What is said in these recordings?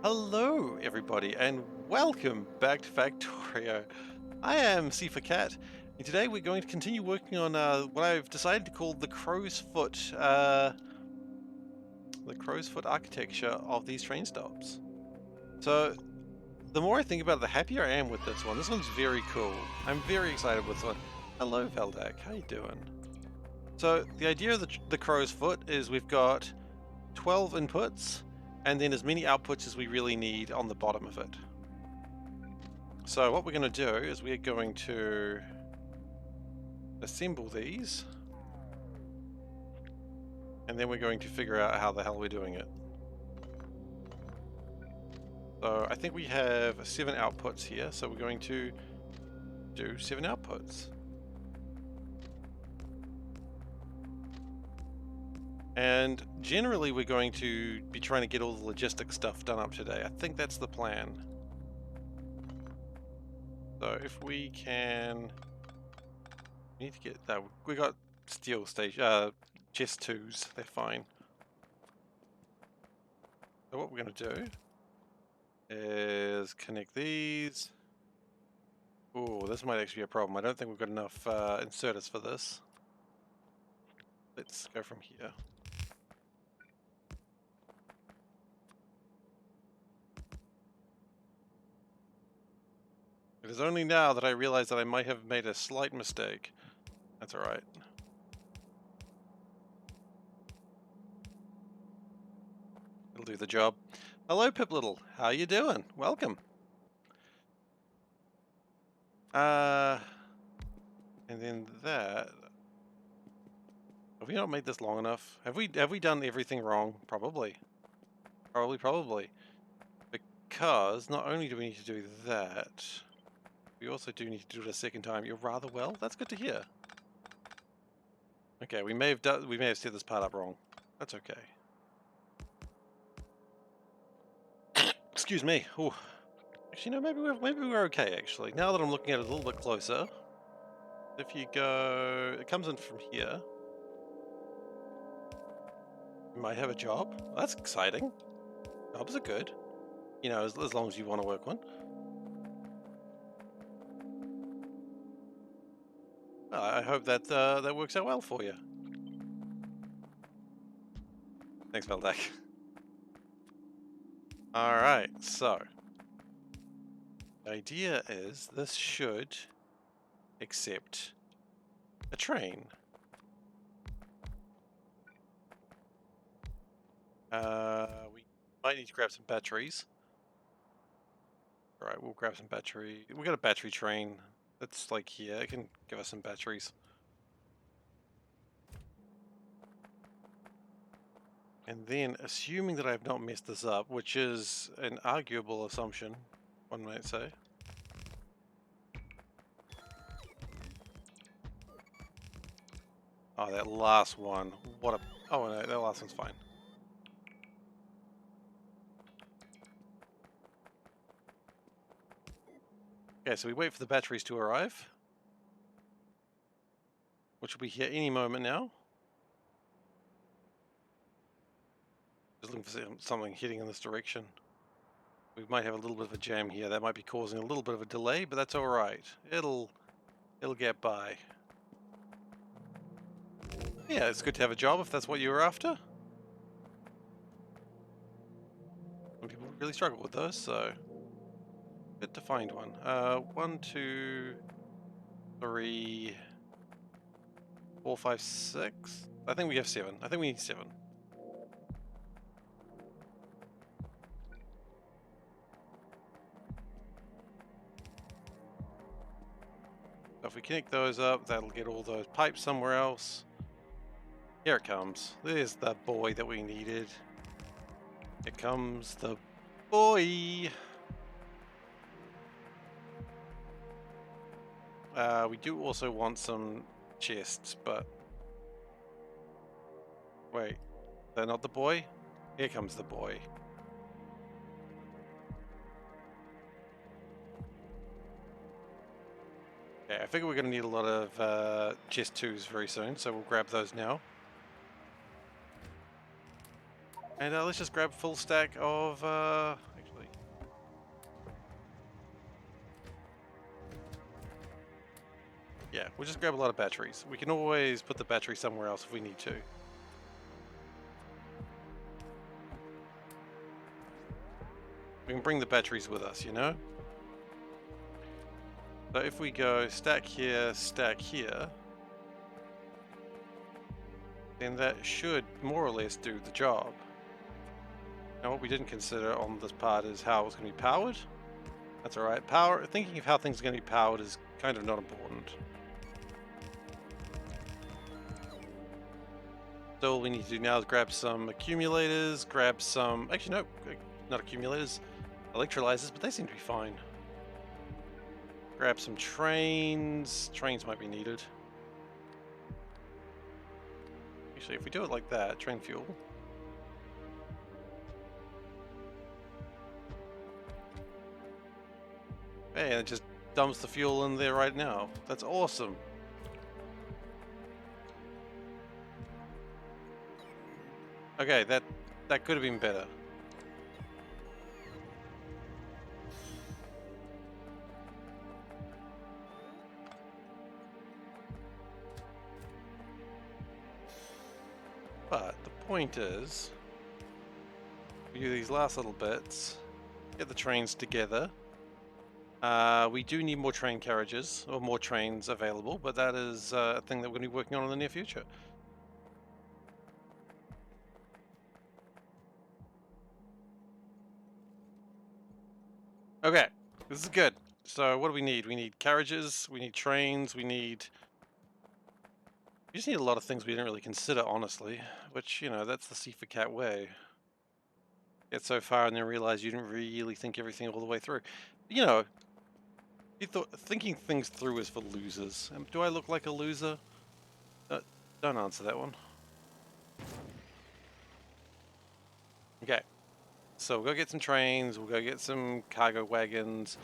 Hello, everybody, and welcome back to Factorio. I am SeiferKatt, and today we're going to continue working on what I've decided to call the crow's foot architecture of these train stops. So, the more I think about it, the happier I am with this one. This one's very cool. I'm very excited with this one. Hello, Veldak. How you doing? So, the idea of the crow's foot is we've got 12 inputs, and then as many outputs as we really need on the bottom of it. So what we're going to do is we're going to assemble these, and then we're going to figure out how the hell we're doing it. So I think we have 7 outputs here, so we're going to do 7 outputs. And generally we're going to be trying to get all the logistic stuff done up today. I think that's the plan. So if we can... We need to get that. We got steel station, chest 2s, they're fine. So what we're going to do is connect these. Oh, this might actually be a problem. I don't think we've got enough inserters for this. Let's go from here. It is only now that I realize that I might have made a slight mistake. That's alright. It'll do the job. Hello, Pip Little. How you doing? Welcome. And then that... Have we not made this long enough? Have we done everything wrong? Probably. Probably. Because not only do we need to do that, we also do need to do it a second time. You're rather well. That's good to hear. Okay, we may have set this part up wrong. That's okay. Excuse me. Ooh. Actually, no. Maybe we're okay. Actually, now that I'm looking at it a little bit closer, if you go, it comes in from here. You might have a job. That's exciting. Jobs are good. You know, as long as you want to work one. Well, I hope that that works out well for you. Thanks, Veldak. All right, so the idea is this should accept a train. We might need to grab some batteries. All right, we'll grab some battery. We got a battery train that's like here. It can give us some batteries. And then, assuming that I've not messed this up, which is an arguable assumption, one might say. Oh, that last one. What a... Oh, no, that last one's fine. Okay, so we wait for the batteries to arrive, which will be here any moment now. Just looking for something heading in this direction. We might have a little bit of a jam here. That might be causing a little bit of a delay, but that's all right. It'll get by. Yeah, it's good to have a job if that's what you were after. Some people really struggle with those, so good to find one. 1, 2, 3, 4, 5, 6. I think we have 7. I think we need 7. So if we connect those up, that'll get all those pipes somewhere else. Here it comes. There's the boy that we needed. Here comes the boy. We do also want some chests, but... Wait, they're not the boy? Here comes the boy. Okay, I figure we're going to need a lot of chest 2s very soon, so we'll grab those now. And let's just grab full stack of... actually, Yeah, we'll just grab a lot of batteries. We can always put the battery somewhere else if we need to. We can bring the batteries with us, you know? So if we go stack here, then that should more or less do the job. Now what we didn't consider on this part is how it's going to be powered. That's alright. Thinking of how things are going to be powered is kind of not important. So all we need to do now is grab some accumulators, grab some... Actually, no, not accumulators. Electrolyzers, but they seem to be fine. Grab some trains. Trains might be needed. Actually, if we do it like that, train fuel. Hey, and it just dumps the fuel in there right now. That's awesome. Okay, that could have been better. But the point is, we do these last little bits, get the trains together. We do need more train carriages, or more trains available, but that is a thing that we're going to be working on in the near future. Okay, this is good. So what do we need? We need carriages, we need trains, we just need a lot of things we didn't really consider, honestly, which, you know, that's the SeiferKatt way. Get so far and then realize you didn't really think everything all the way through. You know, thinking things through is for losers. Do I look like a loser? Don't answer that one. Okay, so we'll go get some trains, we'll go get some cargo wagons.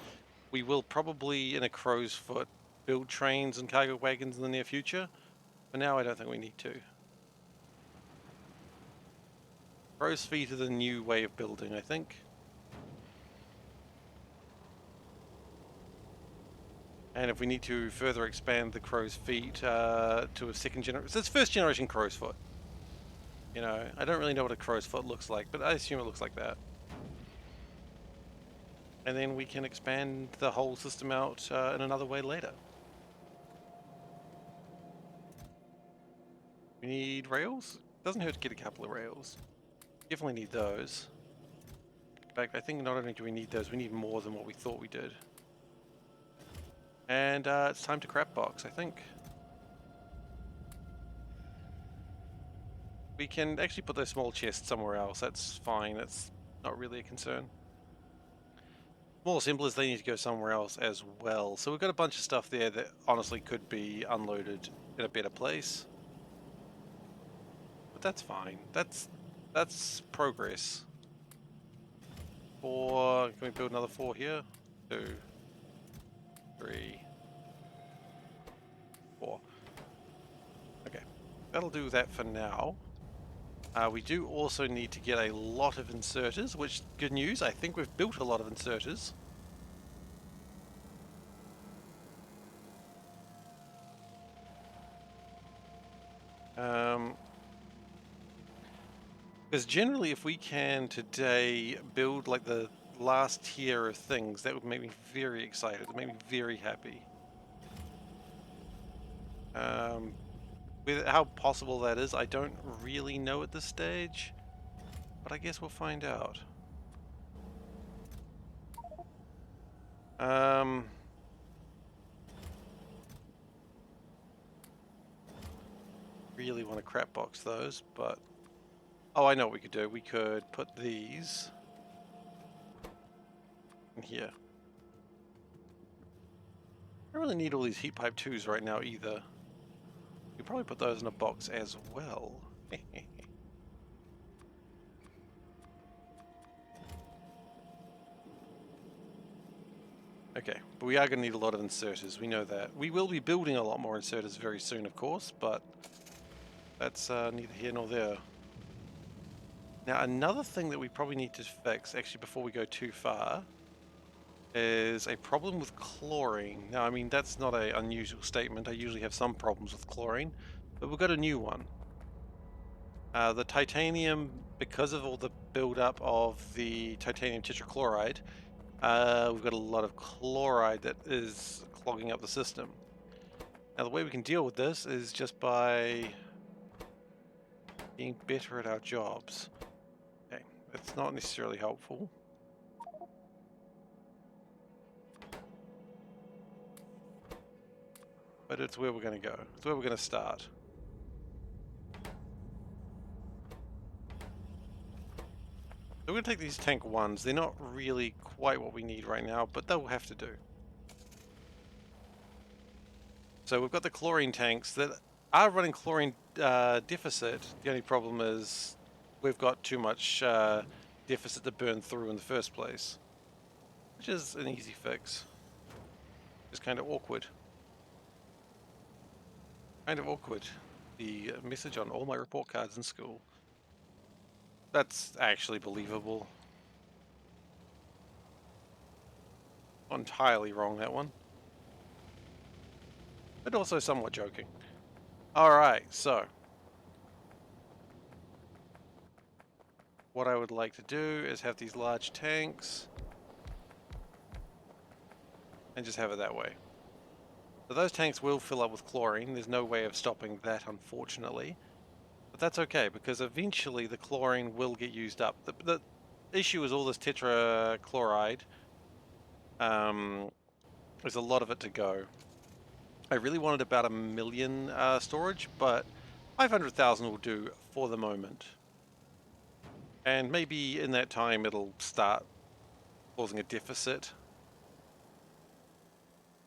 We will probably, in a crow's foot, build trains and cargo wagons in the near future. For now, I don't think we need to. Crow's feet are the new way of building, I think. And if we need to further expand the crow's feet to a second generation... So it's first generation crow's foot. You know, I don't really know what a crow's foot looks like, but I assume it looks like that. And then we can expand the whole system out in another way later. We need rails? Doesn't hurt to get a couple of rails. Definitely need those. In fact, I think not only do we need those, we need more than what we thought we did. And it's time to crap box, I think. We can actually put those small chests somewhere else. That's fine. That's not really a concern. Small assemblers, they need to go somewhere else as well. So we've got a bunch of stuff there that honestly could be unloaded in a better place. But that's fine. That's progress. 4. Can we build another 4 here? 2, 3, 4. Okay, that'll do that for now. We do also need to get a lot of inserters, which, good news, I think we've built a lot of inserters. Because generally, if we can today build like the last tier of things, that would make me very excited. It would make me very happy. With how possible that is, I don't really know at this stage, but I guess we'll find out. Really want to crap box those, but oh, I know what we could do. We could put these in here. I don't really need all these heat pipe 2s right now either. We could probably put those in a box as well. Okay, but we are going to need a lot of inserters, we know that. We will be building a lot more inserters very soon, of course, but that's neither here nor there. Now, another thing that we probably need to fix, actually, before we go too far, is a problem with chlorine. Now, I mean, that's not an unusual statement. I usually have some problems with chlorine, but we've got a new one. The titanium, because of all the buildup of the titanium tetrachloride, we've got a lot of chloride that is clogging up the system. Now, the way we can deal with this is just by being better at our jobs. Okay, that's not necessarily helpful. But it's where we're going to go. It's where we're going to start. So we're going to take these tank 1s. They're not really quite what we need right now, but they'll have to do. So we've got the chlorine tanks that are running chlorine deficit. The only problem is we've got too much deficit to burn through in the first place, which is an easy fix. Just kind of awkward. Kind of awkward. The message on all my report cards in school. That's actually believable. Not entirely wrong, that one. But also somewhat joking. Alright, so. What I would like to do is have these large tanks. And just have it that way. So those tanks will fill up with chlorine. There's no way of stopping that, unfortunately. But that's okay, because eventually the chlorine will get used up. The issue is all this tetrachloride. There's a lot of it to go. I really wanted about 1 million storage, but 500,000 will do for the moment. And maybe in that time it'll start causing a deficit.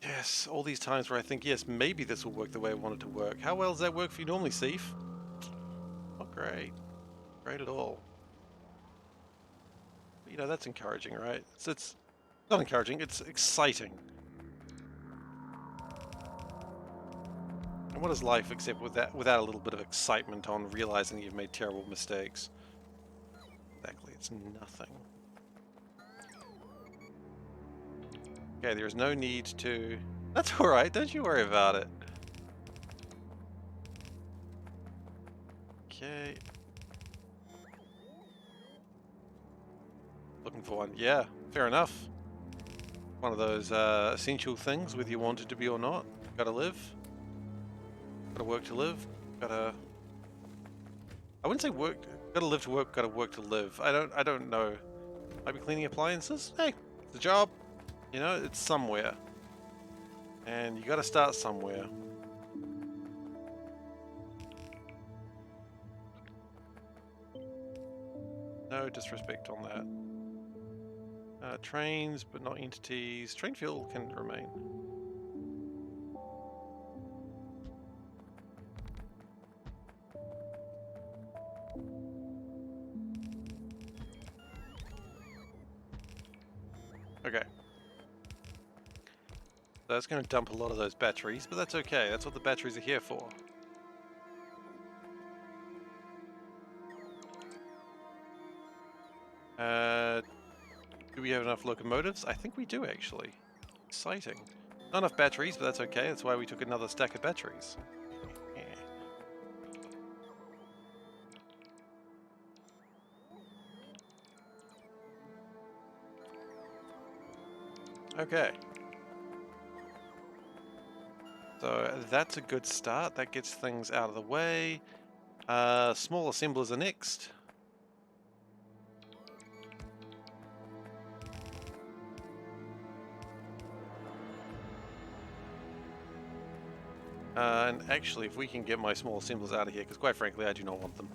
Yes, all these times where I think, yes, maybe this will work the way I want it to work. How well does that work for you normally, Seif? Not great. Great at all. But, you know, that's encouraging, right? It's not encouraging, it's exciting. And what is life except without a little bit of excitement on realizing you've made terrible mistakes? Exactly, it's nothing. Okay, there is no need to... That's alright, don't you worry about it. Okay. Looking for one. Yeah, fair enough. One of those essential things, whether you want it to be or not. Gotta live. Gotta work to live. Gotta... I wouldn't say work... Gotta live to work, gotta work to live. I don't know. Might be cleaning appliances? Hey, it's a job. You know, it's somewhere. And you gotta start somewhere. No disrespect on that. Trains, but not entities. Train fuel can remain. Okay. So that's going to dump a lot of those batteries, but that's okay. That's what the batteries are here for. Do we have enough locomotives? I think we do, actually. Exciting. Not enough batteries, but that's okay. That's why we took another stack of batteries. Yeah. Okay. So that's a good start. That gets things out of the way. Small assemblers are next. And actually, if we can get my small assemblers out of here, because quite frankly, I do not want them.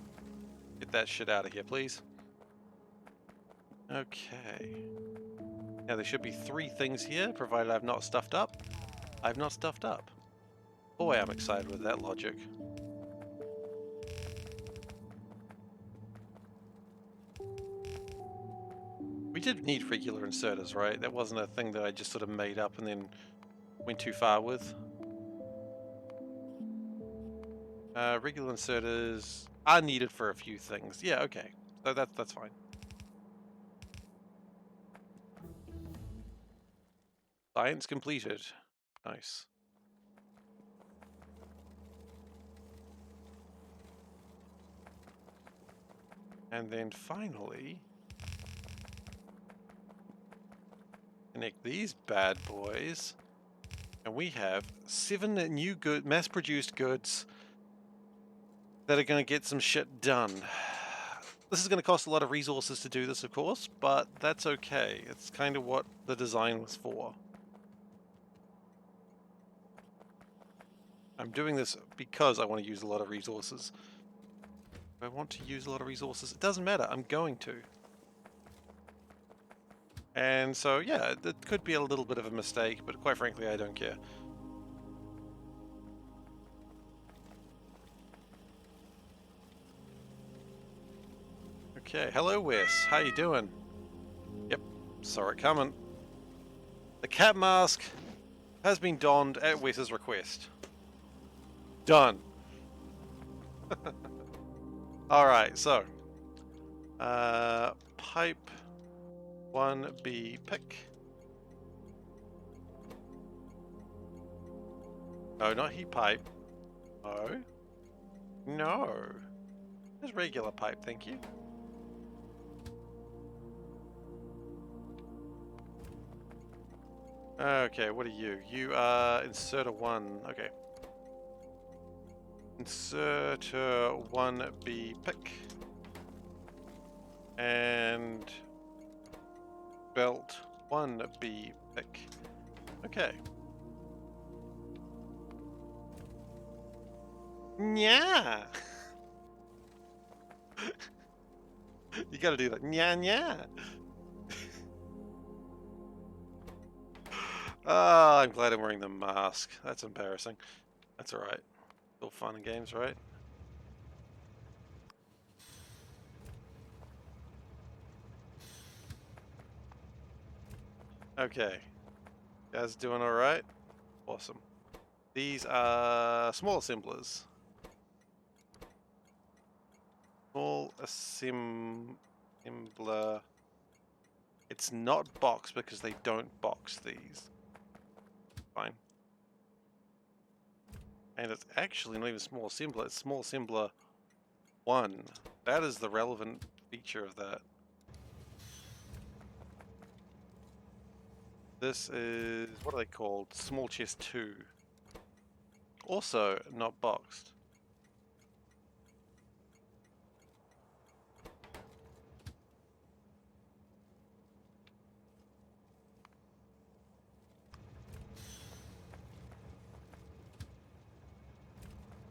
Get that shit out of here, please. Okay. Now there should be 3 things here, provided I've not stuffed up. I've not stuffed up. Boy, I'm excited with that logic. We did need regular inserters, right? That wasn't a thing that I just sort of made up and then went too far with. Regular inserters are needed for a few things. Yeah, okay. So that's fine. Science completed. Nice. And then finally, connect these bad boys. And we have 7 new mass-produced goods that are going to get some shit done. This is going to cost a lot of resources to do this, of course, but that's okay. It's kind of what the design was for. I'm doing this because I want to use a lot of resources. If I want to use a lot of resources, it doesn't matter. I'm going to. And so, yeah, it could be a little bit of a mistake, but quite frankly, I don't care. Okay, hello Wes, how you doing? Yep, saw it coming. The cat mask has been donned at Wes's request. Done. Alright, so pipe 1B pick. No, not heat pipe. No. No. Just regular pipe, thank you. Okay, what are you? You are inserter 1. Okay. Inserter 1B pick. And belt 1B pick. Okay. Nya. You gotta do that. Nya nya. Oh, I'm glad I'm wearing the mask. That's embarrassing. That's alright. Still fun and games, right? Okay. Guys doing alright? Awesome. These are small assemblers. Small assembler. It's not box because they don't box these. Fine. And it's actually not even small assembler, it's small assembler 1. That is the relevant feature of that. This is, what are they called? Small chest 2. Also not boxed.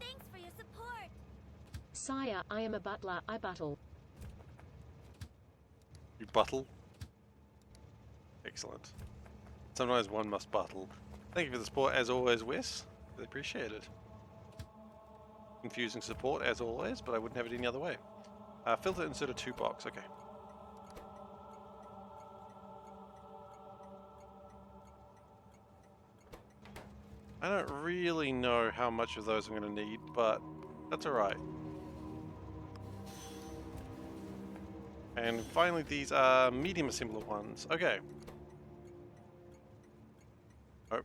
Thanks for your support. Sire, I am a butler, I battle. You buttle? Excellent. Sometimes one must buttle. Thank you for the support as always, Wes. Really appreciate it. Confusing support as always, but I wouldn't have it any other way. Filter inserter 2 box, okay. I don't really know how much of those I'm going to need, but that's alright. And finally, these are medium assembler ones. Okay. Oh.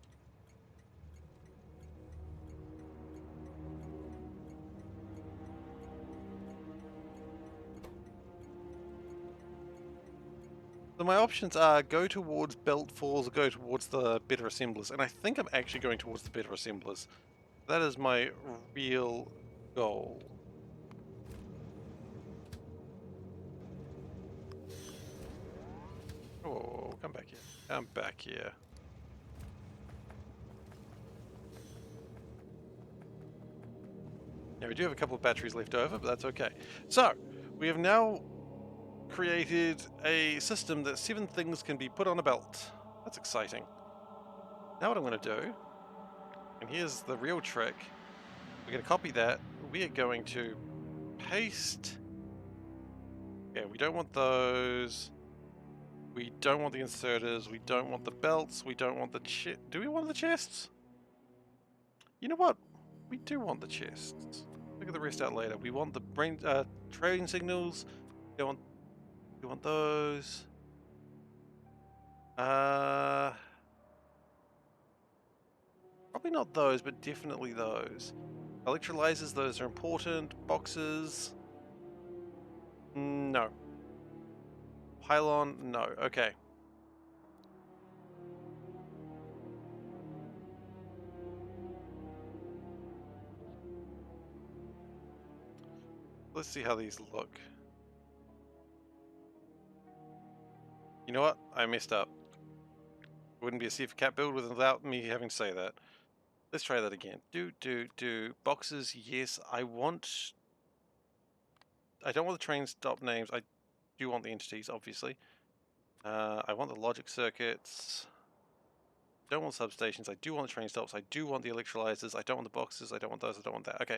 So my options are go towards belt falls or go towards the better assemblers. And I think I'm actually going towards the better assemblers. That is my real goal. Oh, come back here. Come back here. Yeah, we do have a couple of batteries left over, but that's okay. So, we have now created a system that 7 things can be put on a belt. That's exciting. Now what I'm going to do, and here's the real trick, we're going to copy that, we are going to paste, yeah, we don't want those, we don't want the inserters, we don't want the belts, we don't want the do we want the chests? You know what, we do want the chests. Look at the rest out later. We want the trading signals, we want those. Probably not those, but definitely those. Electrolyzers, those are important. Boxes. No. Pylon, no. Okay. Let's see how these look. You know what? I messed up. It wouldn't be a SeiferKatt build without me having to say that. Let's try that again. Do. Boxes, yes. I don't want the train stop names. I do want the entities, obviously. I want the logic circuits. Don't want substations. I do want the train stops. I do want the electrolyzers. I don't want the boxes. I don't want those. I don't want that. Okay.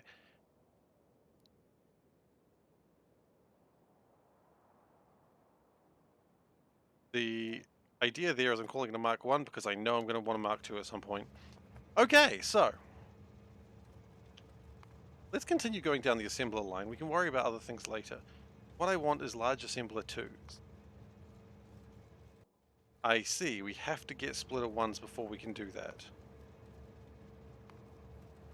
The idea there is I'm calling it a Mark 1 because I know I'm going to want a Mark 2 at some point. Okay, so let's continue going down the assembler line. We can worry about other things later. What I want is large assembler 2s. I see, we have to get splitter 1s before we can do that.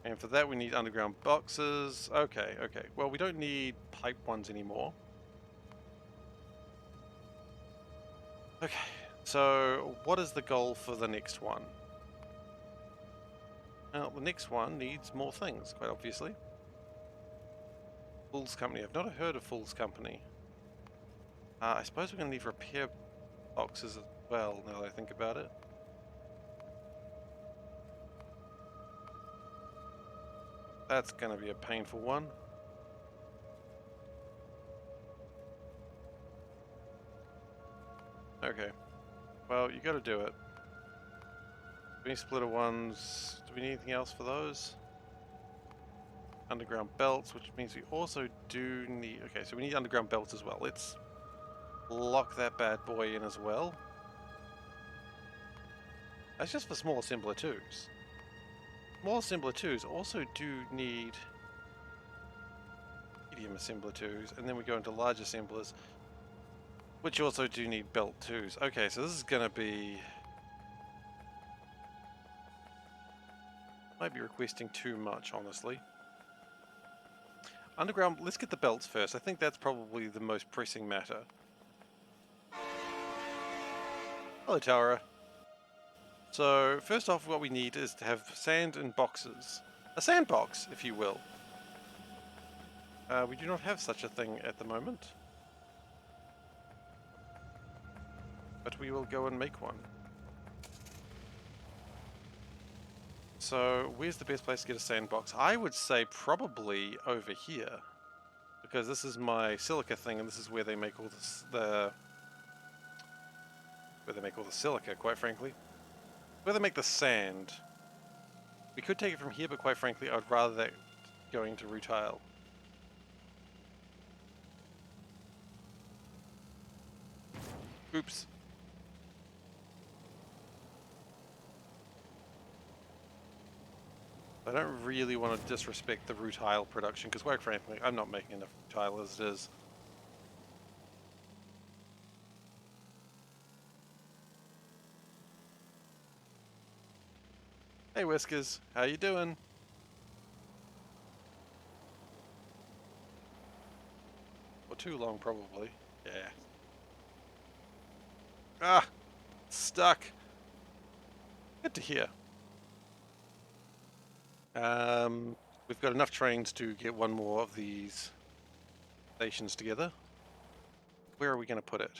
And for that we need underground boxes. Okay. Well, we don't need pipe 1s anymore. Okay, so what is the goal for the next one? Well, the next one needs more things, quite obviously. Fool's Company. I've not heard of Fool's Company. I suppose we're going to need repair boxes as well, now that I think about it. That's going to be a painful one. Okay. Well, you got to do it. We need splitter 1s. Do we need anything else for those? Underground belts, which means we also do need... Okay, so we need underground belts as well. Let's lock that bad boy in as well. That's just for small assembler 2s. Small assembler 2s also do need medium assembler 2s, and then we go into large assemblers, which also do need belt 2s. Okay, so this is going to be... Might be requesting too much, honestly. Underground, let's get the belts first. I think that's probably the most pressing matter. Hello, Tara. So, first off, what we need is to have sand and boxes. A sandbox, if you will. We do not have such a thing at the moment. But we will go and make one. So, where's the best place to get a sandbox? I would say probably over here. Because this is my silica thing, and this is where they make all where they make all the silica, quite frankly. Where they make the sand. We could take it from here, but quite frankly, I would rather that going to rutile. Oops. I don't really want to disrespect the rutile production, because quite frankly, I'm not making enough rutile as it is. Hey Whiskers, how you doing? For too long, probably. Yeah. Ah! Stuck! Good to hear. We've got enough trains to get one more of these stations together. Where are we going to put it?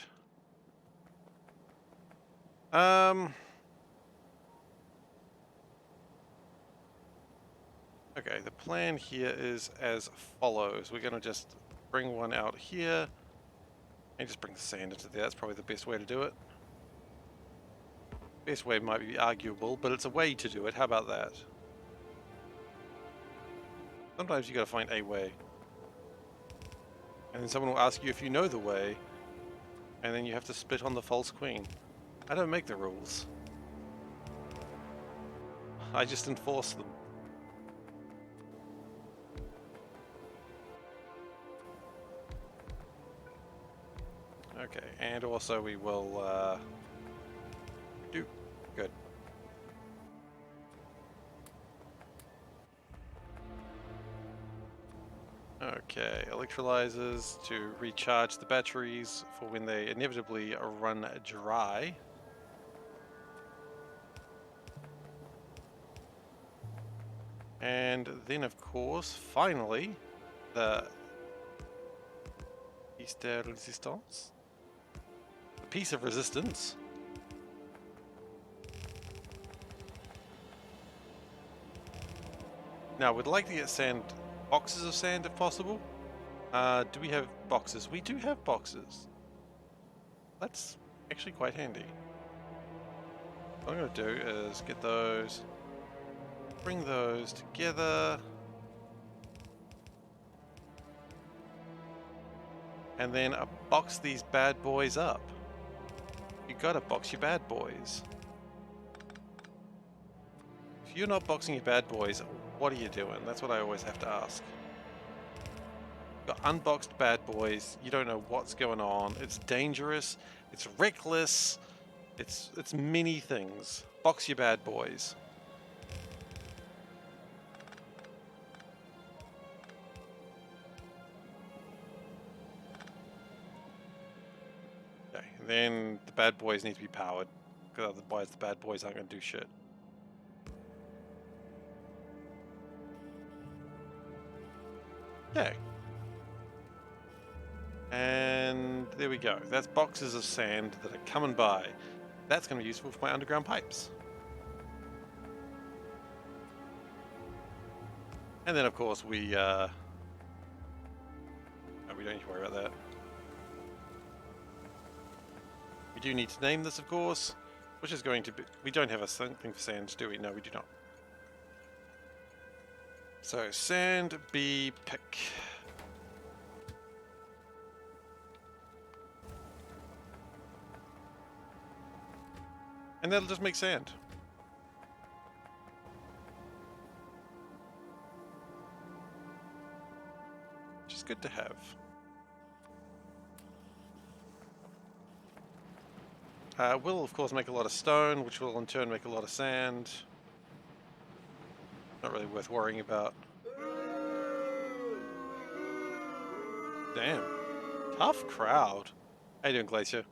Okay, the plan here is as follows. We're going to just bring one out here and just bring the sand into there. That's probably the best way to do it. Best way might be arguable, but it's a way to do it. How about that? Sometimes you gotta find a way. And then someone will ask you if you know the way, and then you have to spit on the false queen. I don't make the rules. I just enforce them. Okay, and also we will do good. Okay, electrolyzers to recharge the batteries for when they inevitably run dry. And then, of course, finally, the piece de resistance, the piece of resistance. Now, we'd like to get sand, boxes of sand if possible. Do we have boxes? We do have boxes. That's actually quite handy. What I'm going to do is get those, bring those together, and then box these bad boys up. You gotta box your bad boys. If you're not boxing your bad boys, what are you doing? That's what I always have to ask. Got unboxed bad boys, you don't know what's going on, it's dangerous, it's reckless, it's many things. Box your bad boys. Okay, then the bad boys need to be powered, because otherwise the bad boys aren't going to do shit. Okay. And there we go. That's boxes of sand that are coming by. That's going to be useful for my underground pipes. And then, of course, we don't need to worry about that. We do need to name this, of course, which is going to be... We don't have a thing for sand, do we? No, we do not. So, sand, bee, pick. And that'll just make sand. Which is good to have. Will, of course, make a lot of stone, which will in turn make a lot of sand. Not really worth worrying about. Damn. Tough crowd. How you doing, Glacier?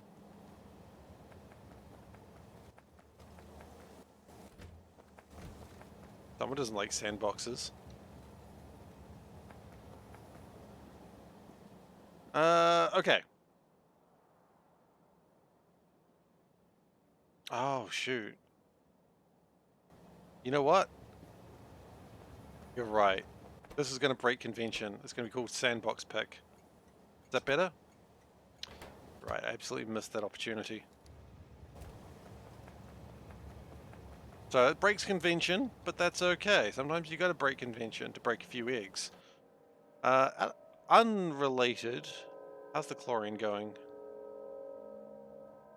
Someone doesn't like sandboxes. Okay. Oh, shoot. You know what? You're right. This is going to break convention. It's going to be called Sandbox Pick. Is that better? Right, I absolutely missed that opportunity. So it breaks convention, but that's okay. Sometimes you got to break convention to break a few eggs. Unrelated. How's the chlorine going?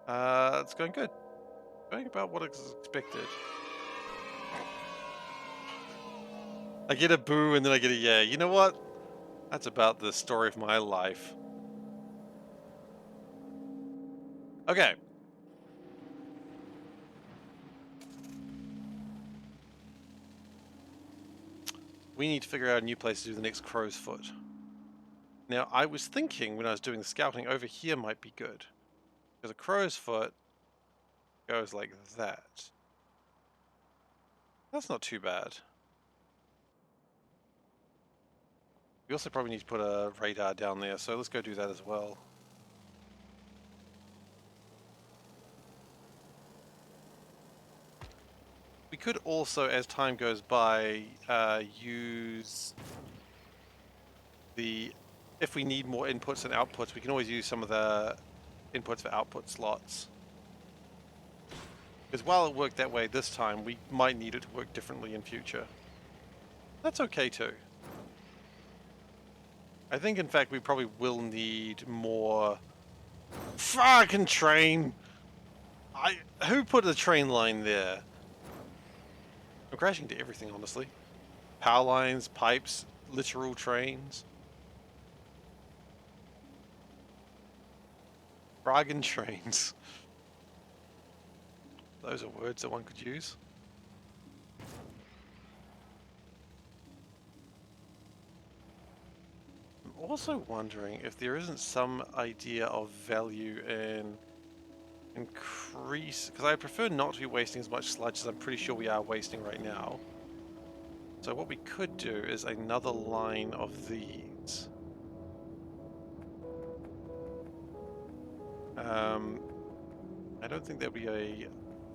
It's going good. Going about what is expected. I get a boo and then I get a yeah. You know what? That's about the story of my life. Okay. We need to figure out a new place to do the next crow's foot. Now, I was thinking when I was doing the scouting, over here might be good. Because a crow's foot goes like that. That's not too bad. We also probably need to put a radar down there, so let's go do that as well. We could also, as time goes by, use the... If we need more inputs and outputs, we can always use some of the inputs for output slots. Because while it worked that way this time, we might need it to work differently in future. That's okay too. I think, in fact, we probably will need more... Fucking train! Who put a train line there? I'm crashing to everything, honestly. Power lines, pipes, literal trains. Bargain trains. Those are words that one could use. also wondering if there isn't some idea of value in increase, because I prefer not to be wasting as much sludge as I'm pretty sure we are wasting right now. So what we could do is another line of these. I don't think that'd be a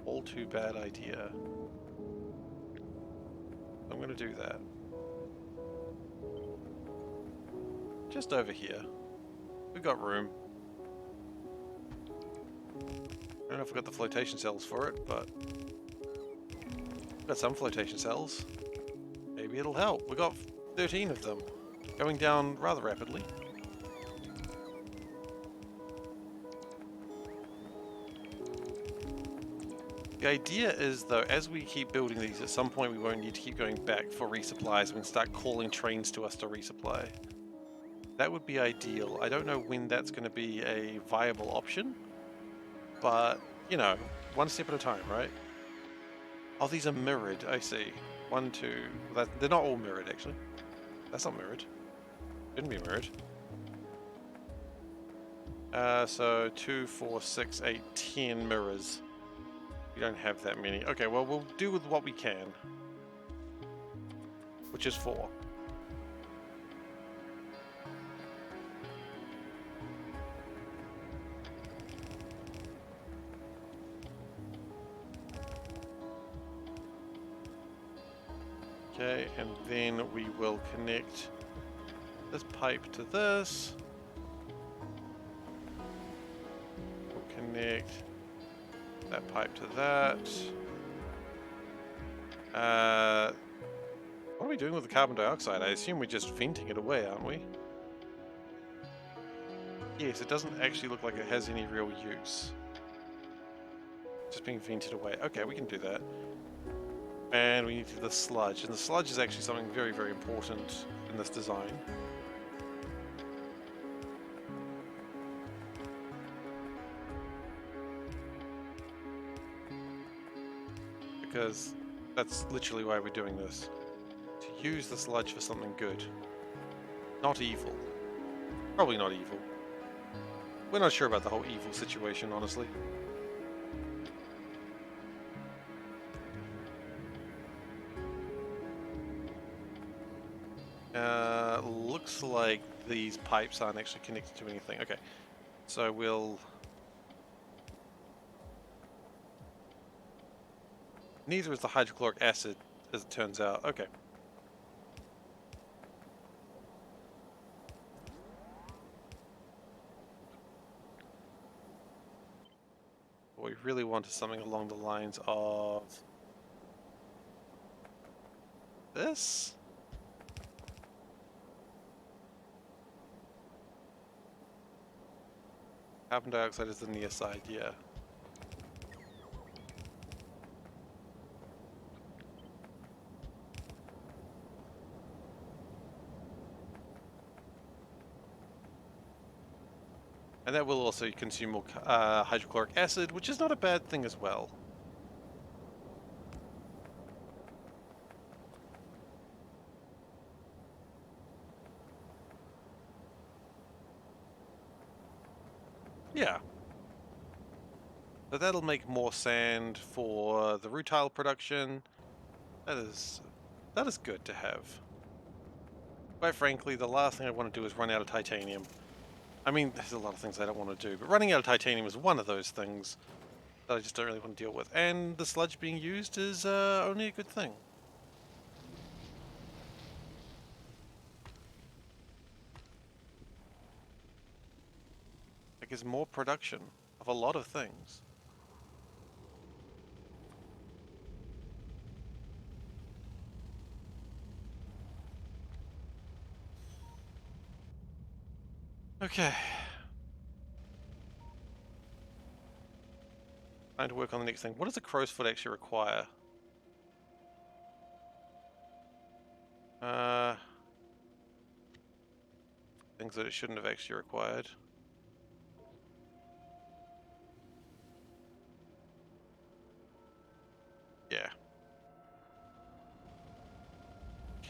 all too bad idea. I'm going to do that. Just over here. We've got room. I don't know if we've got the flotation cells for it, but we've got some flotation cells. Maybe it'll help. We've got 13 of them, going down rather rapidly. The idea is, though, as we keep building these, at some point we won't need to keep going back for resupplies. We can start calling trains to us to resupply. That would be ideal. I don't know when that's going to be a viable option, but, you know, one step at a time, right? Oh, these are mirrored, I see. 1, 2... they're not all mirrored, actually. That's not mirrored. Shouldn't be mirrored. So 2, 4, 6, 8, 10 mirrors. We don't have that many. Okay, well, we'll do with what we can. Which is 4. Okay, and then we will connect this pipe to this. We'll connect that pipe to that. What are we doing with the carbon dioxide? I assume we're just venting it away, aren't we? Yes, it doesn't actually look like it has any real use. Just being vented away. Okay, we can do that. And we need the sludge. And the sludge is actually something very, very important in this design. Because that's literally why we're doing this. To use the sludge for something good. Not evil. Probably not evil. We're not sure about the whole evil situation, honestly. Looks like these pipes aren't actually connected to anything. Okay, so we'll... Neither is the hydrochloric acid, as it turns out. Okay. What we really want is something along the lines of... this? Carbon dioxide is the near side, yeah. And that will also consume more hydrochloric acid, which is not a bad thing as well. Yeah. But that'll make more sand for the rutile production. That is good to have. Quite frankly, the last thing I want to do is run out of titanium. I mean, there's a lot of things I don't want to do, but running out of titanium is one of those things that I just don't really want to deal with. And the sludge being used is only a good thing. It gives more production of a lot of things. Okay. Time to work on the next thing. What does a crow's foot actually require? Things that it shouldn't have actually required. Yeah.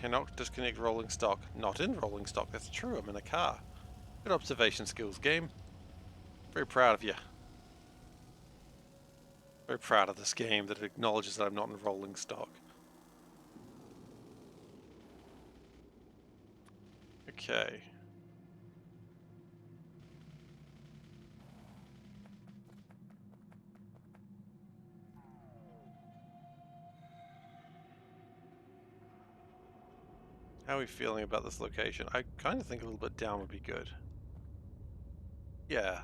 Cannot disconnect rolling stock. Not in rolling stock, that's true, I'm in a car. Good observation skills, game. Very proud of you. Very proud of this game that it acknowledges that I'm not in rolling stock. Okay. How are we feeling about this location? I kind of think a little bit down would be good. Yeah.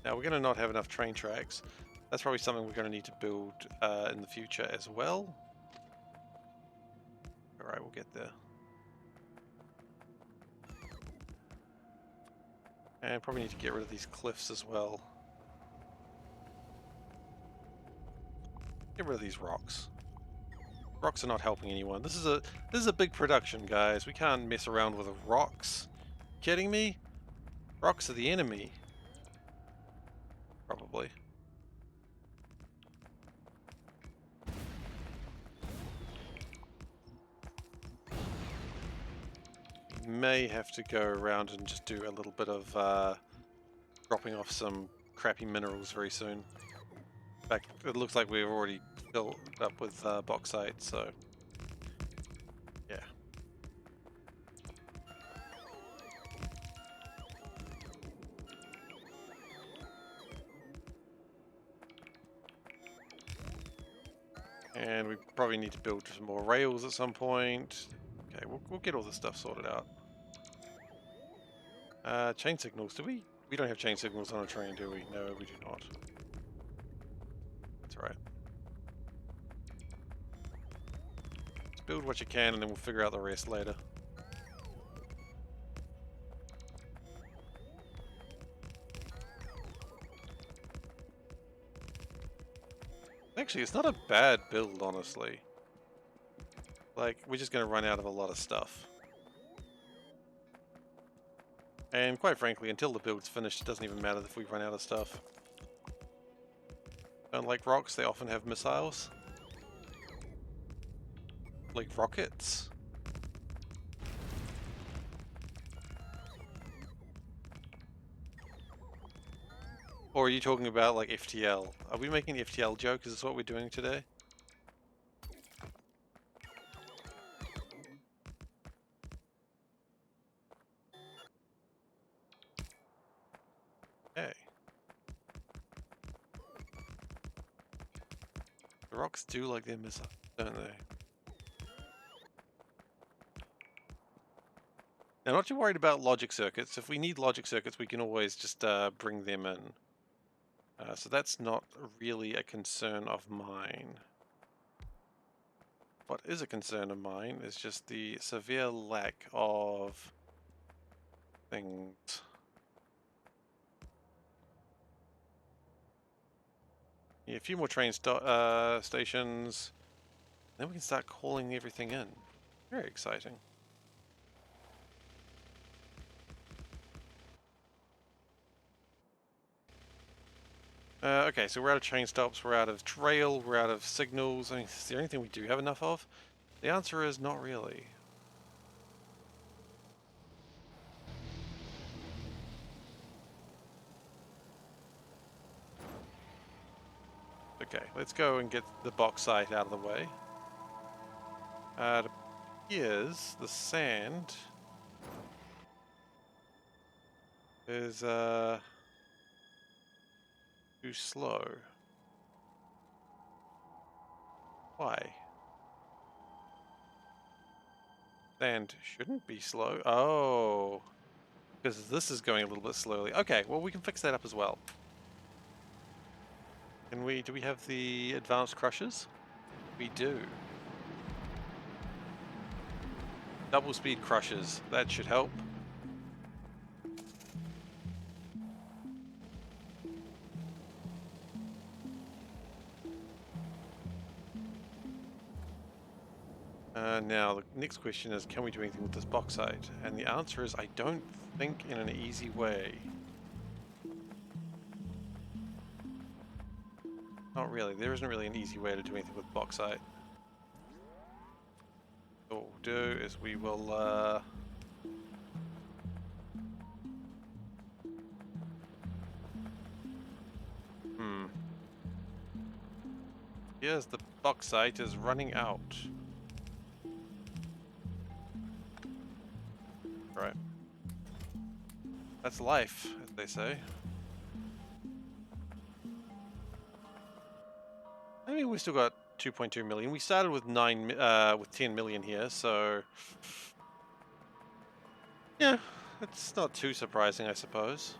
Now we're going to not have enough train tracks. That's probably something we're going to need to build in the future as well. Alright, we'll get there. And probably need to get rid of these cliffs as well. Get rid of these rocks. Rocks are not helping anyone. This is a big production, guys. We can't mess around with rocks. Kidding me? Rocks are the enemy. Probably. May have to go around and just do a little bit of dropping off some crappy minerals very soon. In fact, it looks like we've already filled up with bauxite, so yeah. And we probably need to build some more rails at some point. Okay, we'll get all this stuff sorted out. Chain signals, do we? We don't have chain signals on a train, do we? No, we do not. That's alright. Let's build what you can and then we'll figure out the rest later. Actually, it's not a bad build, honestly. Like, we're just going to run out of a lot of stuff. And quite frankly, until the build's finished, it doesn't even matter if we run out of stuff. Unlike rocks, they often have missiles. Like rockets. Or are you talking about like FTL? Are we making the FTL joke? Is this what we're doing today? Okay. The rocks do like their missiles, don't they? Now, not too worried about logic circuits. If we need logic circuits, we can always just bring them in. So that's not really a concern of mine. What is a concern of mine is just the severe lack of things. Yeah, a few more train stations, then we can start calling everything in. Very exciting. Okay, so we're out of train stops, we're out of trail, we're out of signals. I mean, is there anything we do have enough of? The answer is not really. Okay, let's go and get the bauxite out of the way. It appears the sand is too slow. Why? Sand shouldn't be slow. Oh, because this is going a little bit slowly. Okay, well we can fix that up as well. Can we? Do we have the advanced crushers? We do. Double speed crushers. That should help. Now, the next question is, can we do anything with this bauxite? And the answer is, I don't think in an easy way. Not really. There isn't really an easy way to do anything with bauxite. What we'll do is we will, Here's the bauxite is running out. Right. That's life, as they say. I mean, we still got 2.2 million. We started with 10 million here, so yeah, it's not too surprising, I suppose.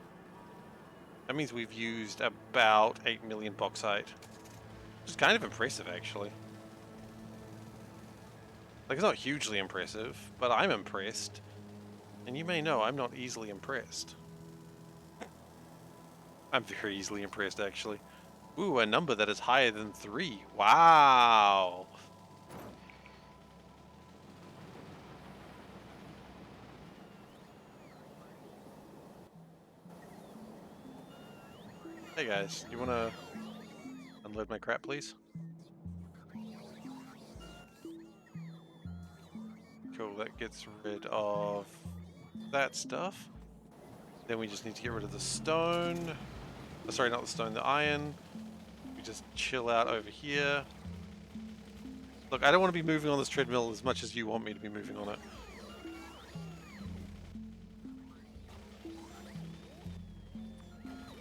That means we've used about 8 million bauxite, which is kind of impressive, actually. Like, it's not hugely impressive, but I'm impressed. And you may know I'm not easily impressed. I'm very easily impressed, actually. Ooh, a number that is higher than 3. Wow! Hey guys, you wanna unload my crap, please? Cool, that gets rid of that stuff. Then we just need to get rid of the stone. Oh, sorry, not the stone, the iron. We just chill out over here. Look, I don't want to be moving on this treadmill as much as you want me to be moving on it.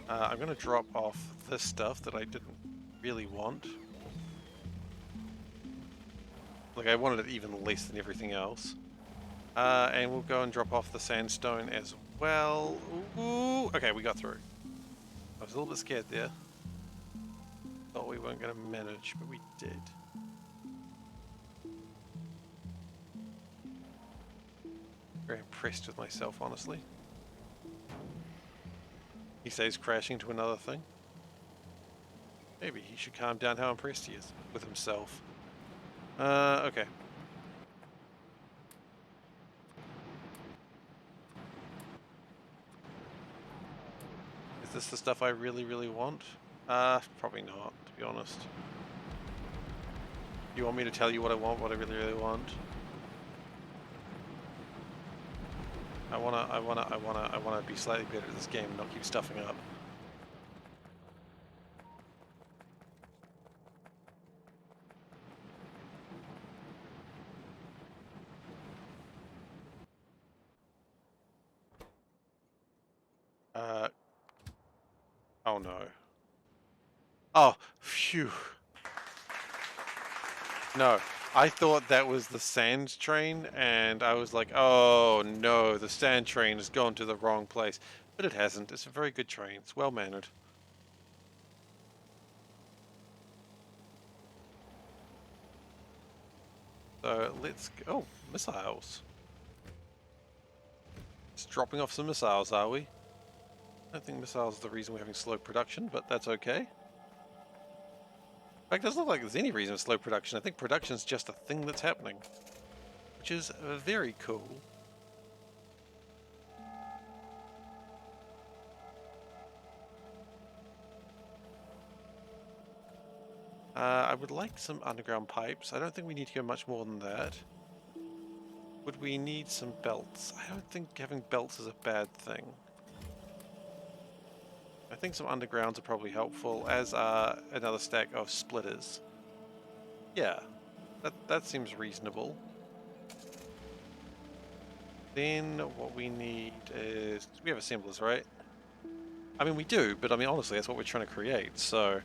I'm going to drop off this stuff that I didn't really want. Like, I wanted it even less than everything else. And we'll go and drop off the sandstone as well. Ooh, okay, we got through. I was a little bit scared there. Thought we weren't going to manage, but we did. Very impressed with myself, honestly. He says crashing to another thing. Maybe he should calm down how impressed he is with himself. Okay. Is this the stuff I really, really want? Probably not, to be honest. You want me to tell you what I want, what I really, really want? I wanna be slightly better at this game and not keep stuffing up. Oh no. Oh, phew. No, I thought that was the sand train, and I was like, oh no, the sand train has gone to the wrong place. But it hasn't. It's a very good train. It's well mannered. So let's go. Oh, missiles. Just dropping off some missiles, are we? I don't think missiles are the reason we're having slow production, but that's okay. In fact, it doesn't look like there's any reason for slow production. I think production's just a thing that's happening, which is very cool. I would like some underground pipes. I don't think we need to go much more than that. Would we need some belts? I don't think having belts is a bad thing. I think some undergrounds are probably helpful, as are another stack of splitters. Yeah, that seems reasonable. Then what we need is... we have assemblers, right? I mean, we do, but I mean, honestly, that's what we're trying to create, so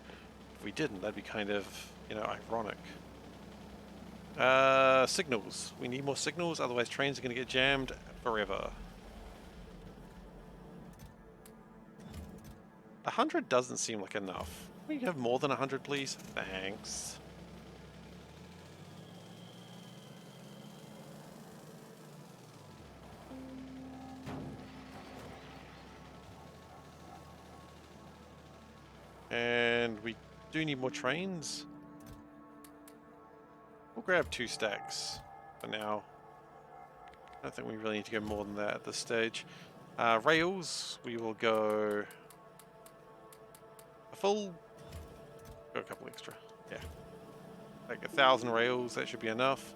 if we didn't, that'd be kind of, you know, ironic. Signals. We need more signals, otherwise trains are going to get jammed forever. 100 doesn't seem like enough. Can we have more than 100, please? Thanks. And we do need more trains. We'll grab 2 stacks for now. I don't think we really need to go more than that at this stage. Rails, we will go a full Go a couple extra. Yeah. Like 1,000 rails, that should be enough.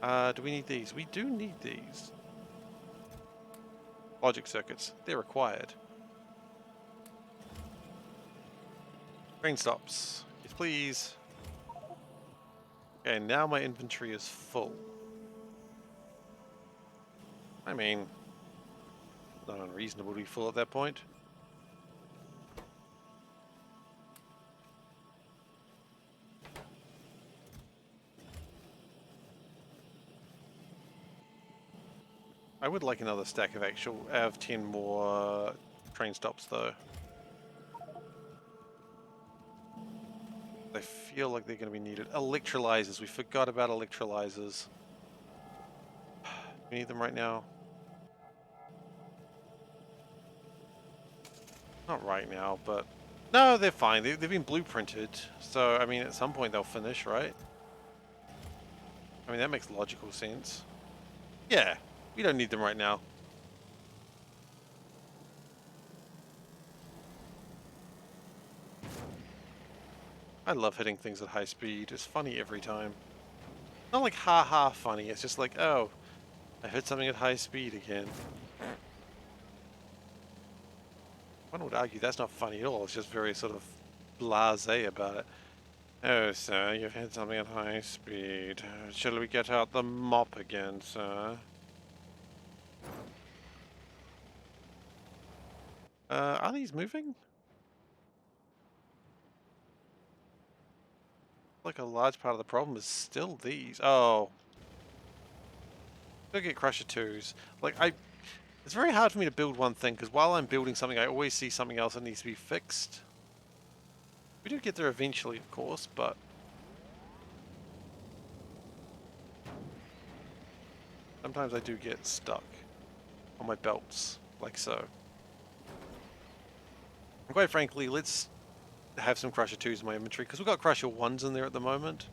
Do we need these? We do need these. Logic circuits, they're required. Train stops. Yes, please. Okay, now my inventory is full. I mean, not unreasonable to be full at that point. I would like another stack of 10 more train stops though. I feel like they're going to be needed. Electrolyzers, we forgot about electrolyzers. We need them right now. Not right now, but... No, they're fine. They've been blueprinted. So, I mean, at some point they'll finish, right? I mean, that makes logical sense. Yeah, we don't need them right now. I love hitting things at high speed. It's funny every time. Not like ha-ha funny. It's just like, oh, I hit something at high speed again. One would argue that's not funny at all. It's just very sort of blasé about it. Oh, sir, you've hit something at high speed. Shall we get out the mop again, sir? Are these moving? Like a large part of the problem is still these. Oh. Go get Crusher 2s. Like, it's very hard for me to build one thing, because while I'm building something, I always see something else that needs to be fixed. We do get there eventually, of course, but... sometimes I do get stuck on my belts, like so. And quite frankly, let's have some Crusher 2s in my inventory, because we've got Crusher 1s in there at the moment,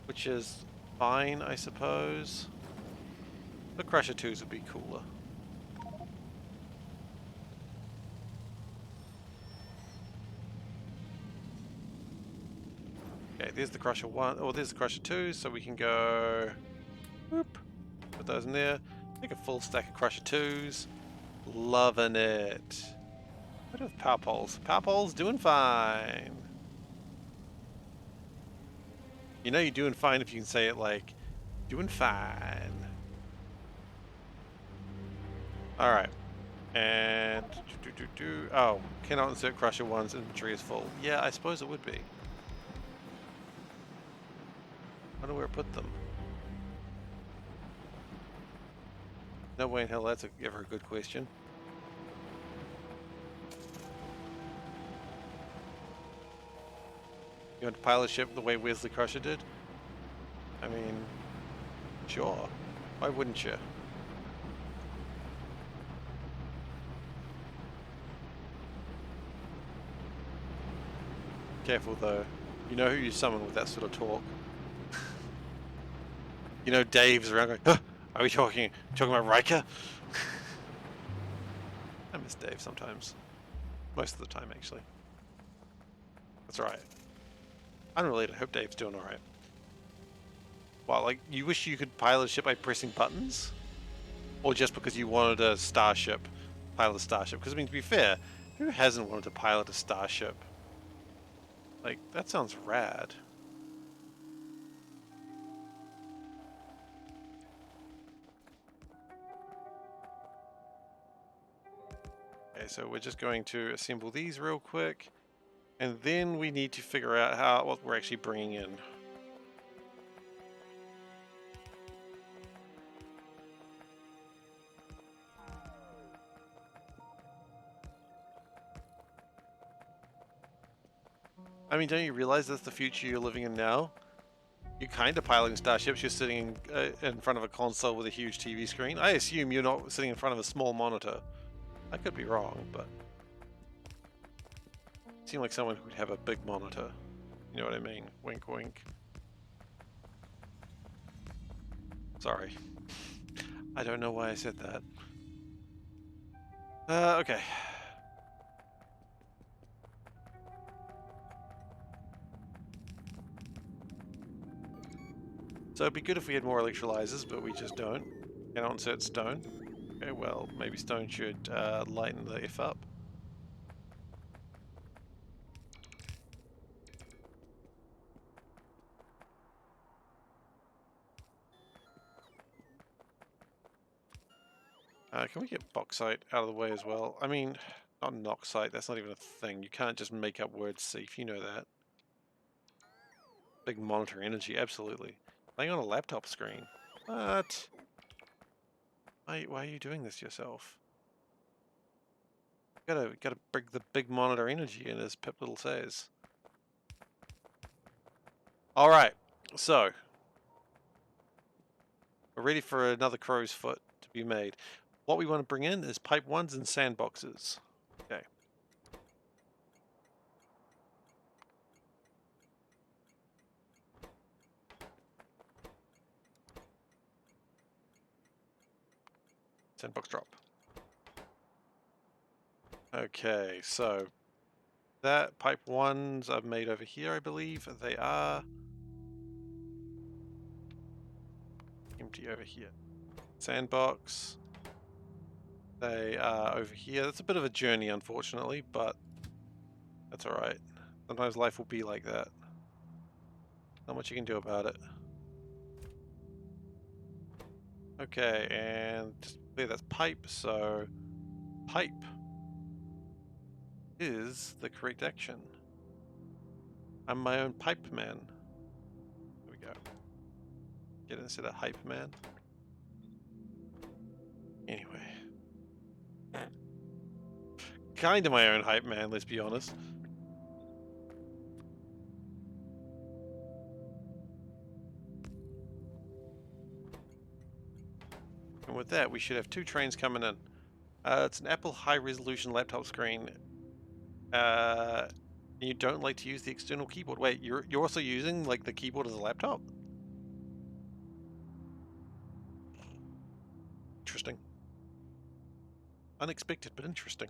which is fine, I suppose. But Crusher 2s would be cooler. Okay, there's the Crusher 1, or there's the Crusher 2, so we can go... whoop, put those in there. Make a full stack of Crusher 2s. Loving it. What of Power Poles? Power Poles doing fine. You know you're doing fine if you can say it like, doing fine. Alright. And... oh, cannot insert Crusher 1's inventory is full. Yeah, I suppose it would be. I wonder where I put them. No way in hell that's ever a good question. You want to pilot a ship the way Wesley Crusher did? I mean, sure. Why wouldn't you? Careful though. You know who you summon with that sort of talk. You know Dave's around going, huh, are we talking about Riker? I miss Dave sometimes. Most of the time, actually. That's alright. Unrelated, I hope Dave's doing alright. Wow, like, you wish you could pilot a ship by pressing buttons? Or just because you wanted a starship, pilot a starship? Because, I mean, to be fair, who hasn't wanted to pilot a starship? Like, that sounds rad. Okay, so we're just going to assemble these real quick, and then we need to figure out what we're actually bringing in. I mean, don't you realize that's the future you're living in now? You're kind of piloting starships, you're sitting in front of a console with a huge TV screen. I assume you're not sitting in front of a small monitor. I could be wrong, but... you seem like someone who would have a big monitor. You know what I mean? Wink, wink. Sorry. I don't know why I said that. Okay. So it'd be good if we had more electrolyzers, but we just don't. Cannot insert stone. Okay, well, maybe stone should lighten the F up. Can we get bauxite out of the way as well? I mean, not noxite, that's not even a thing. You can't just make up words, Seif, you know that. Big monitor energy, absolutely. Playing on a laptop screen. What? Why are you doing this yourself? Gotta bring the big monitor energy in, as Pip Little says. Alright, so. We're ready for another crow's foot to be made. What we want to bring in is pipe ones and sandboxes. Okay. Sandbox drop. Okay, so that pipe ones I've made over here, I believe. They are empty over here. Sandbox. They are over here. That's a bit of a journey, unfortunately, but that's alright. Sometimes life will be like that. Not much you can do about it. Okay, and that's pipe, so pipe is the correct action. I'm my own pipe man. There we go. Get it instead of hype man. Anyway. Kinda my own hype man, let's be honest. And with that, we should have 2 trains coming in. It's an Apple high-resolution laptop screen. You don't like to use the external keyboard. Wait, you're also using like the keyboard as a laptop? Interesting. Unexpected, but interesting.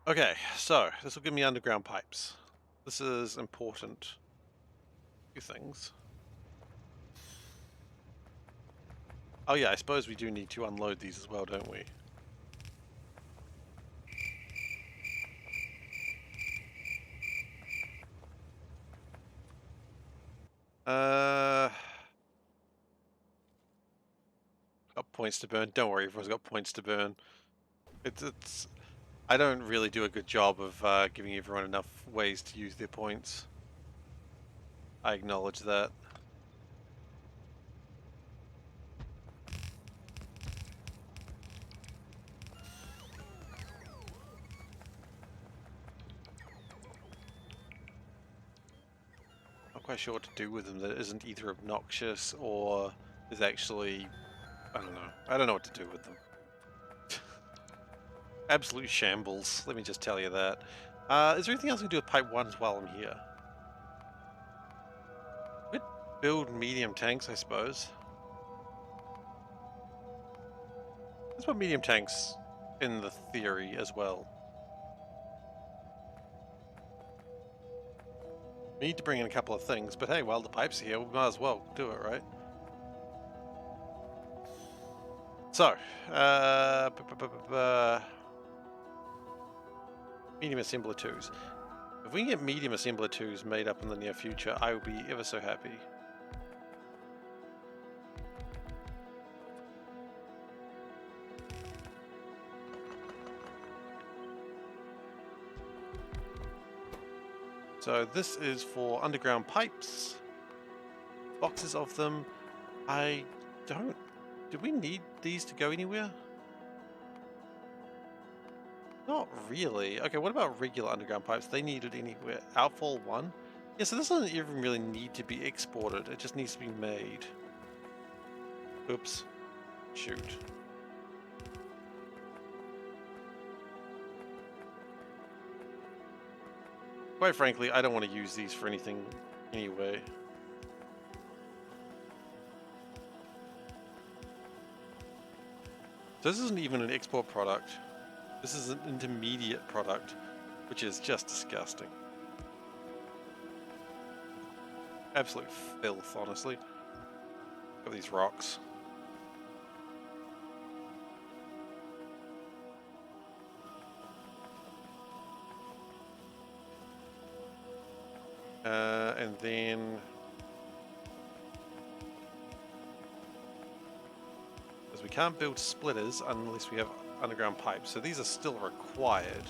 Okay, so this will give me underground pipes. This is important. 2 things. Oh yeah, I suppose we do need to unload these as well, don't we? Got points to burn. Don't worry, everyone's got points to burn. It's. I don't really do a good job of giving everyone enough ways to use their points. I acknowledge that. Not quite sure what to do with them that isn't either obnoxious or is actually, I don't know. I don't know what to do with them. Absolute shambles, let me just tell you that. Is there anything else I can do with pipe ones while I'm here? Could build medium tanks, I suppose. Let's put medium tanks in the theory as well. We need to bring in a couple of things, but hey, while the pipes are here, we might as well do it, right? So, medium assembler 2s. If we can get medium assembler 2s made up in the near future, I will be ever so happy. So this is for underground pipes. Boxes of them. Do we need these to go anywhere? Not really. Okay, what about regular underground pipes? They need it anywhere. Outfall 1? Yeah, so this doesn't even really need to be exported. It just needs to be made. Oops. Shoot. Quite frankly, I don't want to use these for anything anyway. So this isn't even an export product. This is an intermediate product, which is just disgusting. Absolute filth, honestly. Look at these rocks. And then... because we can't build splitters unless we have underground pipes, so these are still required.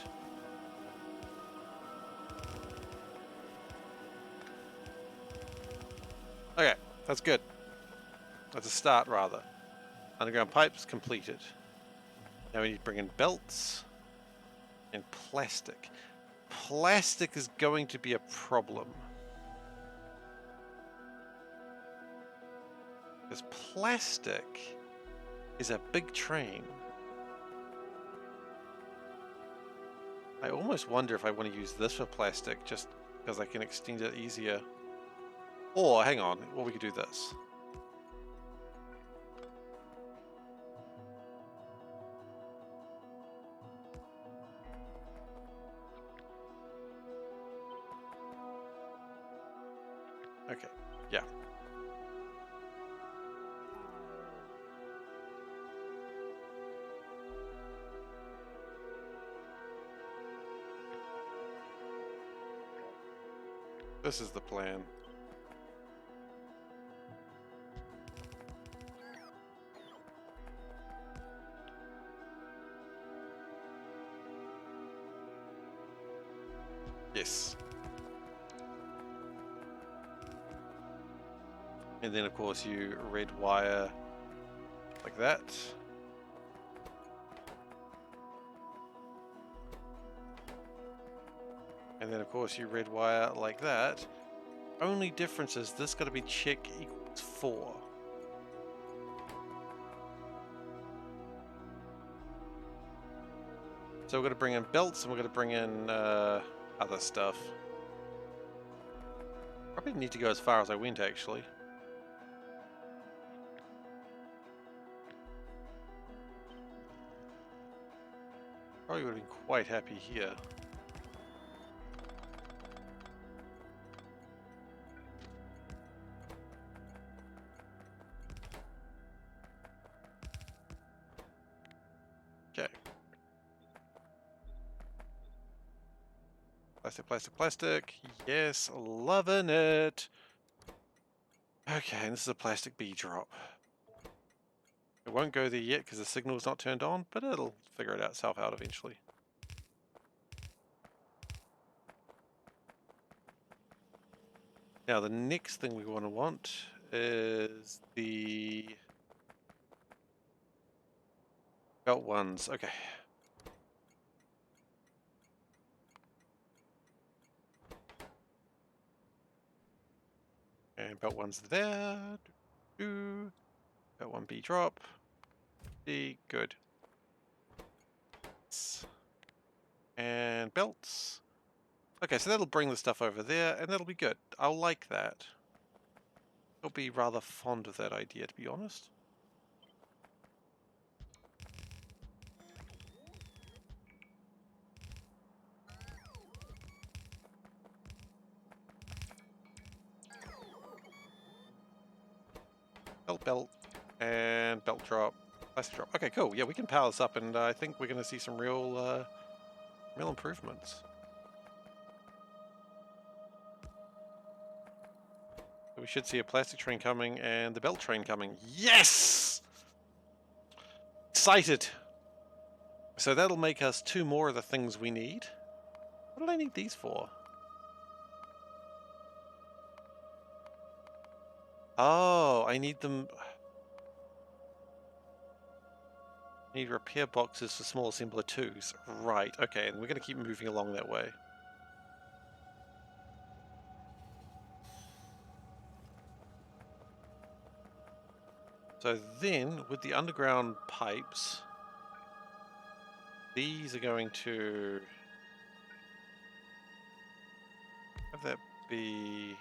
Okay, that's good. That's a start, rather. Underground pipes completed. Now we need to bring in belts and plastic. Plastic is going to be a problem. Because plastic is a big train. I almost wonder if I want to use this for plastic just because I can extend it easier. Or, hang on, or we could do this. Okay, yeah. This is the plan. Yes. And then, of course, you red wire like that. And then, of course, you red wire like that. Only difference is this got to be check equals 4. So we're going to bring in belts and we're going to bring in other stuff. Probably need to go as far as I went, actually. Probably would have been quite happy here. Okay. Plastic, plastic, plastic. Yes, loving it. Okay, and this is a plastic bee drop. It won't go there yet because the signal's not turned on, but it'll figure it itself out eventually. Now the next thing we want is the belt ones. Okay. And belt one's there. Belt one B drop. D, good. And belts. Okay, so that'll bring the stuff over there, and that'll be good. I'll like that. I'll be rather fond of that idea, to be honest. Belt, and belt drop, plastic drop. Okay, cool. Yeah, we can power this up, and I think we're going to see some real improvements. We should see a plastic train coming and the belt train coming. Yes! Excited! So that'll make us 2 more of the things we need. What did I need these for? Oh, I need them... I need repair boxes for small assembler 2s. Right, okay, and we're going to keep moving along that way. So then, with the underground pipes, these are going to have that be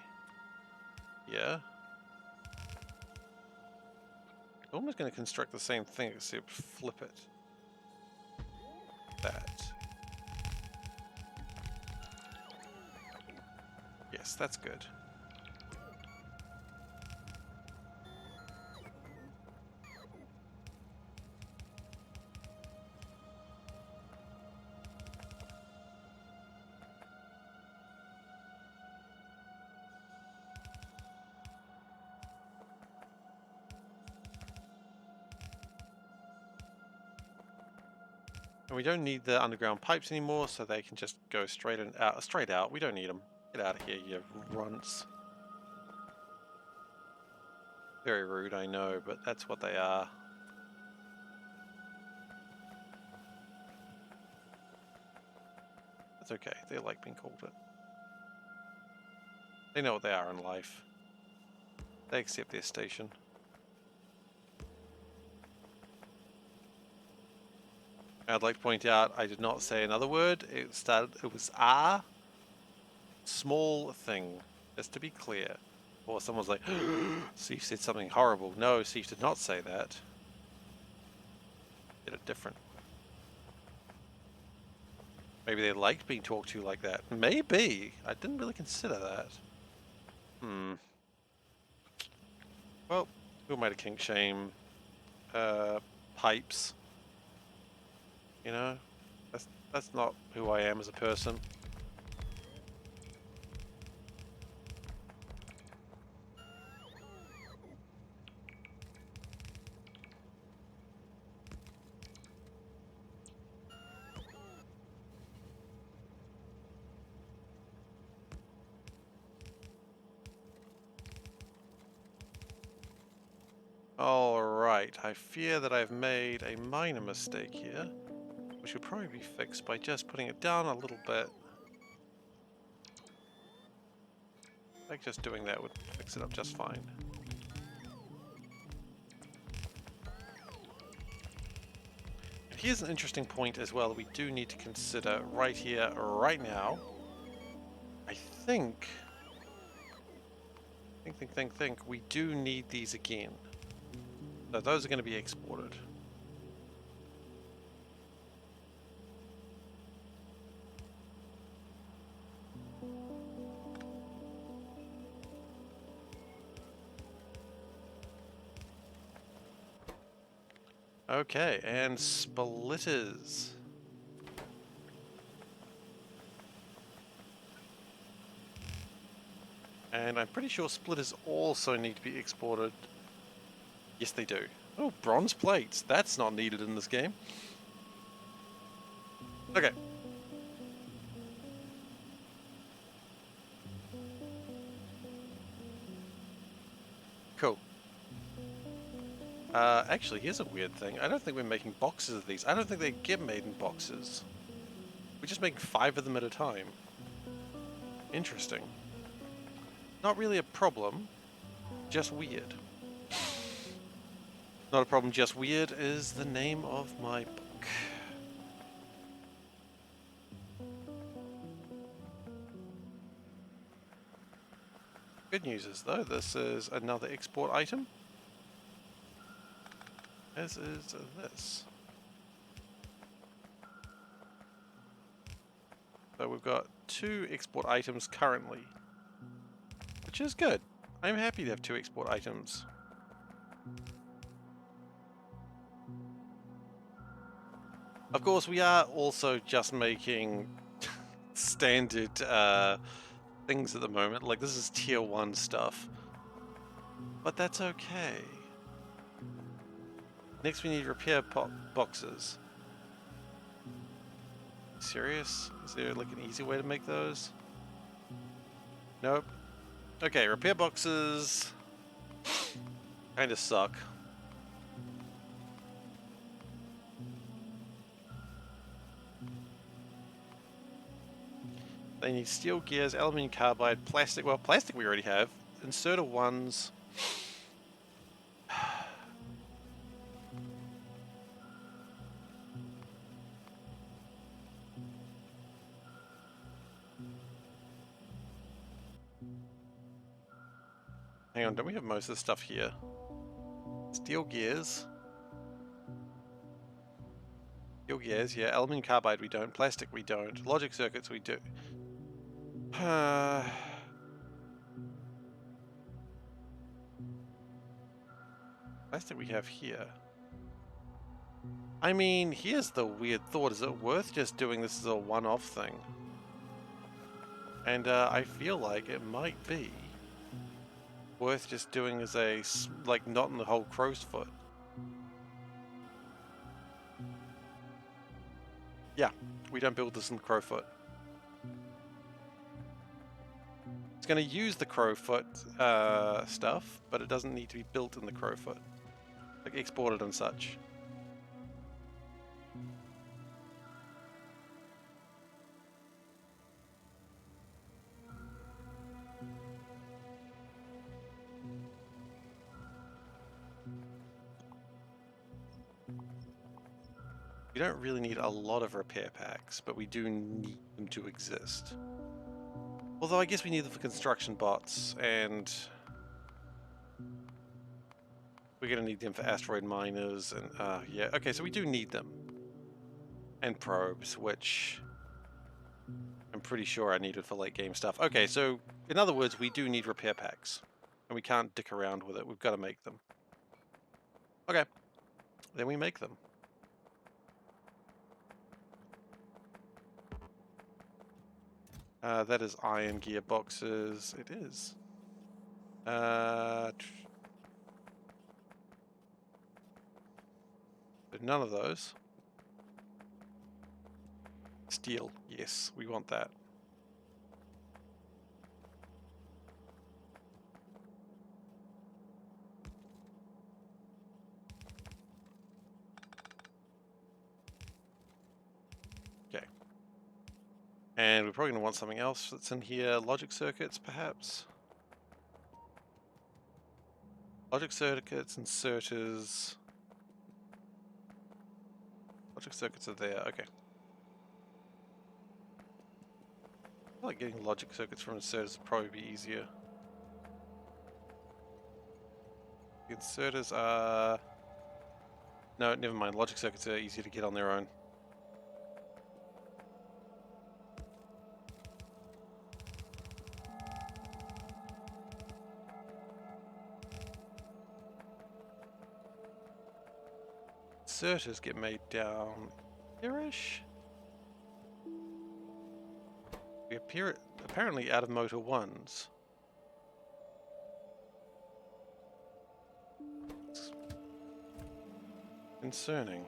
here. I'm almost going to construct the same thing except flip it. That. Yes, that's good. And we don't need the underground pipes anymore, so they can just go straight out. Straight out. We don't need them. Get out of here, you runts. Very rude, I know, but that's what they are. That's okay. They like being called it. They know what they are in life. They accept their station. I'd like to point out I did not say another word. It was a small thing, just to be clear. Or someone's like, Seif said something horrible. No, Seif did not say that. Did it different. Maybe they liked being talked to like that. Maybe. I didn't really consider that. Well, who made a kink shame? Pipes. You know? That's not who I am as a person. Alright, I fear that I've made a minor mistake here, which would probably be fixed by just putting it down a little bit. Like just doing that would fix it up just fine. And here's an interesting point as well that we do need to consider right here, right now. I think, we do need these again. So those are going to be exported. Okay, and splitters. And I'm pretty sure splitters also need to be exported. Yes, they do. Oh, bronze plates. That's not needed in this game. Okay. Cool. Actually, here's a weird thing. I don't think we're making boxes of these. I don't think they get made in boxes. We just make 5 of them at a time. Interesting. Not really a problem, just weird. Not a problem, just weird is the name of my book. Good news is, though, this is another export item. As is this. So we've got 2 export items currently, which is good. I'm happy to have 2 export items. Of course, we are also just making standard things at the moment. Like, this is tier 1 stuff. But that's okay. Next, we need repair boxes. Serious? Is there like an easy way to make those? Nope. Okay, repair boxes kind of suck. They need steel gears, aluminum carbide, plastic. Well, plastic we already have. Inserter ones. Hang on, don't we have most of the stuff here? Steel gears. Steel gears, yeah. Aluminum carbide we don't. Plastic we don't. Logic circuits we do. Plastic we have here. I mean, here's the weird thought. Is it worth just doing this as a one-off thing? And I feel like it might be worth just doing as a, like, not in the whole crow's foot. Yeah, we don't build this in Crowfoot. It's going to use the Crowfoot stuff, but it doesn't need to be built in the Crowfoot, like exported and such. We don't really need a lot of repair packs, but we do need them to exist. Although I guess we need them for construction bots, and we're going to need them for asteroid miners, and yeah, okay, so we do need them. And probes, which I'm pretty sure I needed for late game stuff. Okay, so in other words, we do need repair packs, and we can't dick around with it. We've got to make them. Okay, then we make them. That is iron gearboxes. It is. But none of those. Steel. Yes, we want that. Okay. And we're probably going to want something else that's in here. Logic circuits, perhaps? Logic circuits, inserters. Logic circuits are there, okay. I feel like getting logic circuits from inserters would probably be easier. The inserters are... No, never mind. Logic circuits are easier to get on their own. Inserters get made down here-ish? We appear apparently out of motor ones. It's concerning.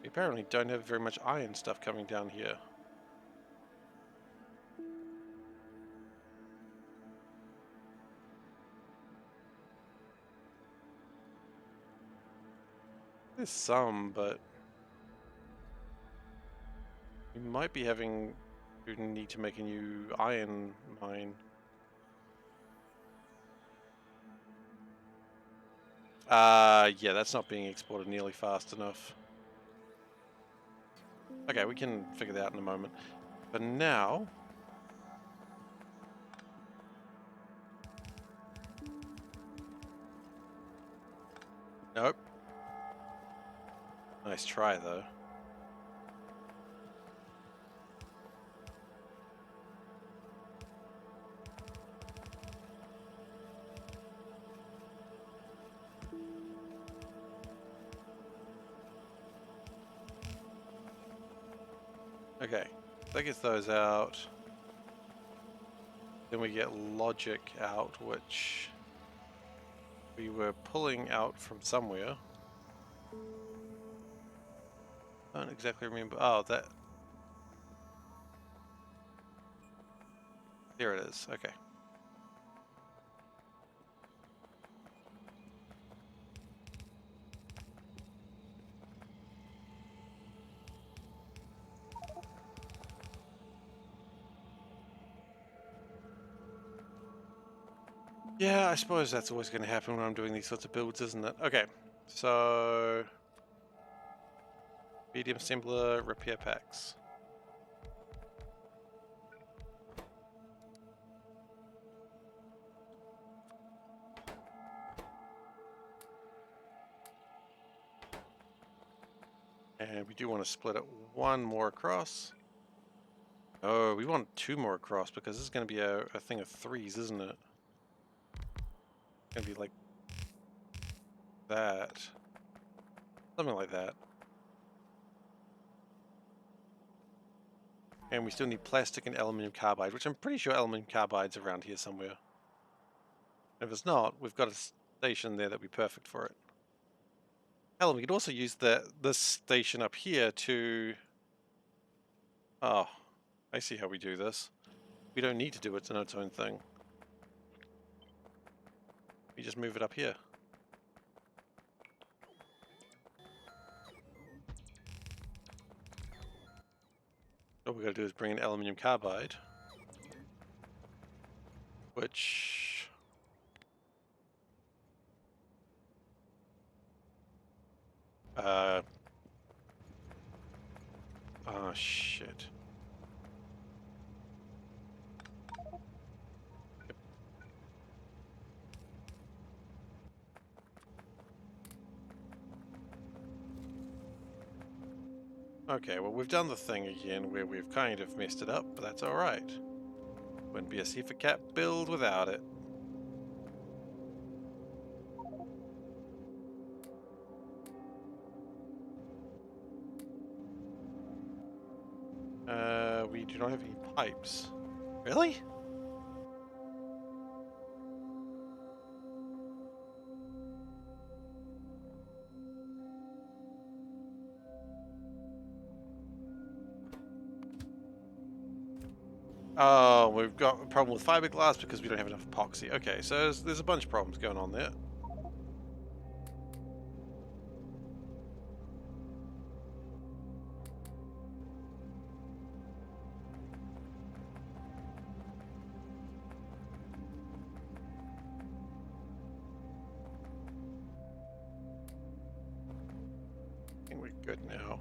We apparently don't have very much iron stuff coming down here. There's some, but we might be having to need to make a new iron mine. Yeah, that's not being exported nearly fast enough. Okay, we can figure that out in a moment. But now... Nope. Nice try, though. Okay, that gets those out. Then we get logic out, which we were pulling out from somewhere. I don't exactly remember. Oh, that... There it is. Okay. Yeah, I suppose that's always going to happen when I'm doing these sorts of builds, isn't it? Okay, so... Medium assembler, repair packs. And we do want to split it one more across. Oh, we want two more across because this is going to be a thing of threes, isn't it? It's going to be like that. Something like that. And we still need plastic and aluminum carbide, which I'm pretty sure aluminum carbide's around here somewhere. If it's not, we've got a station there that'd be perfect for it. Hell, we could also use this station up here to... Oh, I see how we do this. We don't need to do it in its own thing. We just move it up here. All we gotta do is bring in aluminium carbide. Which... Oh, shit. Okay, well we've done the thing again where we've kind of messed it up, but that's alright. Wouldn't be a SeiferKatt build without it. We do not have any pipes. Really? Oh, we've got a problem with fiberglass because we don't have enough epoxy. Okay, so there's a bunch of problems going on there. I think we're good now.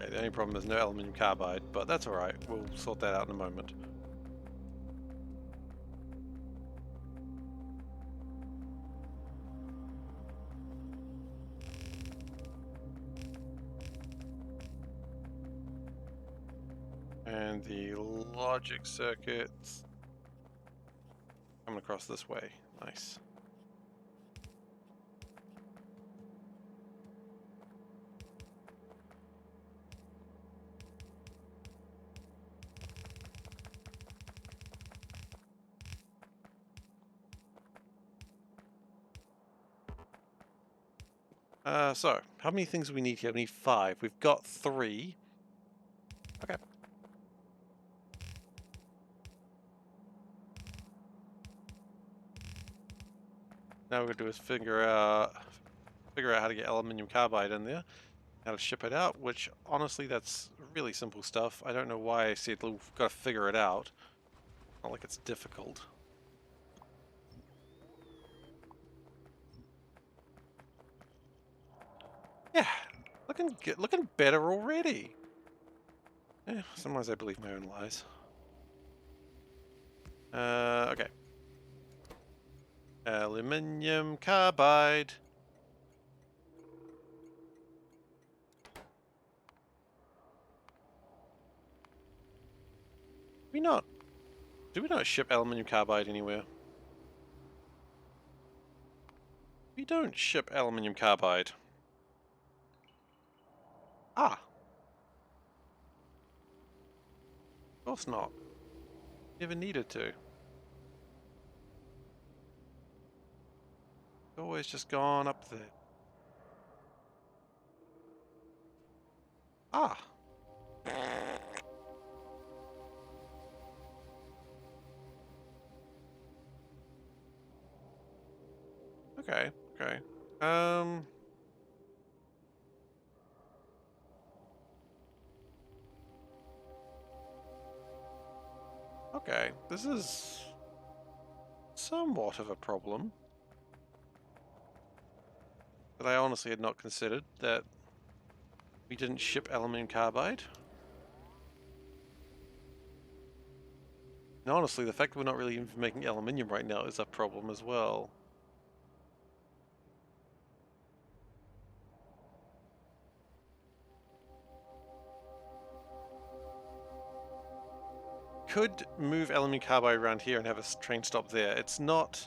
Okay, the only problem is no aluminium carbide, but that's alright. We'll sort that out in a moment. And the logic circuits coming across this way. Nice. So, how many things do we need here? We need 5. We've got 3. Okay. Now we're going to do is figure out how to get aluminium carbide in there, how to ship it out, which honestly that's really simple stuff. I don't know why I said we've got to figure it out. Not like it's difficult. Yeah, looking better already. Yeah, sometimes I believe my own lies. Okay. Aluminium carbide. Do we not ship aluminium carbide anywhere? We don't ship aluminium carbide. Ah. Of course not. Never needed to. Always just gone up there. Ah. Okay, okay. Okay, this is somewhat of a problem that I honestly had not considered, that we didn't ship aluminium carbide. And honestly, the fact that we're not really even making aluminium right now is a problem as well. Could move aluminium carbide around here and have a train stop there. It's not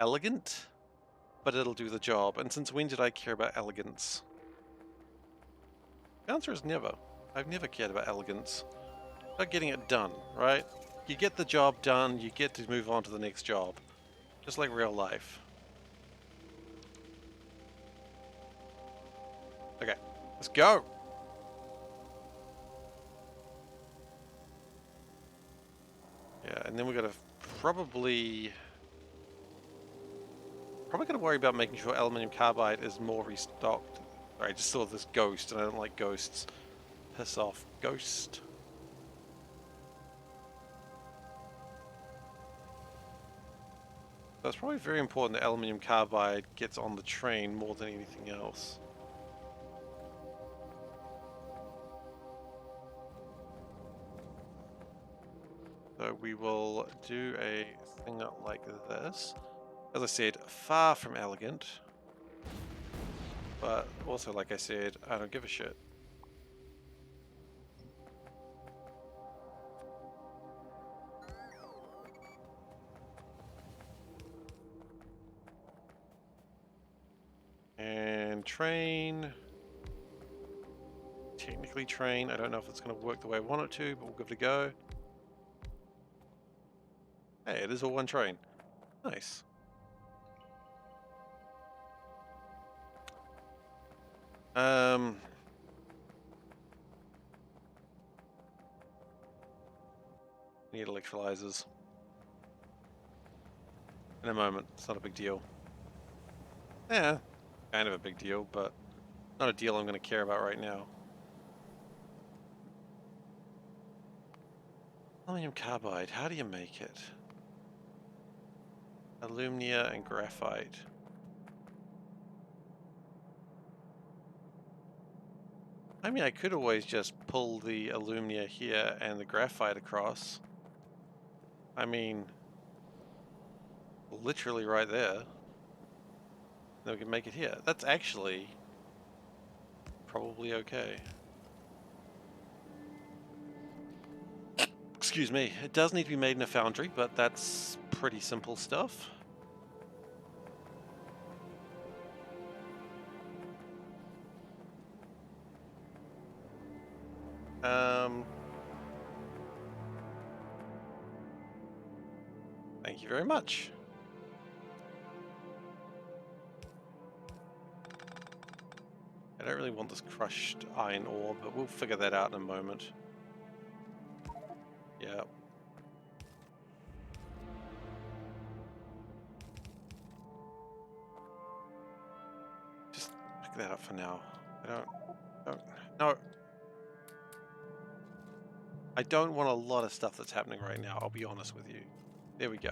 elegant, but it'll do the job. And since when did I care about elegance? The answer is never. I've never cared about elegance. About getting it done, right? you get the job done, you get to move on to the next job. Just like real life. Okay, let's go! Yeah, and then we gotta probably gotta worry about making sure aluminium carbide is more restocked. Sorry, I just saw this ghost and I don't like ghosts. Piss off, ghost. So it's probably very important that aluminium carbide gets on the train more than anything else. So we will do a thing like this. As I said, far from elegant. But also, like I said, I don't give a shit. And train. Technically train. I don't know if it's going to work the way I want it to, but we'll give it a go. Hey, it is all one train. Nice. Need electrolyzers. In a moment. It's not a big deal. Yeah, kind of a big deal, but not a deal I'm going to care about right now. Aluminum carbide, how do you make it? Alumnia and graphite. I mean, I could always just pull the alumnia here and the graphite across. I mean, literally right there. Then we can make it here. That's actually probably okay. Excuse me. It does need to be made in a foundry, but that's pretty simple stuff. Thank you very much. I don't really want this crushed iron ore, but we'll figure that out in a moment. Yeah. Just pick that up for now. No. I don't want a lot of stuff that's happening right now, I'll be honest with you. There we go.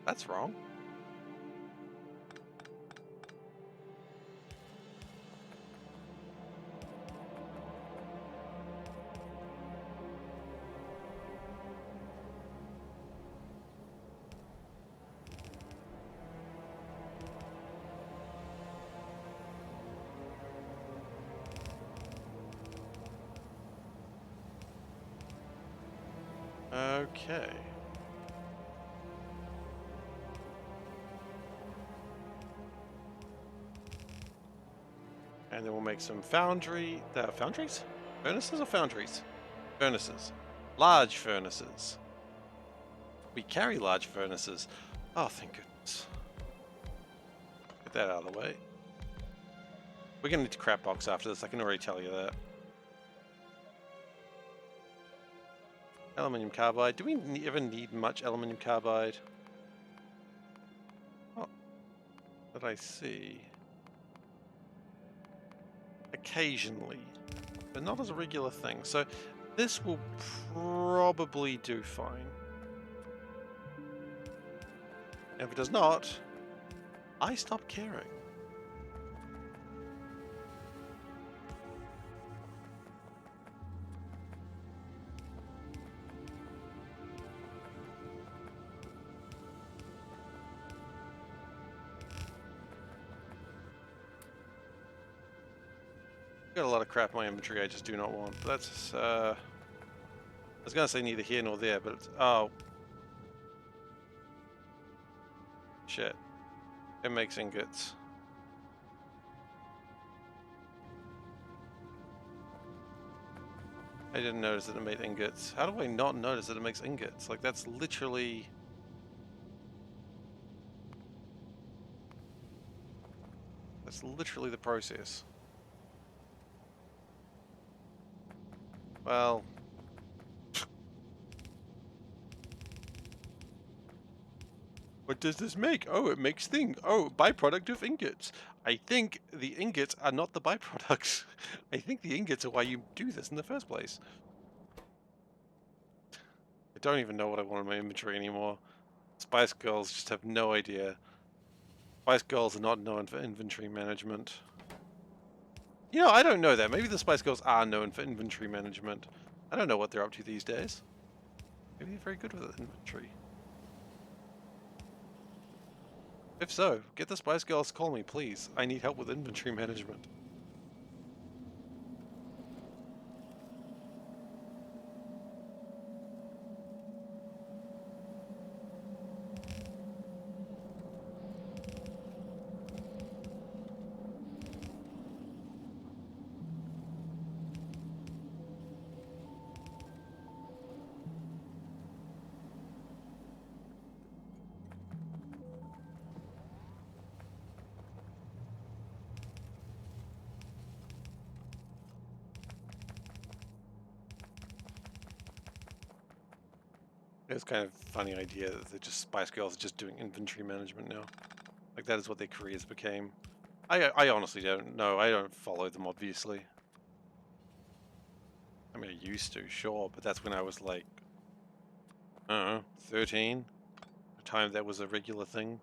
That's wrong. Okay. And then we'll make some foundries? Furnaces or foundries? Furnaces. Large furnaces. We carry large furnaces. Oh, thank goodness. Get that out of the way. We're going to need to crap box after this, I can already tell you that. Aluminium carbide. Do we ever need much aluminium carbide? What did I see? Occasionally, but not as a regular thing. So this will probably do fine. And if it does not, I stop caring. Got a lot of crap in my inventory I just do not want. But that's, I was gonna say neither here nor there, but it's, oh. Shit. It makes ingots. I didn't notice that it made ingots. How do I not notice that it makes ingots? Like, that's literally... That's literally the process. Well... What does this make? Oh, it makes thing. Oh, byproduct of ingots. I think the ingots are not the byproducts. I think the ingots are why you do this in the first place. I don't even know what I want in my inventory anymore. Spice Girls just have no idea. Spice Girls are not known for inventory management. You know, I don't know that. Maybe the Spice Girls are known for inventory management. I don't know what they're up to these days. Maybe they're very good with inventory. If so, get the Spice Girls to call me, please. I need help with inventory management. It's kind of a funny idea that they're just Spice Girls are just doing inventory management now. Like, that is what their careers became. I honestly don't know. I don't follow them, obviously. I mean, I used to, sure, but that's when I was like, I don't know, 13. The time that was a regular thing.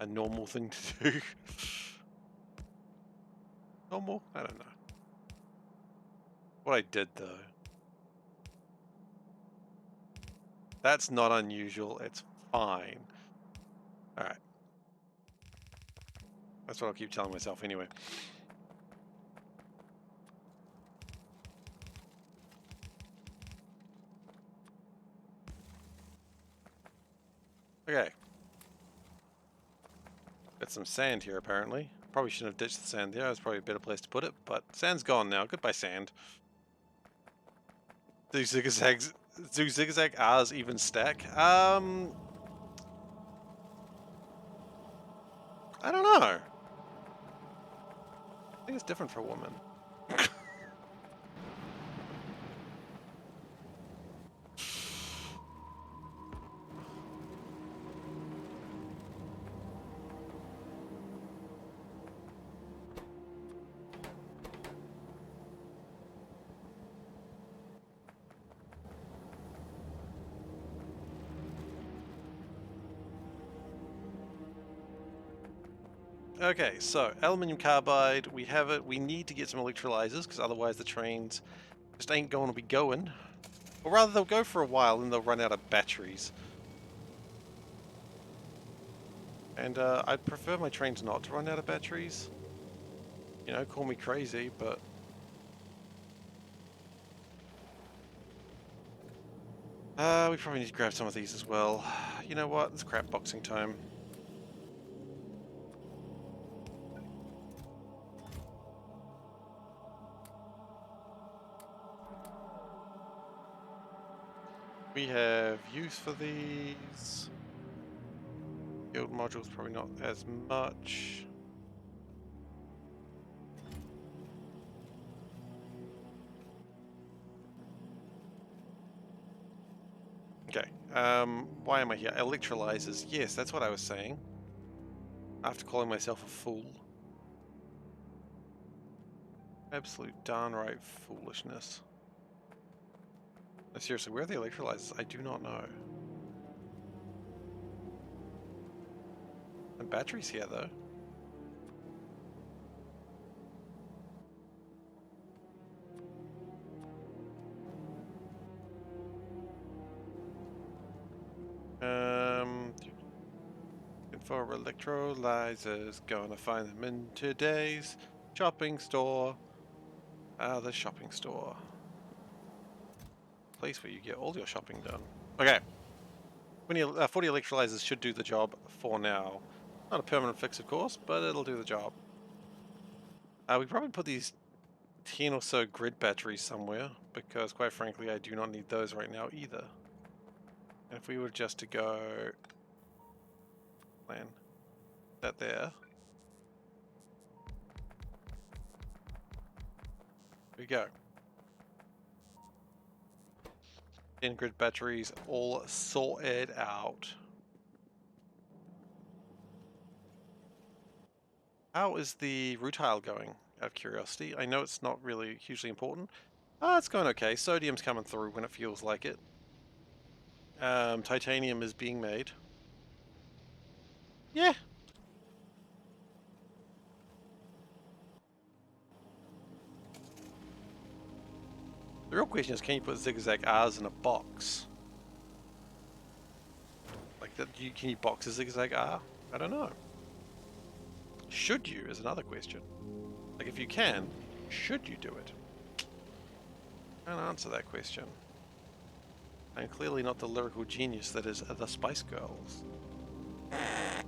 A normal thing to do. Normal? I don't know. What I did, though. That's not unusual. It's fine. Alright. That's what I'll keep telling myself anyway. Okay. Got some sand here, apparently. Probably shouldn't have ditched the sand there. It was probably a better place to put it, but sand's gone now. Goodbye, sand. Do zigzag R's even stack? I don't know. I think it's different for a woman. Okay, so aluminium carbide, we have it. We need to get some electrolyzers because otherwise the trains just ain't going to be going. Or rather, they'll go for a while and they'll run out of batteries. And I'd prefer my trains not to run out of batteries. You know, call me crazy, but... we probably need to grab some of these as well. You know what? It's crap boxing time. We have use for these. Field modules probably not as much. Okay, why am I here? Electrolyzers, yes, that's what I was saying. After calling myself a fool. Absolute darn right foolishness. No, seriously, where are the electrolyzers? I do not know. And batteries here, though. For electrolyzers, gonna find them in today's shopping store. The shopping store. Place where you get all your shopping done. Okay. 40 electrolyzers should do the job for now. Not a permanent fix, of course, but it'll do the job. We probably put these 10 or so grid batteries somewhere, because quite frankly I do not need those right now either. And if we were just to go plan that there. There we go. 10 grid batteries all sorted out. How is the rutile going, out of curiosity? I know it's not really hugely important. It's going okay. Sodium's coming through when it feels like it. Titanium is being made. Yeah. The real question is, can you put zigzag R's in a box? Like that? Can you box a zigzag R? I don't know. Should you is another question. Like if you can, should you do it? I can't answer that question. I'm clearly not the lyrical genius that is the Spice Girls. I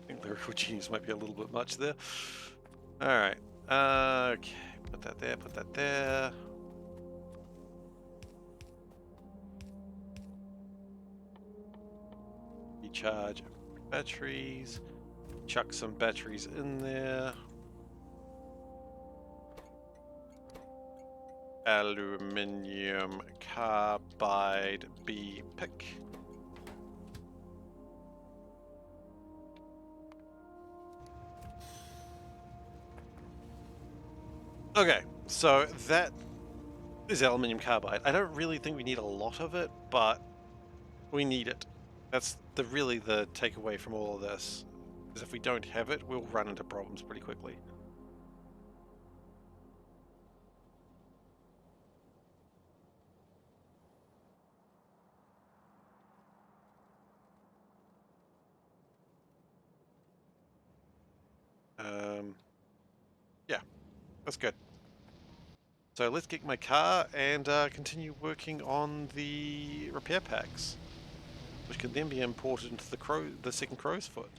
think lyrical genius might be a little bit much there. Alright. Okay. Put that there, put that there. Recharge batteries. Chuck some batteries in there. Aluminium carbide B pick. Okay, so that is aluminium carbide. I don't really think we need a lot of it, but we need it. That's really the takeaway from all of this, is if we don't have it, we'll run into problems pretty quickly. Yeah, that's good. So let's get my car and continue working on the repair packs, which can then be imported into the second crow's foot.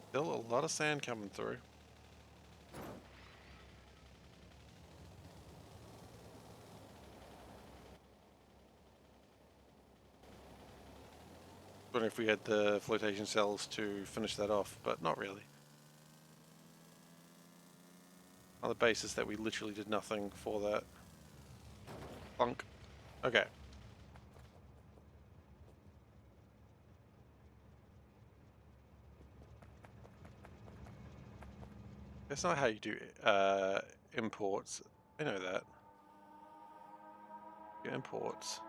Still a lot of sand coming through. I wonder if we had the flotation cells to finish that off, but not really. On the basis that we literally did nothing for that. Plunk. Okay. That's not how you do imports. I know that. Imports.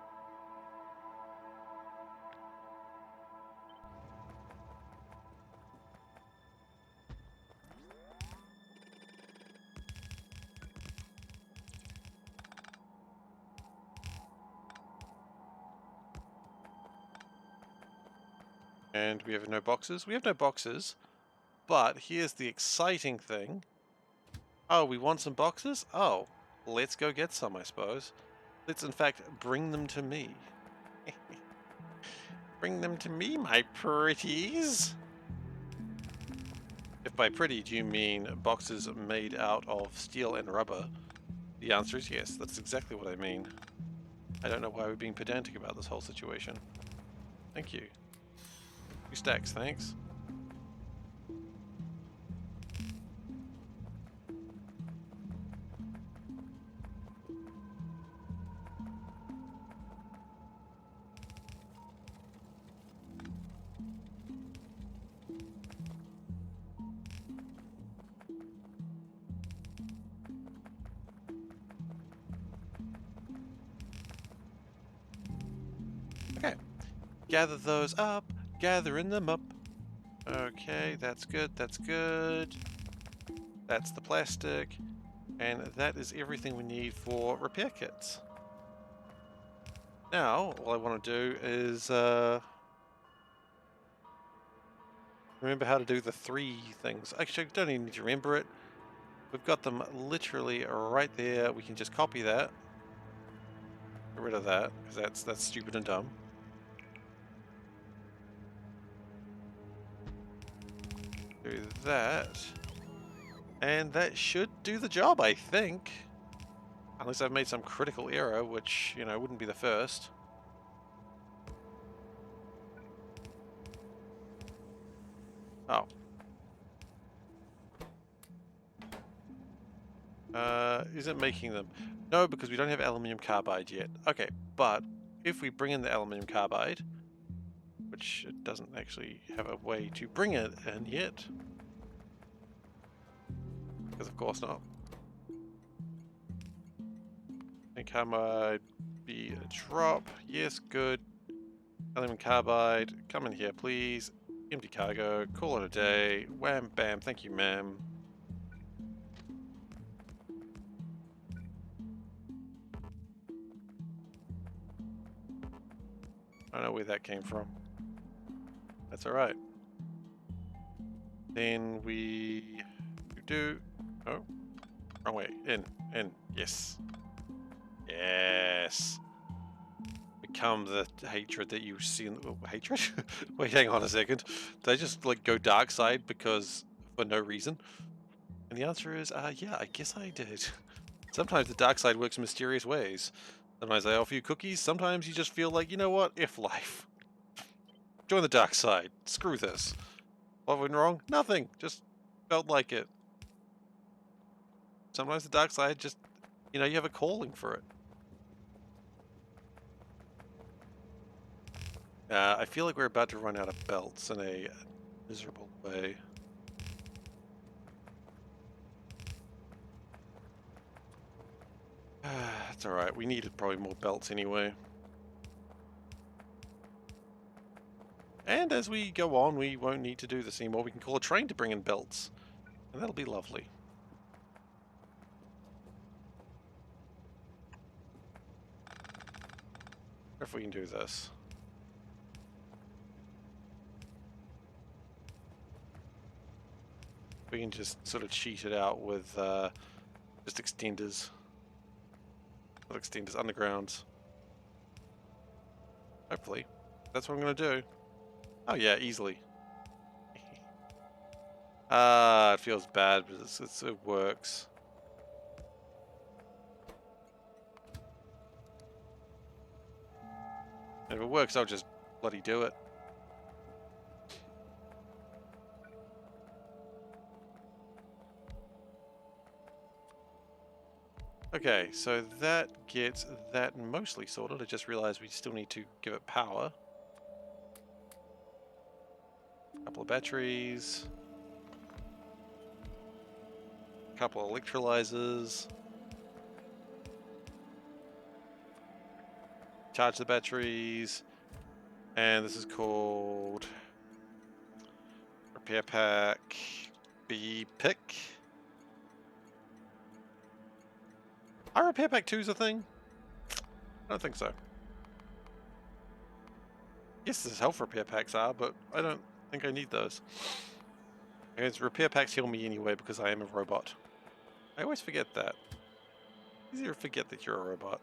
And we have no boxes. We have no boxes, but here's the exciting thing. Oh, we want some boxes? Oh, let's go get some, I suppose. Let's in fact bring them to me. Bring them to me, my pretties. If by pretty do you mean boxes made out of steel and rubber, the answer is yes, that's exactly what I mean. I don't know why we're being pedantic about this whole situation. Thank you. 2 stacks, thanks. Okay. Gather those up, gathering them up. Okay, that's good, that's good. That's the plastic. And that is everything we need for repair kits. Now, all I want to do is remember how to do the 3 things. Actually, I don't even need to remember it. We've got them literally right there. We can just copy that. Get rid of that, because that's stupid and dumb. Do that. And that should do the job, I think. Unless I've made some critical error, which, you know, wouldn't be the first. Oh. Is it making them? No, because we don't have aluminium carbide yet. Okay, but if we bring in the aluminium carbide, which it doesn't actually have a way to bring it in yet, because of course not. And carbide be a drop. Yes, good. Aluminum carbide, come in here, please. Empty cargo, call it a day. Wham, bam, thank you, ma'am. I don't know where that came from. That's alright. Then we do. Oh, wrong way. In, yes. Yes. Become the hatred that you see in the hatred? Wait, hang on a second. Did I just like go dark side because for no reason? And the answer is, yeah, I guess I did. Sometimes the dark side works in mysterious ways. Sometimes I offer you cookies, sometimes you just feel like, you know what, F life. Join the dark side. Screw this. What went wrong? Nothing. Just felt like it. Sometimes the dark side just, you know, you have a calling for it. I feel like we're about to run out of belts in a miserable way. It's alright, we needed probably more belts anyway. And as we go on, we won't need to do this anymore. We can call a train to bring in belts. And that'll be lovely. If we can do this. We can just sort of cheat it out with just extenders. Not extenders, undergrounds. Hopefully. That's what I'm going to do. Oh yeah, easily. It feels bad, but it works. And if it works, I'll just bloody do it. Okay, so that gets that mostly sorted. I just realized we still need to give it power. Couple of batteries. Couple of electrolyzers. Charge the batteries. And this is called Repair Pack B Pick. Are Repair Pack 2's a thing? I don't think so. Yes, there's health repair packs are, but I don't think I need those. Because repair packs heal me anyway because I am a robot. I always forget that. Easier to forget that you're a robot.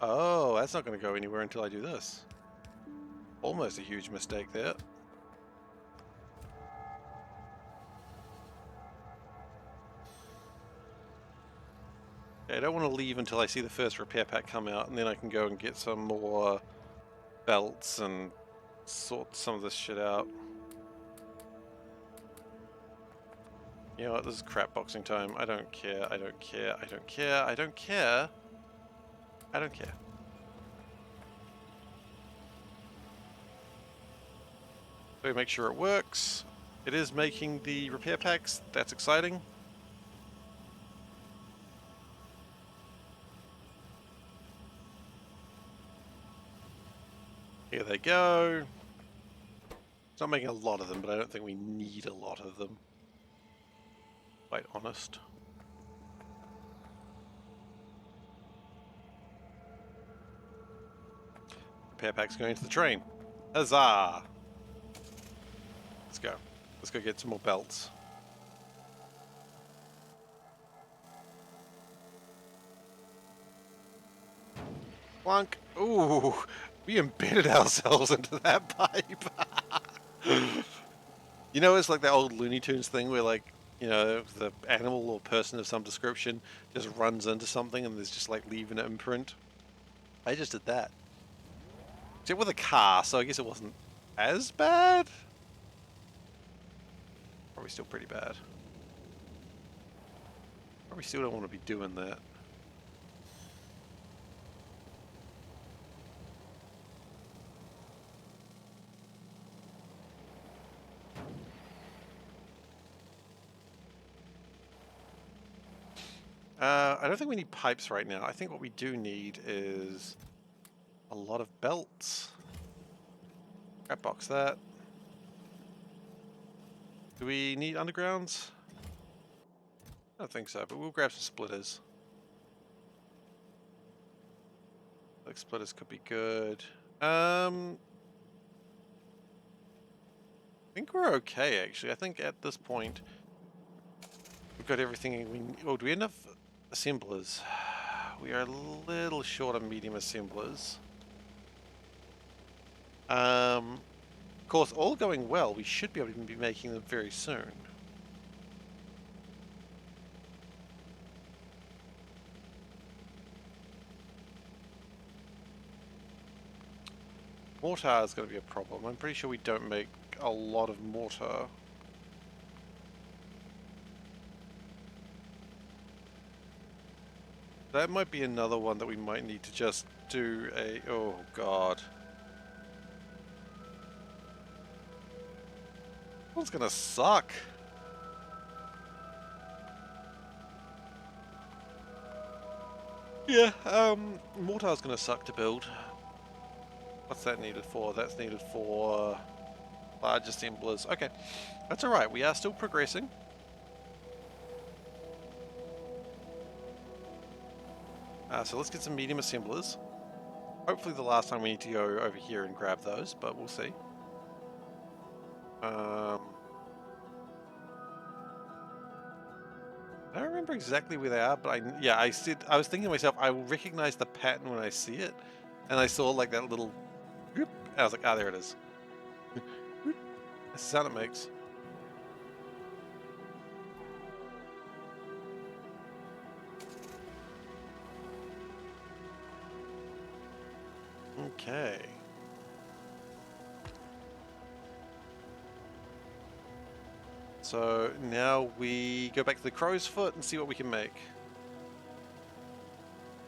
Oh, that's not going to go anywhere until I do this. Almost a huge mistake there. Okay, I don't want to leave until I see the first repair pack come out, and then I can go and get some more belts and sort some of this shit out. You know what, this is crap boxing time. I don't care, I don't care, I don't care, I don't care. I don't care. So we make sure it works. It is making the repair packs. That's exciting. Here they go. It's not making a lot of them, but I don't think we need a lot of them. Quite honest. Repair packs going to the train. Huzzah! Let's go. Let's go get some more belts. Plunk. Ooh, we embedded ourselves into that pipe. You know, it's like that old Looney Tunes thing where, like, you know, the animal or person of some description just runs into something and there's just like leaving an imprint. I just did that. Except with a car, so I guess it wasn't as bad. Probably still pretty bad. Probably still don't want to be doing that. I don't think we need pipes right now. I think what we do need is a lot of belts. Scrap box that. Do we need undergrounds? I don't think so, but we'll grab some splitters. Like splitters could be good. I think we're okay actually. I think at this point we've got everything we need. Oh, do we have enough assemblers? We are a little short of medium assemblers. Of course, all going well, we should be able to be making them very soon. Mortar is going to be a problem. I'm pretty sure we don't make a lot of mortar. That might be another one that we might need to just do a... Oh, God. This one's going to suck. Yeah, mortar's going to suck to build. What's that needed for? That's needed for large assemblers. Okay, that's alright. We are still progressing. So let's get some medium assemblers. Hopefully the last time we need to go over here and grab those, but we'll see. I don't remember exactly where they are, but I was thinking to myself, I will recognize the pattern when I see it, and I saw like that little whoop, and I was like, ah, there it is. That's the sound it makes. Okay. So now we go back to the crow's foot and see what we can make.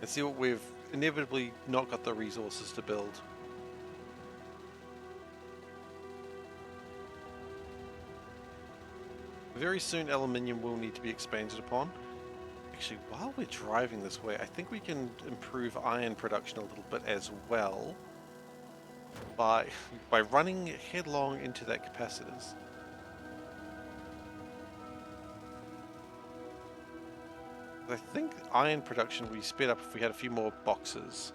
And see what we've inevitably not got the resources to build. Very soon aluminium will need to be expanded upon. Actually, while we're driving this way, I think we can improve iron production a little bit as well by running headlong into that capacitors. I think iron production would be sped up if we had a few more boxes.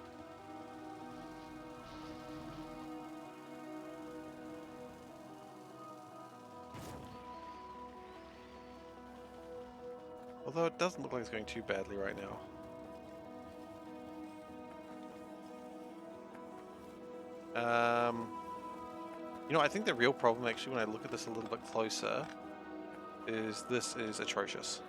Although it doesn't look like it's going too badly right now. You know, I think the real problem actually when I look at this a little bit closer is this is atrocious.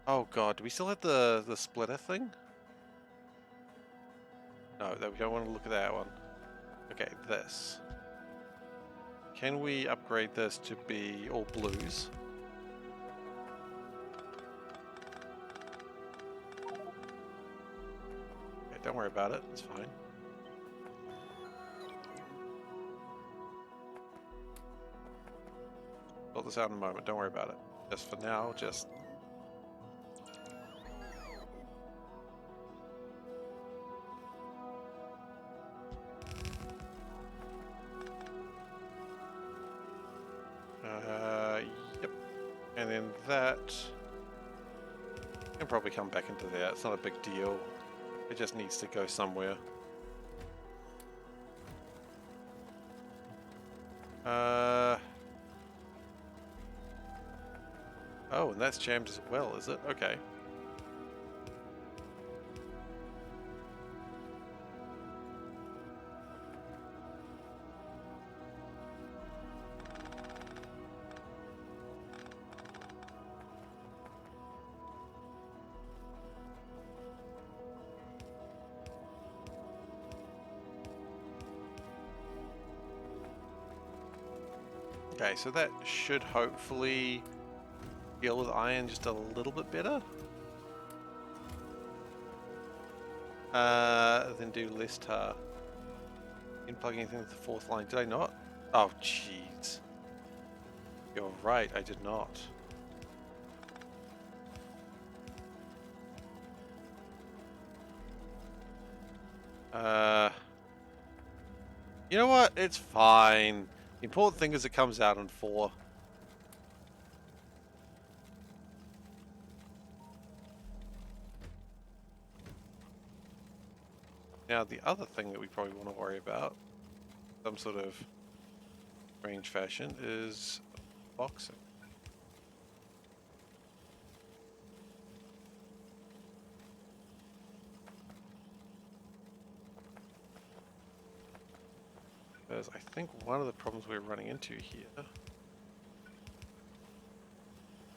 Oh god, do we still have the splitter thing? No, we don't want to look at that one. Okay, this. Can we upgrade this to be all blues? Okay, don't worry about it, it's fine. Sort this out in a moment, don't worry about it. Just for now, just... Yep. And then that can probably come back into there. It's not a big deal. It just needs to go somewhere. Oh, and that's jammed as well, is it? Okay. Okay, so that should hopefully deal with iron just a little bit better. Then do less tar. Didn't plug anything with the fourth line. Did I not? Oh, jeez. You're right, I did not. You know what? It's fine. The important thing is it comes out on 4. Now, the other thing that we probably want to worry about, some sort of strange fashion, is boxing. Because I think one of the problems we're running into here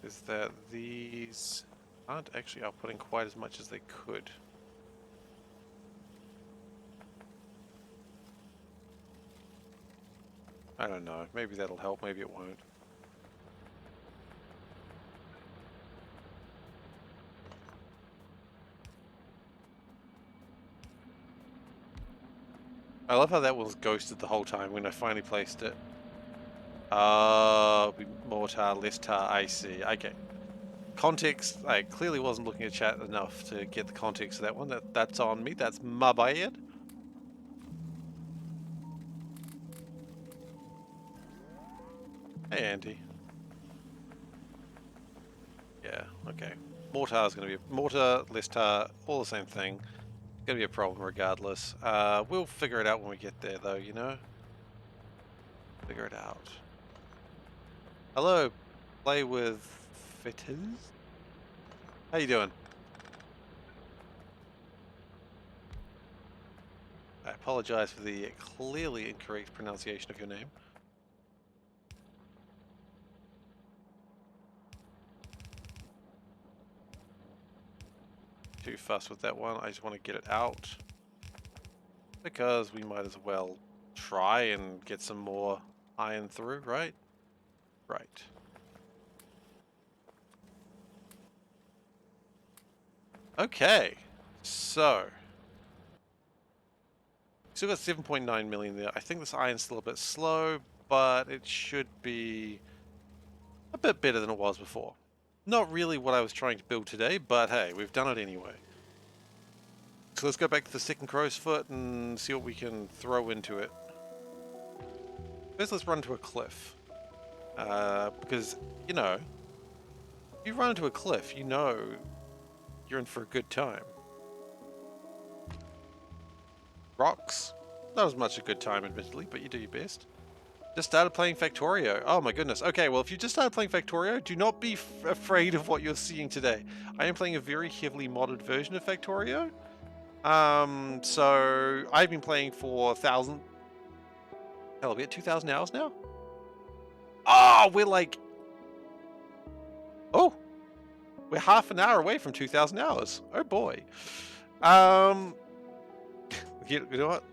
is that these aren't actually outputting quite as much as they could. I don't know. Maybe that'll help, maybe it won't. I love how that was ghosted the whole time when I finally placed it. More tar, less tar, I see. Okay. Context, I clearly wasn't looking at chat enough to get the context of that one. That's on me, that's my bad. Hey Andy. Yeah, okay. Mortar is going to be mortar, less tar, all the same thing. Going to be a problem regardless. We'll figure it out when we get there, though. You know. Figure it out. Hello, play with fitters. How you doing? I apologize for the clearly incorrect pronunciation of your name. Too fussed with that one. I just want to get it out because we might as well try and get some more iron through, right? Right. Okay, so still got 7.9 million there. I think this iron's still a bit slow, but it should be a bit better than it was before. Not really what I was trying to build today, but hey, we've done it anyway. So let's go back to the second crow's foot and see what we can throw into it. First, let's run to a cliff. Because, you know, if you run into a cliff, you know you're in for a good time. Rocks, not as much a good time, admittedly, but you do your best. Just started playing Factorio. Oh my goodness. Okay, well, if you just started playing Factorio, do not be afraid of what you're seeing today. I am playing a very heavily modded version of Factorio. So I've been playing for 1,000... Hell, are we at 2,000 hours now? Oh, we're like... Oh! We're half an hour away from 2,000 hours. Oh boy. You know what?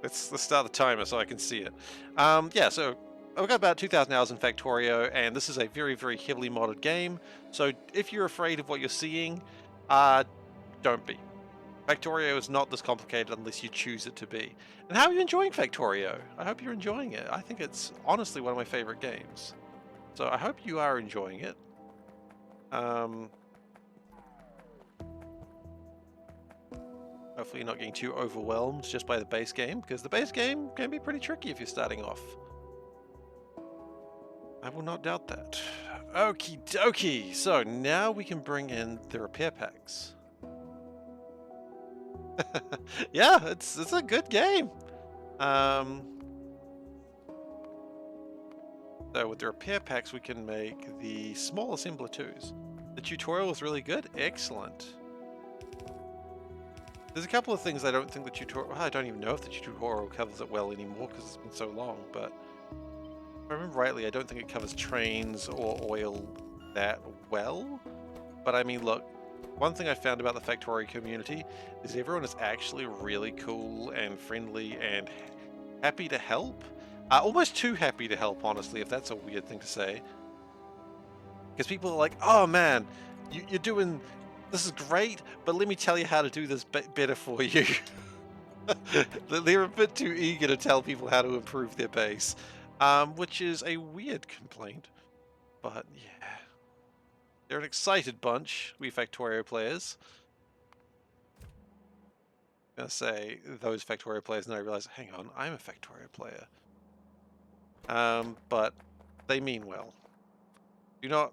Let's start the timer so I can see it. Yeah, so I've got about 2,000 hours in Factorio, and this is a very, very heavily modded game. So if you're afraid of what you're seeing, don't be. Factorio is not this complicated unless you choose it to be. And how are you enjoying Factorio? I hope you're enjoying it. I think it's honestly one of my favorite games. So I hope you are enjoying it. Hopefully you're not getting too overwhelmed just by the base game, because the base game can be pretty tricky if you're starting off. I will not doubt that. Okie dokie, so now we can bring in the repair packs. Yeah, it's a good game. So with the repair packs, we can make the small assembler 2s. The tutorial was really good. Excellent. There's a couple of things I don't think the tutorial... I don't even know if the tutorial covers it well anymore because it's been so long, but if I remember rightly, I don't think it covers trains or oil that well. But I mean, look, one thing I found about the Factorio community is everyone is actually really cool and friendly and happy to help. Almost too happy to help, honestly, if that's a weird thing to say. Because people are like, oh man, you're doing... This is great, but let me tell you how to do this better for you. They're a bit too eager to tell people how to improve their base, which is a weird complaint. But yeah, they're an excited bunch, we Factorio players. I'm gonna say those Factorio players, and I realize, hang on, I'm a Factorio player. But they mean well. Do not,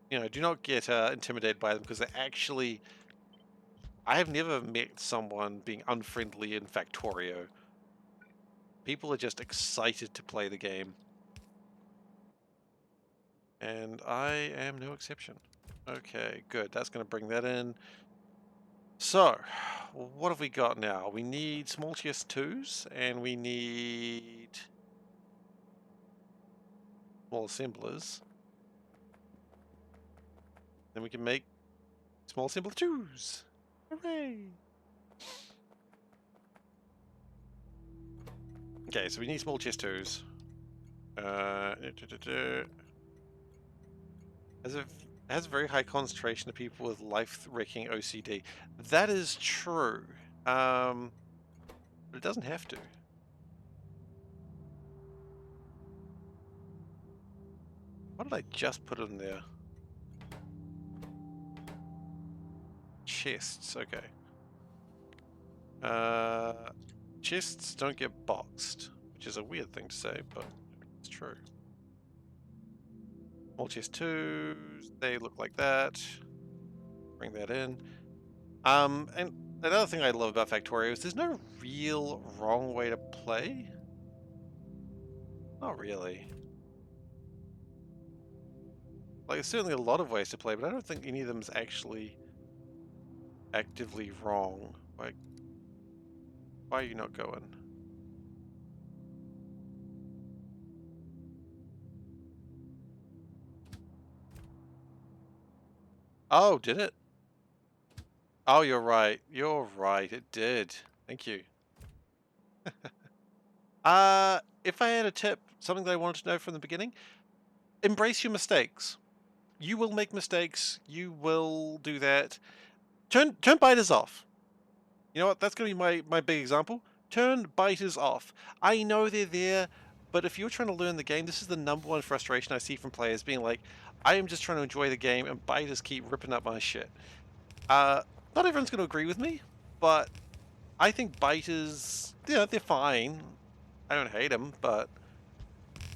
do not get intimidated by them because they're actually... I have never met someone being unfriendly in Factorio. People are just excited to play the game. And I am no exception. Okay, good. That's going to bring that in. So, what have we got now? We need small chest 2s, and we need small assemblers. Then we can make small assembler 2s. Hooray! Okay, so we need small chest 2s. Has a very high concentration of people with life-wrecking OCD. That is true. But it doesn't have to. What did I just put in there? Chests, okay. Chests don't get boxed, which is a weird thing to say, but it's true. Small chest 2s, they look like that. Bring that in. And another thing I love about Factorio is there's no real wrong way to play. Not really. Like, there's certainly a lot of ways to play, but I don't think any of them is actually actively wrong. Like, why are you not going? Oh, did it? Oh, you're right. You're right. It did. Thank you. If I had a tip, something that I wanted to know from the beginning, embrace your mistakes. You will make mistakes. You will do that. Turn biters off. You know what? That's going to be my big example. Turn biters off. I know they're there, but if you're trying to learn the game, this is the #1 frustration I see from players being like, I am just trying to enjoy the game, and biters keep ripping up my shit. Not everyone's going to agree with me, but I think biters, they're fine. I don't hate them, but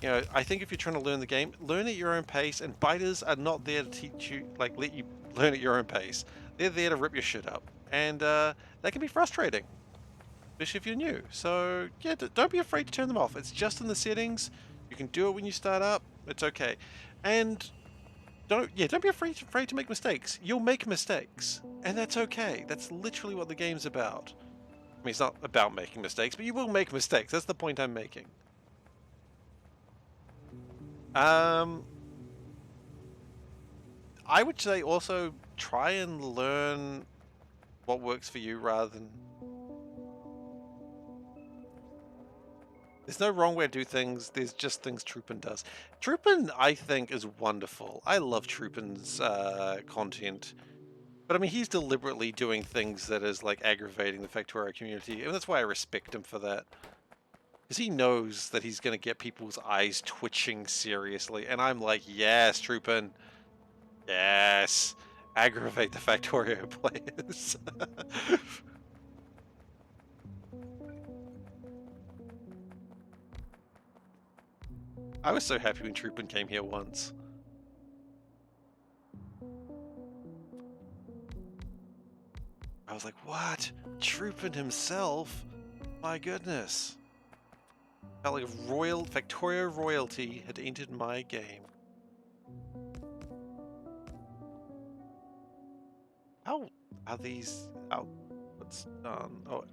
I think if you're trying to learn the game, learn at your own pace, and biters are not there to teach you, like, let you learn at your own pace. They're there to rip your shit up, and that can be frustrating, especially if you're new. So yeah, don't be afraid to turn them off. It's just in the settings. You can do it when you start up. It's okay, and don't be afraid to make mistakes. You'll make mistakes, and that's okay. That's literally what the game's about. I mean, it's not about making mistakes, but you will make mistakes. That's the point I'm making. I would say also try and learn what works for you rather than... There's no wrong way to do things, there's just things Troopin does. Troopin, I think, is wonderful. I love Troopin's content. But I mean, he's deliberately doing things that is, like, aggravating the Factorio community, and that's why I respect him for that. Because he knows that he's going to get people's eyes twitching seriously, and I'm like, yes, Troopin. Yes. Aggravate the Factorio players. I was so happy when Troopin came here once. I was like, what? Troopin himself? My goodness. Felt like Factorio royalty had entered my game. How are these outputs done? Oh.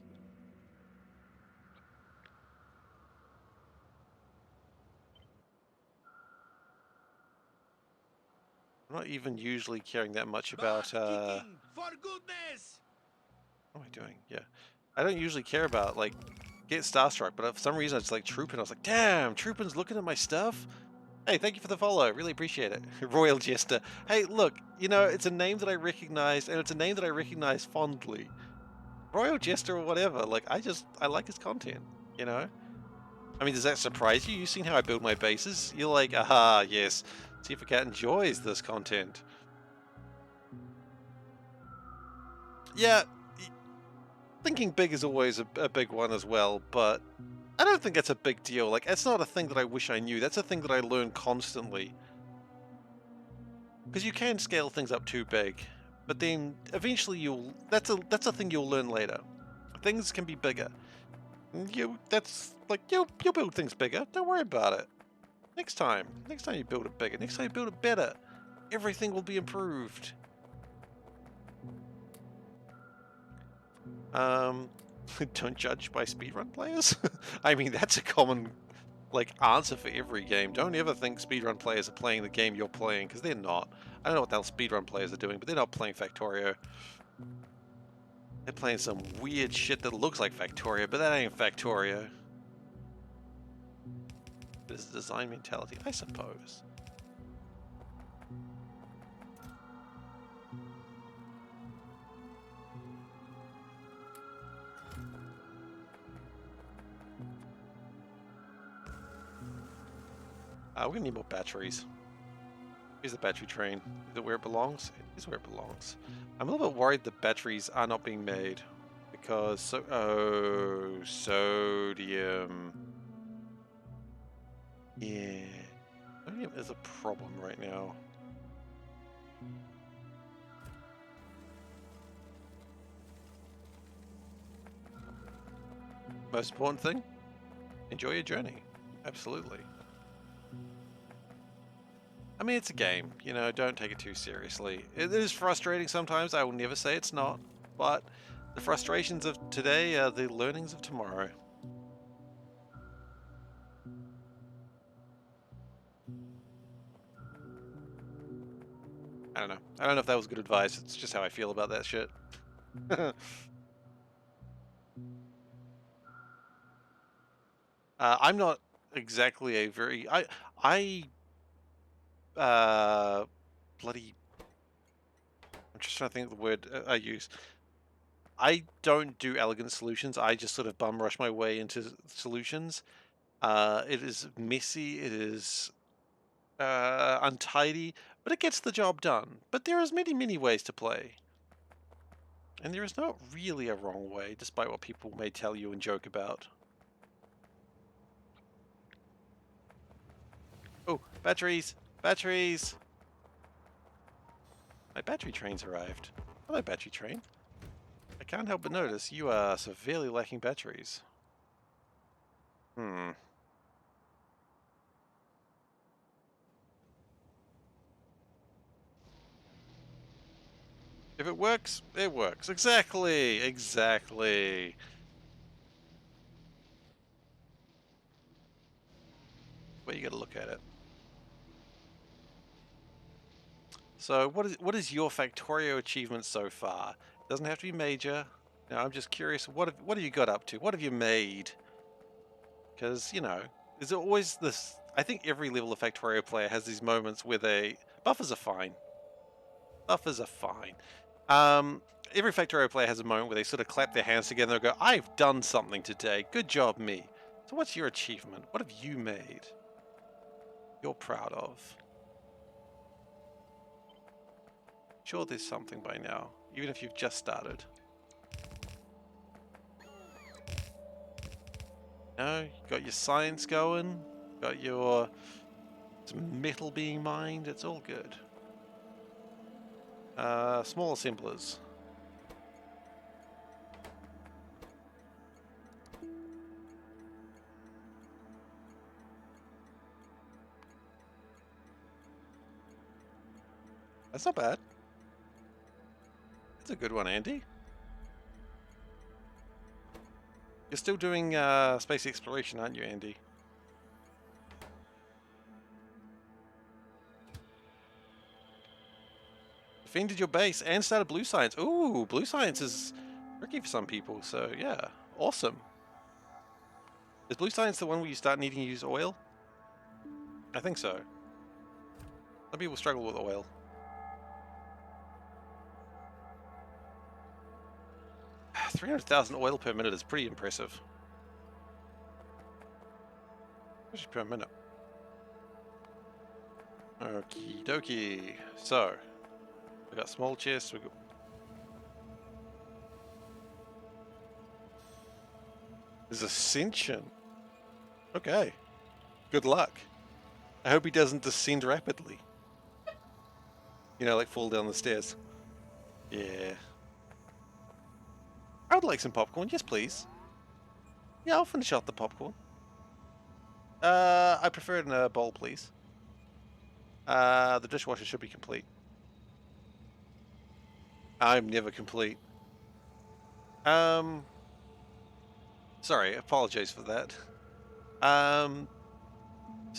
I'm not even usually caring that much about, For goodness! what am I doing? Yeah. I don't usually care about, like, get starstruck, but for some reason it's like Troopin. I was like, damn, Troopin's looking at my stuff? Hey, thank you for the follow. Really appreciate it. Royal Jester. Hey, look, you know, it's a name that I recognize, and it's a name that I recognize fondly. Royal Jester or whatever. Like, I like his content, you know? I mean, does that surprise you? You've seen how I build my bases? You're like, aha, yes. SeiferKatt enjoys this content. Yeah, thinking big is always a big one as well, but I don't think that's a big deal. Like, it's not a thing that I wish I knew. That's a thing that I learn constantly. Because you can scale things up too big, but then eventually that's a thing you'll learn later. Things can be bigger. You'll build things bigger. Don't worry about it. Next time you build it bigger. Next time you build it better. Everything will be improved. Don't judge by speedrun players. I mean, that's a common answer for every game. Don't ever think speedrun players are playing the game you're playing, because they're not. I don't know what the hell speedrun players are doing, but they're not playing Factorio. They're playing some weird shit that looks like Factorio, but that ain't Factorio. It's design mentality, I suppose. We're gonna need more batteries. Here's the battery train. Is it where it belongs? It is where it belongs. I'm a little bit worried the batteries are not being made because sodium. Yeah, sodium is a problem right now. Most important thing, enjoy your journey. Absolutely. I mean, it's a game, you know, don't take it too seriously. It is frustrating sometimes, I will never say it's not, but the frustrations of today are the learnings of tomorrow. I don't know. I don't know if that was good advice, it's just how I feel about that shit. I'm not exactly a very... bloody... I'm just trying to think of the word I use. I don't do elegant solutions. I just sort of bum rush my way into solutions. It is messy. It is untidy, but it gets the job done. But there is many ways to play. And there is not really a wrong way, despite what people may tell you and joke about. Oh, batteries! Batteries! My battery train's arrived. Hello, battery train. I can't help but notice you are severely lacking batteries. Hmm. If it works, it works. Exactly! Exactly! Well, you gotta look at it. So, what is your Factorio achievement so far? It doesn't have to be major. Now, I'm just curious, what have you got up to? What have you made? Because, you know, there's always this... I think every level of Factorio player has these moments where buffers are fine. Buffers are fine. Every Factorio player has a moment where they sort of clap their hands together and go, I've done something today. Good job, me. So what's your achievement? What have you made you're proud of? Sure, there's something by now, even if you've just started. No, you got your science going, got your some metal being mined, it's all good. Small assemblers. That's not bad. That's a good one, Andy. You're still doing space exploration, aren't you, Andy? Defended your base and started blue science. Ooh, blue science is tricky for some people, so yeah. Awesome. Is blue science the one where you start needing to use oil? I think so. Some people struggle with oil. 300,000 oil per minute is pretty impressive. Especially per minute. Okie dokie. So, we got small chests, we got... There's ascension. Okay. Good luck. I hope he doesn't descend rapidly. You know, like fall down the stairs. Yeah. I would like some popcorn. Yes, please. Yeah, I'll finish out the popcorn. I prefer it in a bowl, please. The dishwasher should be complete. I'm never complete. Sorry, apologize for that. So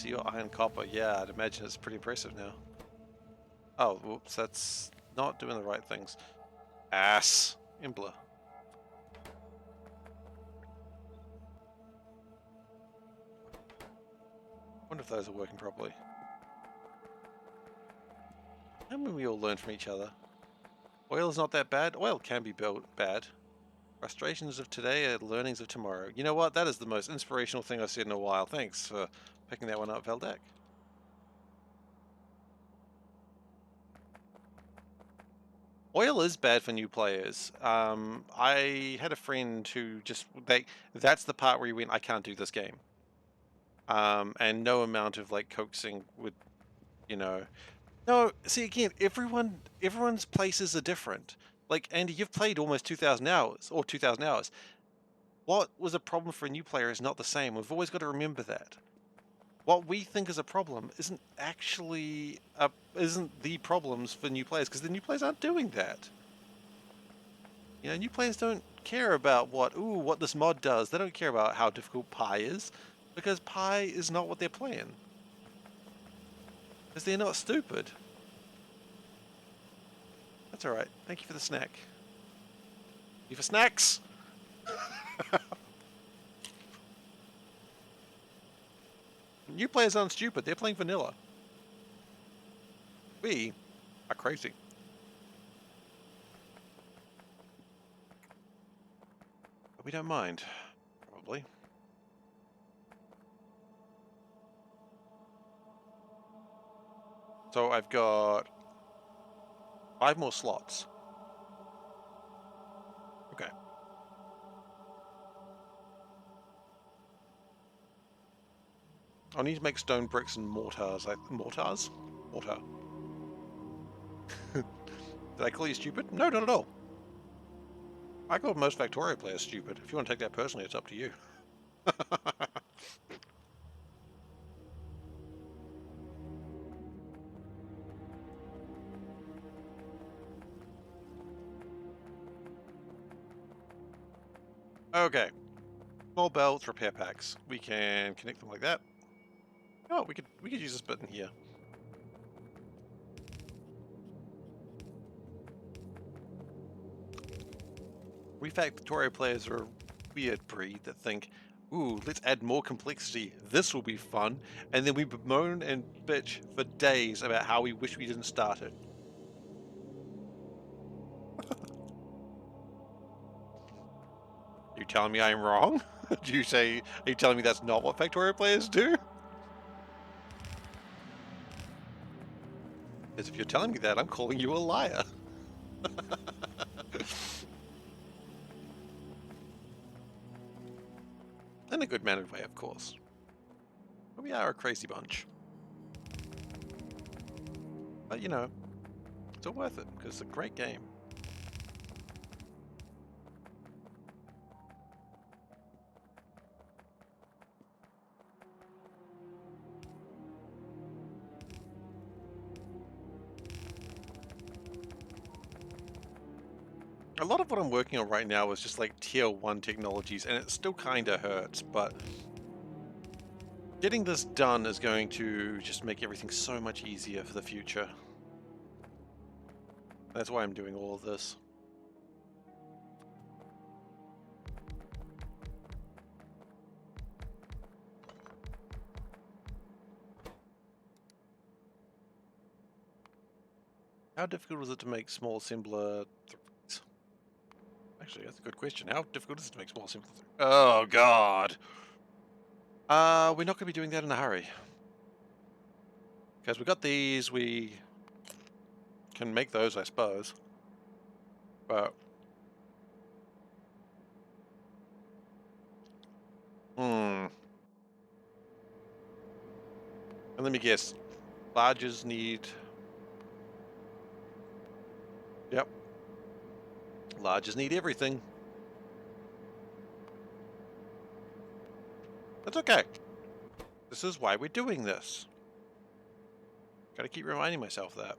your iron copper, yeah, I'd imagine it's pretty impressive now. Oh, whoops, that's not doing the right things. Ass. Imbler. Wonder if those are working properly. And when we all learn from each other. Oil is not that bad. Oil can be bad. Frustrations of today are learnings of tomorrow. You know what? That is the most inspirational thing I've said in a while. Thanks for picking that one up, Veldak. Oil is bad for new players. I had a friend who just that's the part where he went, I can't do this game. And no amount of like coaxing would, you know. No, see again, everyone's places are different. Like Andy, you've played almost 2,000 hours or 2,000 hours. What was a problem for a new player is not the same. We've always got to remember that. What we think is a problem isn't actually isn't the problems for new players, because the new players aren't doing that. You know, new players don't care about what this mod does. They don't care about how difficult Pi is, because Pi is not what they're playing. Because they're not stupid. That's alright. Thank you for the snack. You for snacks? New players aren't stupid. They're playing vanilla. We are crazy. But we don't mind, probably. So I've got 5 more slots. Okay. I'll need to make stone bricks and mortars. Mortars? Mortar. Did I call you stupid? No, not at all. I call most Factorio players stupid. If you want to take that personally, it's up to you. Okay. Small belts, repair packs. We can connect them like that. Oh, we could use this button here. We Factorio players are a weird breed that think, ooh, let's add more complexity. This will be fun. And then we bemoan and bitch for days about how we wish we didn't start it. Are you telling me I'm wrong? Are you telling me that's not what Factorio players do? Because if you're telling me that, I'm calling you a liar. In a good-mannered way, of course. But we are a crazy bunch. But, you know, it's all worth it, because it's a great game. A lot of what I'm working on right now is just like tier 1 technologies, and it still kind of hurts, but getting this done is going to just make everything so much easier for the future. That's why I'm doing all of this. How difficult is it to make small assembler 3s? Actually, that's a good question. How difficult is it to make small assembler 3s? Oh, God! We're not going to be doing that in a hurry. Because we got these, we can make those, I suppose. But... And let me guess. Larges need... Yep. Larges need everything. That's okay. This is why we're doing this. Gotta keep reminding myself that.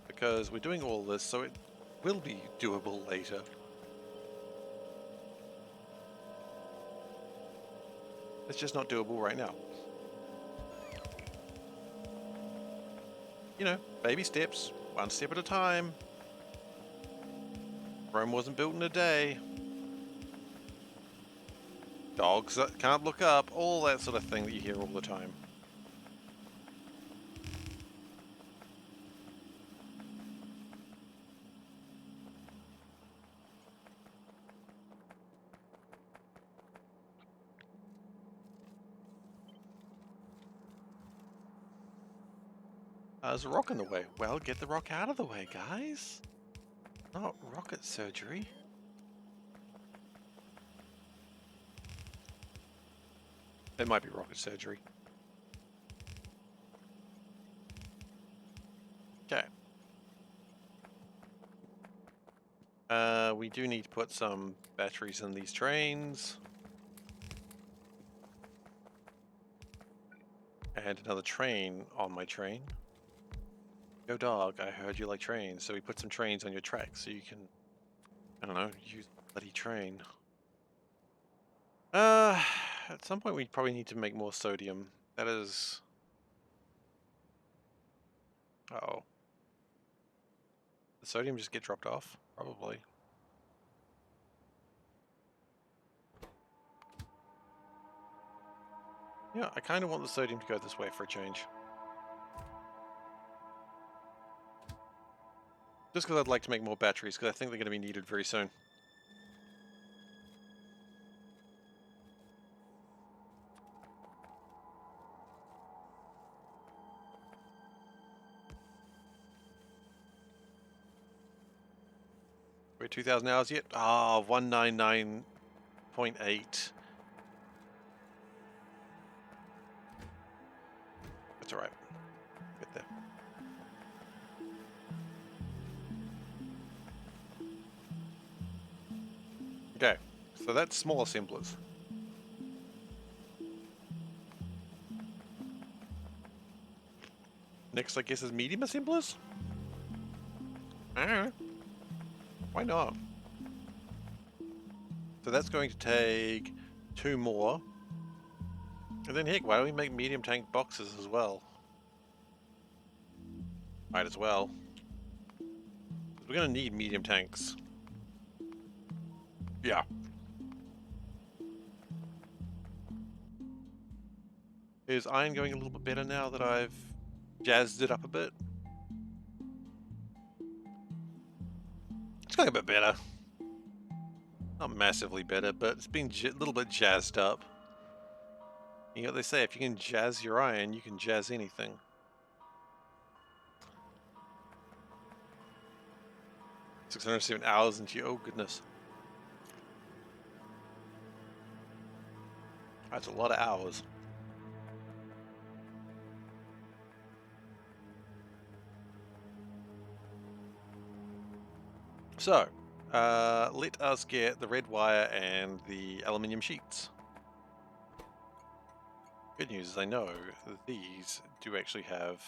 Because we're doing all this, so it will be doable later. It's just not doable right now. You know, baby steps, one step at a time. Rome wasn't built in a day. Dogs that can't look up, all that sort of thing that you hear all the time. There's a rock in the way. Well, get the rock out of the way, guys. Not rocket surgery. It might be rocket surgery. Okay. We do need to put some batteries in these trains. And another train on my train. Yo dog, I heard you like trains, so we put some trains on your track so you can, I don't know, use the bloody train. At some point we probably need to make more sodium. That is... Uh-oh. The sodium just get dropped off? Probably. Yeah, I kind of want the sodium to go this way for a change. Just because I'd like to make more batteries, because I think they're going to be needed very soon. We're 2,000 hours yet? Ah, 199.8. That's alright. Get there. Okay, so that's small assemblers. Next, I guess, is medium assemblers? I don't know. Why not? So that's going to take 2 more. And then heck, why don't we make medium tank boxes as well? Might as well. We're gonna need medium tanks. Yeah. Is iron going a little bit better now that I've jazzed it up a bit? It's going a bit better. Not massively better, but it's been a little bit jazzed up. You know what they say, if you can jazz your iron, you can jazz anything. $607 into you. Oh, goodness. That's a lot of hours. So, let us get the red wire and the aluminium sheets. Good news is I know that these do actually have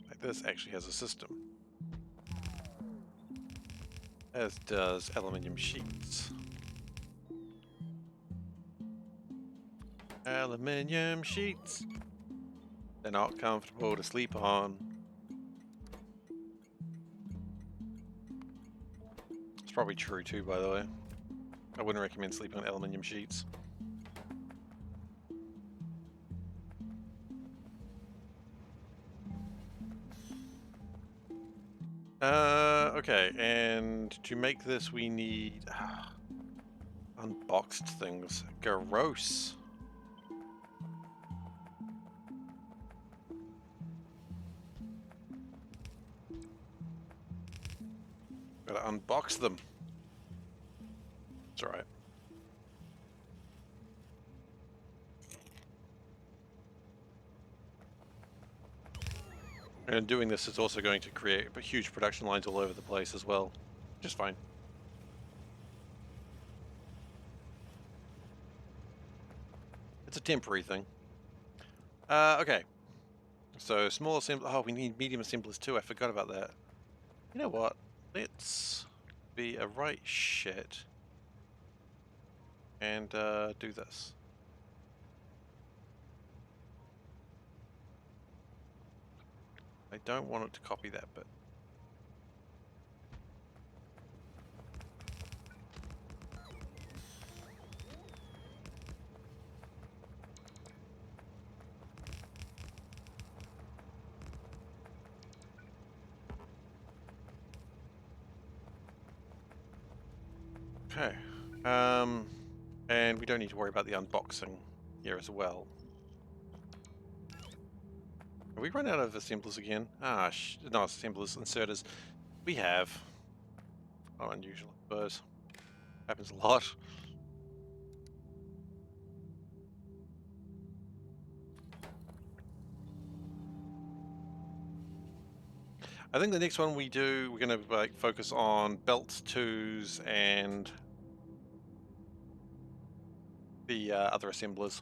like this actually has a system, as does aluminium sheets. Aluminium sheets. They're not comfortable to sleep on. It's probably true too, by the way. I wouldn't recommend sleeping on aluminium sheets. Okay, and to make this we need unboxed things. Gross. Gotta unbox them. It's alright. And doing this is also going to create huge production lines all over the place as well. Just fine. It's a temporary thing. Okay. So small assemblers. Oh, we need medium assemblers too. I forgot about that. You know what? Let's be a right shit and do this. I don't want it to copy that bit. Okay. And we don't need to worry about the unboxing here as well. Have we run out of assemblers again? No, assemblers, inserters. We have. Not unusual, but happens a lot. I think the next one we do, we're going to like focus on belt twos and the other assemblers.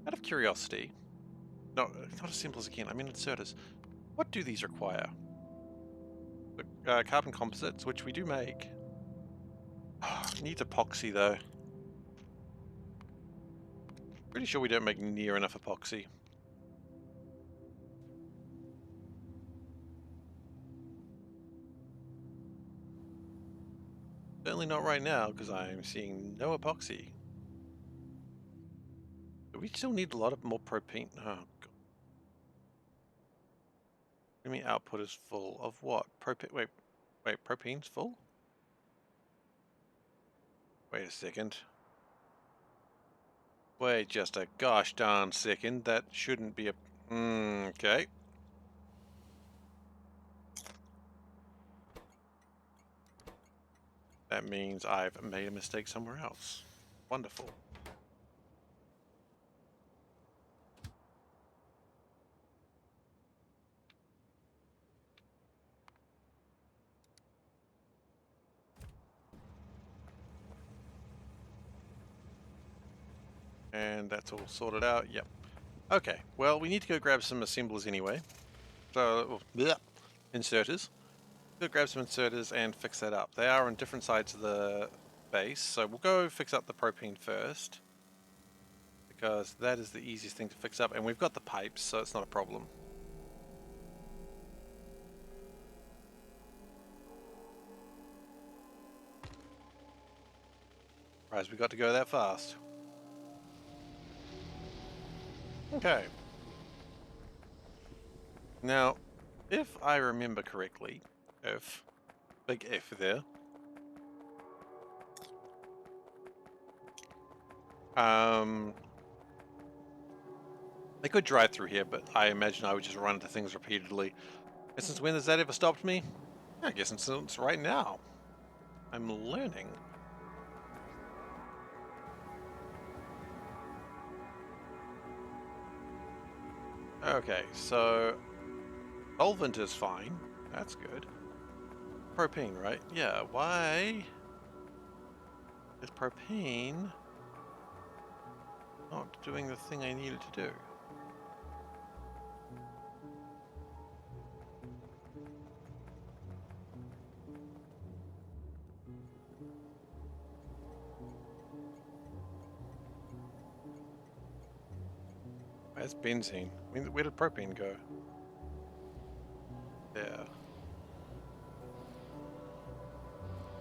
Out of curiosity, no, not assemblers again. I mean inserters. What do these require? Carbon composites, which we do make. Needs epoxy though. Pretty sure we don't make near enough epoxy. Certainly not right now, because I'm seeing no epoxy. Do we still need a lot of more propane? Oh, God. Enemy output is full of what? Wait, propane's full? Wait a second. Wait just a gosh darn second. That shouldn't be a... okay. That means I've made a mistake somewhere else. Wonderful. And that's all sorted out. Yep. Okay. Well, we need to go grab some assemblers anyway. So, bleh, inserters. Go grab some inserters and fix that up. They are on different sides of the base, so we'll go fix up the propane first. Because that is the easiest thing to fix up, and we've got the pipes, so it's not a problem. Surprised we got to go that fast. Okay. Now, if I remember correctly, big F there, I could drive through here, but I imagine I would just run into things repeatedly. And since when has that ever stopped me? I guess since right now. I'm learning. Okay, so solvent is fine. That's good. Propane, right? Yeah, why is propane not doing the thing I needed to do? Where's benzene? I mean, where did propane go? There.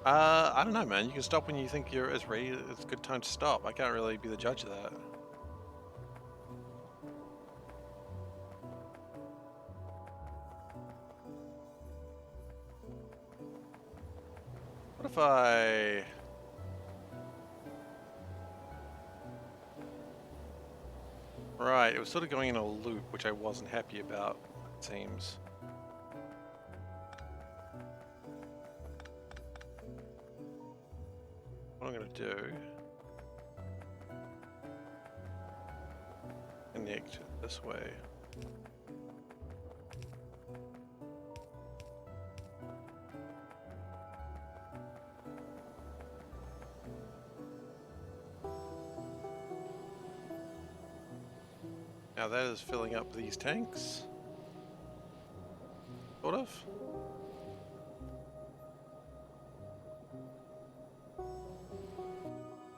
I don't know, man. You can stop when you think you're as ready. It's a good time to stop. I can't really be the judge of that. What if I... Right, it was sort of going in a loop, which I wasn't happy about, it seems. What I'm going to do... Connect it this way. Now that is filling up these tanks. Sort of.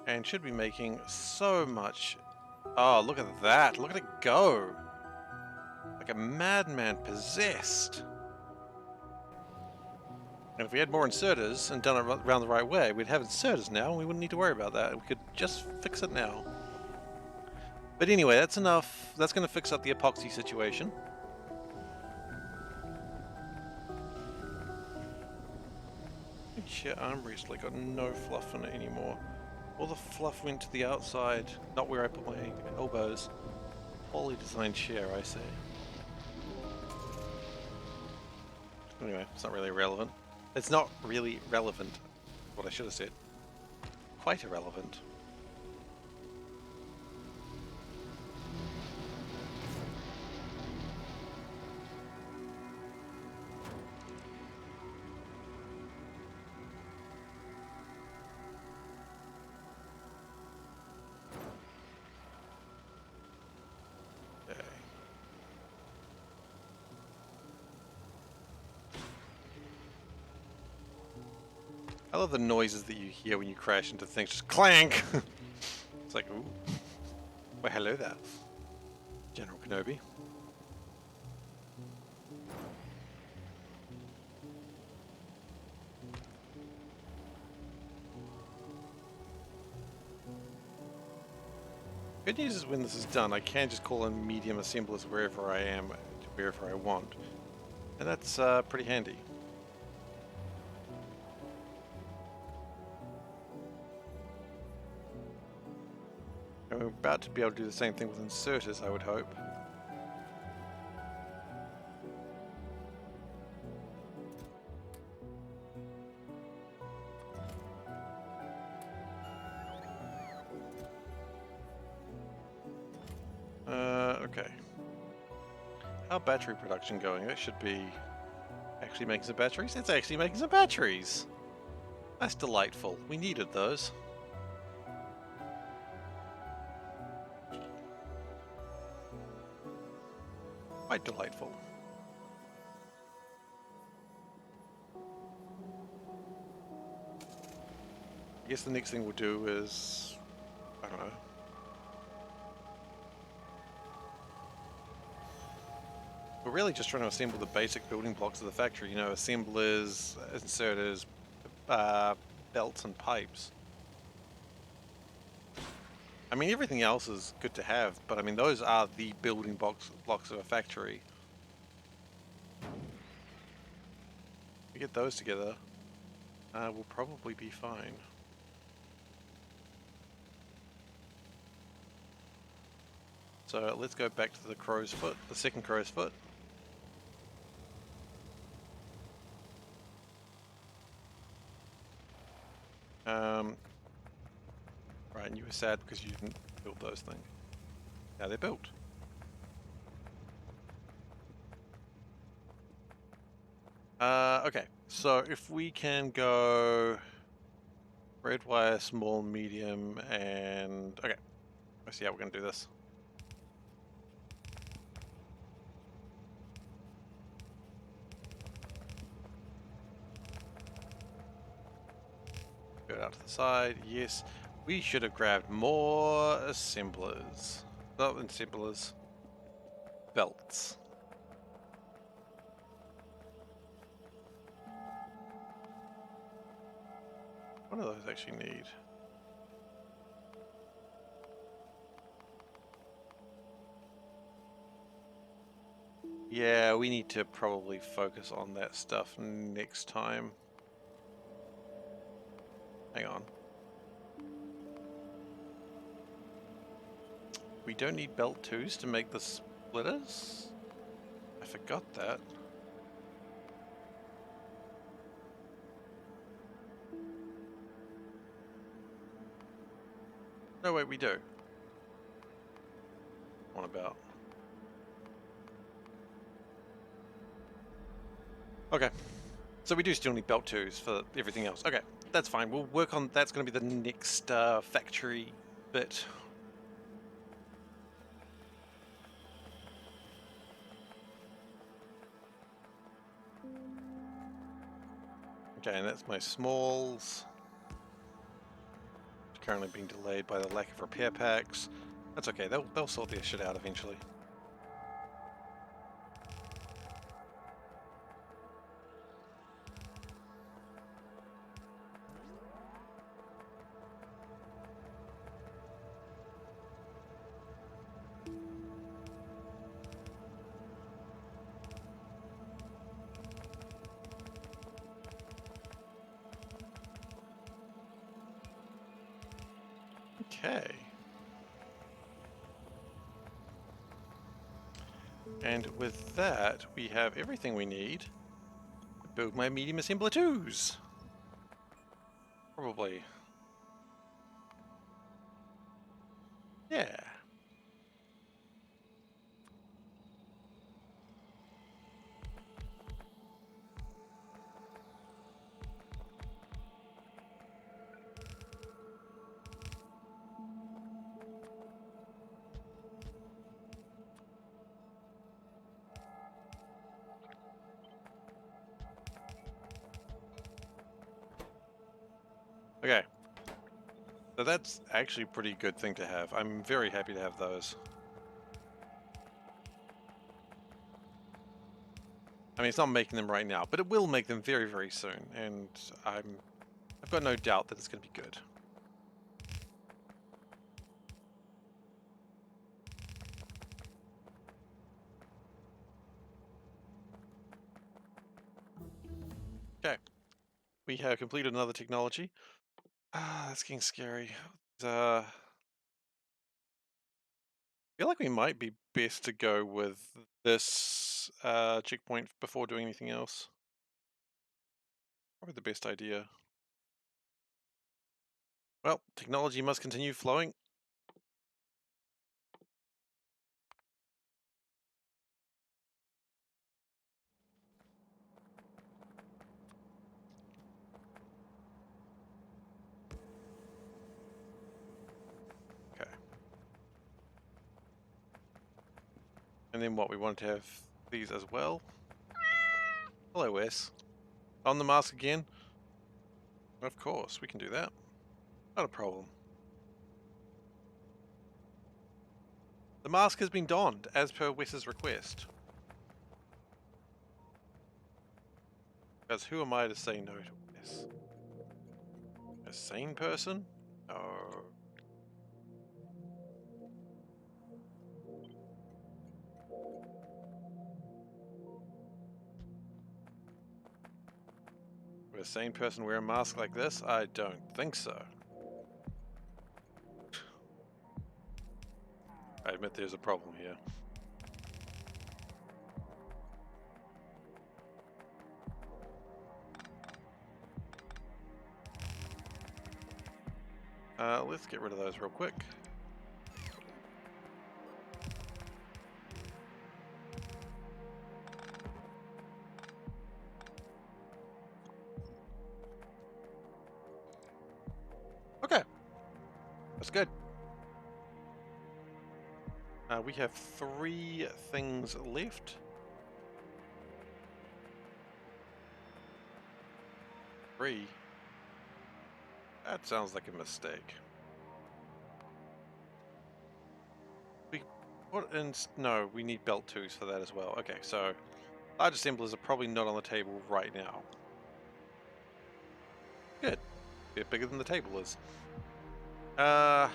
And should be making so much... Oh, look at that. Look at it go. Like a madman possessed. And if we had more inserters and done it around the right way, we'd have inserters now and we wouldn't need to worry about that. We could just fix it now. But anyway, that's enough. That's going to fix up the epoxy situation. Shit, armrest like got no fluff in it anymore. All the fluff went to the outside, not where I put my elbows. Poorly designed chair, I say. Anyway, it's not really relevant. It's not really relevant. What I should have said. Quite irrelevant. I love the noises that you hear when you crash into things. Just clank! It's like, ooh. Well, hello there, General Kenobi. Good news is when this is done, I can just call in medium assemblers wherever I am, to wherever I want. And that's pretty handy. And we're about to be able to do the same thing with inserters, I would hope. Okay. How battery production going? That should be actually making some batteries. It's actually making some batteries. That's delightful. We needed those. Quite delightful. I guess the next thing we'll do is, I don't know. We're really just trying to assemble the basic building blocks of the factory, you know, assemblers, inserters, belts and pipes. I mean, everything else is good to have, but I mean, those are the building blocks of a factory. If we get those together, we'll probably be fine. So let's go back to the crow's foot, the second crow's foot. Right, and you were sad because you didn't build those things. Now they're built. Okay, so if we can go red wire, small, medium, and okay, let's see how we're gonna do this. Go out to the side. Yes, we should have grabbed more assemblers. Not assemblers, belts. What do those actually need? Yeah, we need to probably focus on that stuff next time. Hang on. We don't need belt 2s to make the splitters? I forgot that. No, wait, we do. What about? Okay. So we do still need belt 2s for everything else. Okay, that's fine. We'll work on... That's going to be the next factory bit. Okay, and that's my smalls. Currently being delayed by the lack of repair packs. That's okay. They'll sort their shit out eventually. Okay. And with that, we have everything we need to build my medium assembler 2s. Probably. Yeah. Okay. So that's actually a pretty good thing to have. I'm very happy to have those. I mean, it's not making them right now, but it will make them very, very soon. And I've got no doubt that it's going to be good. Okay. We have completed another technology. Ah, that's getting scary. I feel like we might be best to go with this checkpoint before doing anything else. Probably the best idea. Well, technology must continue flowing. Okay. And then what, we want to have these as well. Hello, Wes. On the mask again? Of course, we can do that. Not a problem. The mask has been donned, as per Wes's request. Because who am I to say no to Wes? A sane person? Oh. Would a sane person wear a mask like this? I don't think so. I admit there's a problem here. Let's get rid of those real quick. That's good. We have 3 things left. 3. That sounds like a mistake. We put in... No, we need belt tools for that as well. Okay, so large assemblers are probably not on the table right now. Good. A bit bigger than the table is. Can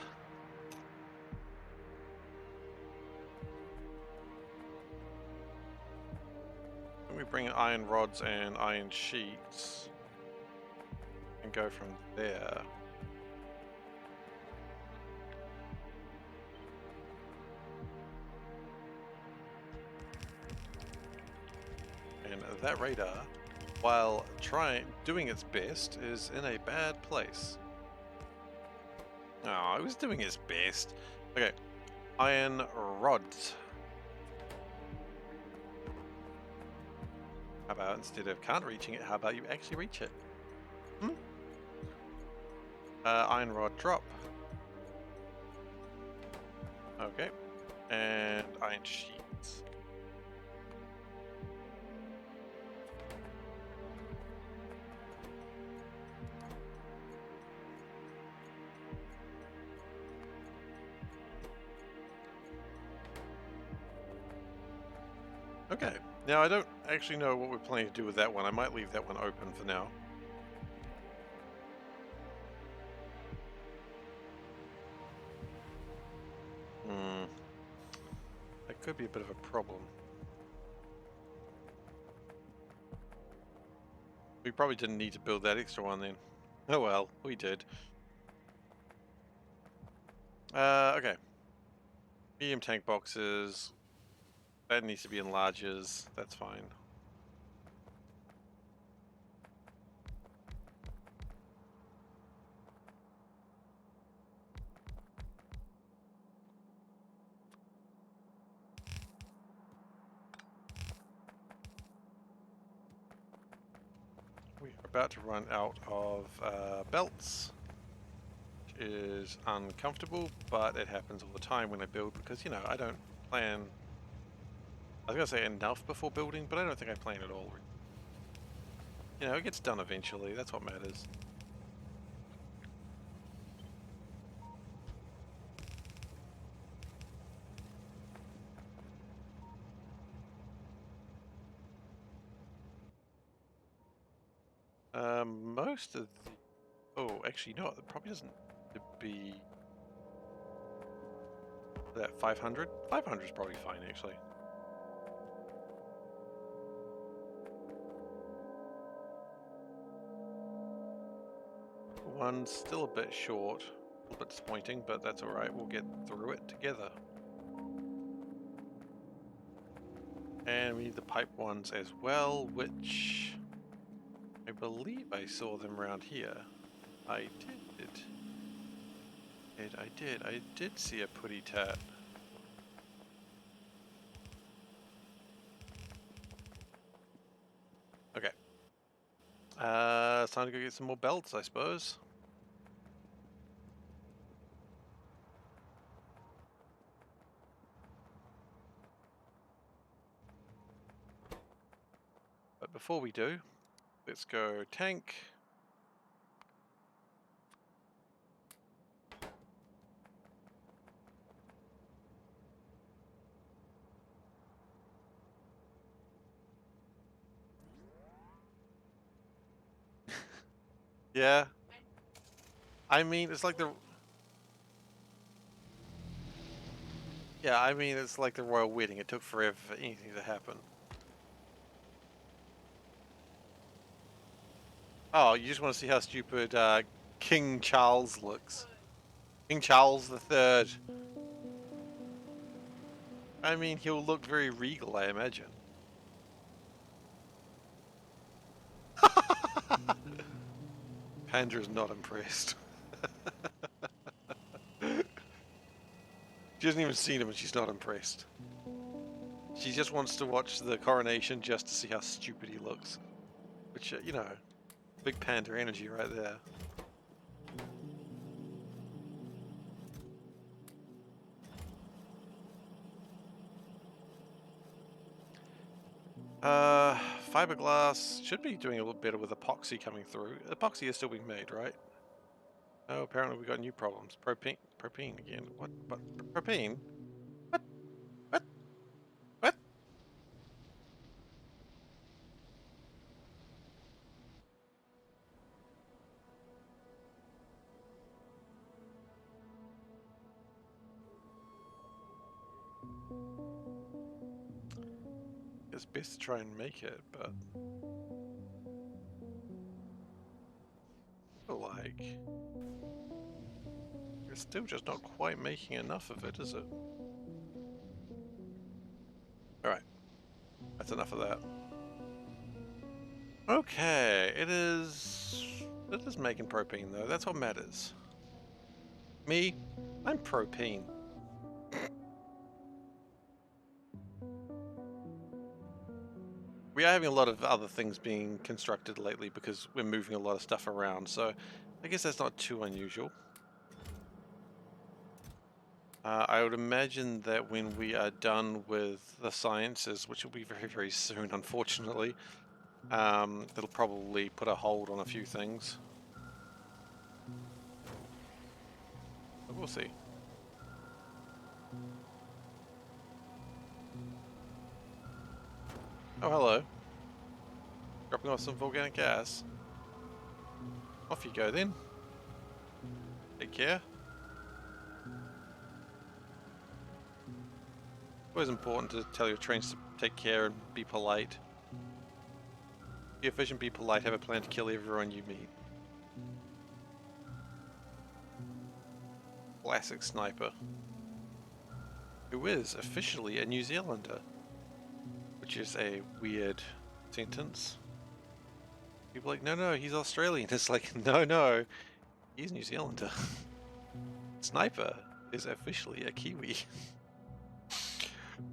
we bring in iron rods and iron sheets and go from there? And that radar, while doing its best, is in a bad place. Oh, it was doing its best. Okay, iron rods. How about instead of can't reaching it, how about you actually reach it? Iron rod drop. Okay, and iron sheets. Okay, now I don't actually know what we're planning to do with that one. I might leave that one open for now. That could be a bit of a problem. We probably didn't need to build that extra one then. Oh well, we did. Okay. Medium tank boxes. That needs to be in larges. That's fine. We're about to run out of belts, which is uncomfortable, but it happens all the time when I build because, you know, I don't plan... I was going to say enough before building, but I don't think I plan at all. You know, it gets done eventually. That's what matters. Most of the... Oh, actually, no, it probably doesn't need to be... That 500? 500 is probably fine, actually. One's still a bit short, a little bit disappointing, but that's alright, we'll get through it together. And we need the pipe ones as well, which I believe I saw them around here. I did see a putty tat. Okay. It's time to go get some more belts, I suppose. But before we do, let's go tank. Yeah. I mean, it's like the... Yeah, I mean, it's like the royal wedding. It took forever for anything to happen. Oh, you just want to see how stupid King Charles looks. King Charles III. I mean, he'll look very regal, I imagine. Pandra's not impressed. She hasn't even seen him and she's not impressed. She just wants to watch the coronation just to see how stupid he looks. Which, you know, big panda energy right there. Fiberglass should be doing a little better with epoxy coming through. Epoxy is still being made, right? Oh, apparently we got new problems. Propene again. What? Propene? What? What? What? It's best to try and make it, but I feel like we're still just not quite making enough of it, is it? Alright, that's enough of that. Okay, it is making propane though, that's what matters. Me, I'm propane. We are having a lot of other things being constructed lately because we're moving a lot of stuff around, so I guess that's not too unusual. I would imagine that when we are done with the sciences, which will be very, very soon, unfortunately, that'll probably put a hold on a few things. But we'll see. Oh, hello. Dropping off some volcanic gas. Off you go then. Take care. Always important to tell your trains to take care and be polite. Be efficient, be polite, have a plan to kill everyone you meet. Classic sniper. Who is officially a New Zealander. Which is a weird sentence. People are like, no, he's Australian. It's like, no, he's New Zealander. Sniper is officially a Kiwi.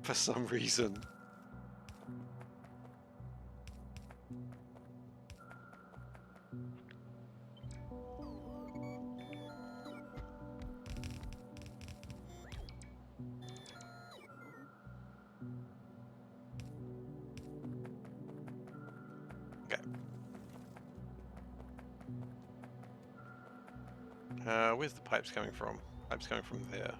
For some reason. Okay. Where's the pipes coming from? Pipes coming from there.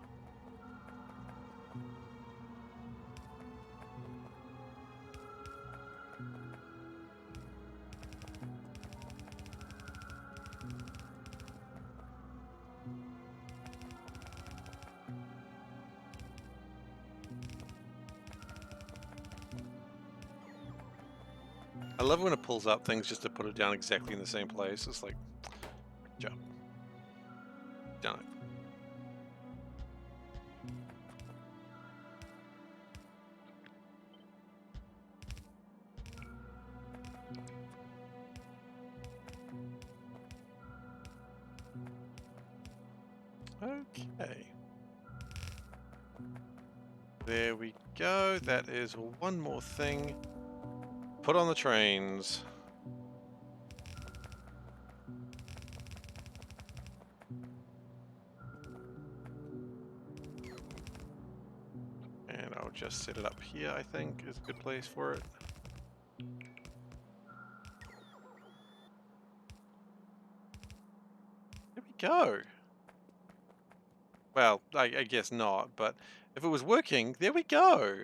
I love when it pulls up things just to put it down exactly in the same place. It's like, good job. Done it. Okay. There we go. That is one more thing. Put on the trains. And I'll just set it up here, I think, is a good place for it. There we go. Well, I guess not, but if it was working, there we go.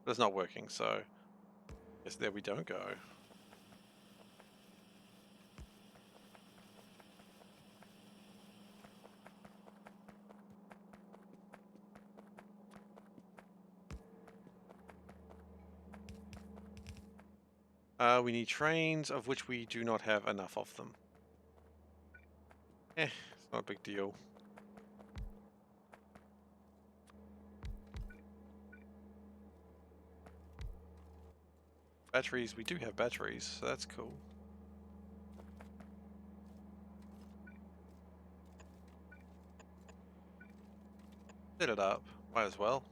But it's not working, so I guess there we don't go. We need trains, of which we do not have enough of them. It's not a big deal. Batteries, we do have batteries, so that's cool. Set it up, might as well.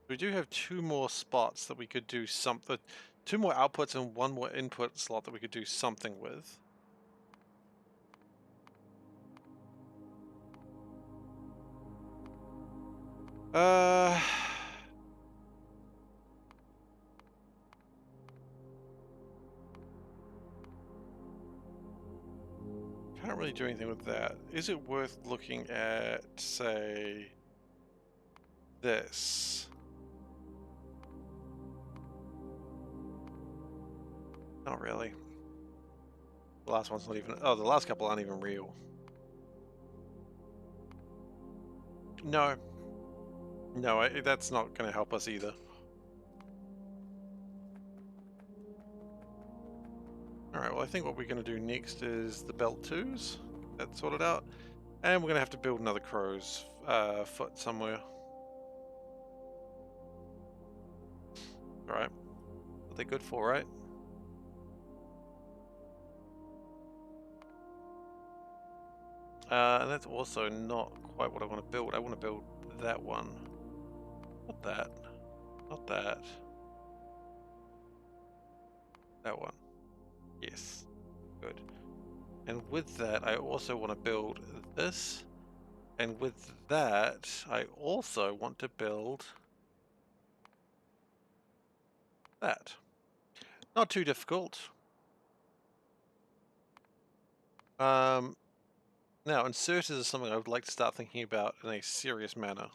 We do have 2 more spots that we could do something, 2 more outputs and 1 more input slot that we could do something with. Can't really do anything with that. Is it worth looking at, say, this? Not really. The last one's not even... Oh, the last couple aren't even real. No. No, that's not going to help us either. Alright, well I think what we're going to do next is the belt 2s. That's sorted out. And we're going to have to build another crow's foot somewhere. Alright. What they're good for, right? And that's also not quite what I want to build. I want to build that one. Not that. Not that. That one. Yes. Good. And with that, I also want to build this. And with that, I also want to build that. Not too difficult. Now, inserters is something I would like to start thinking about in a serious manner.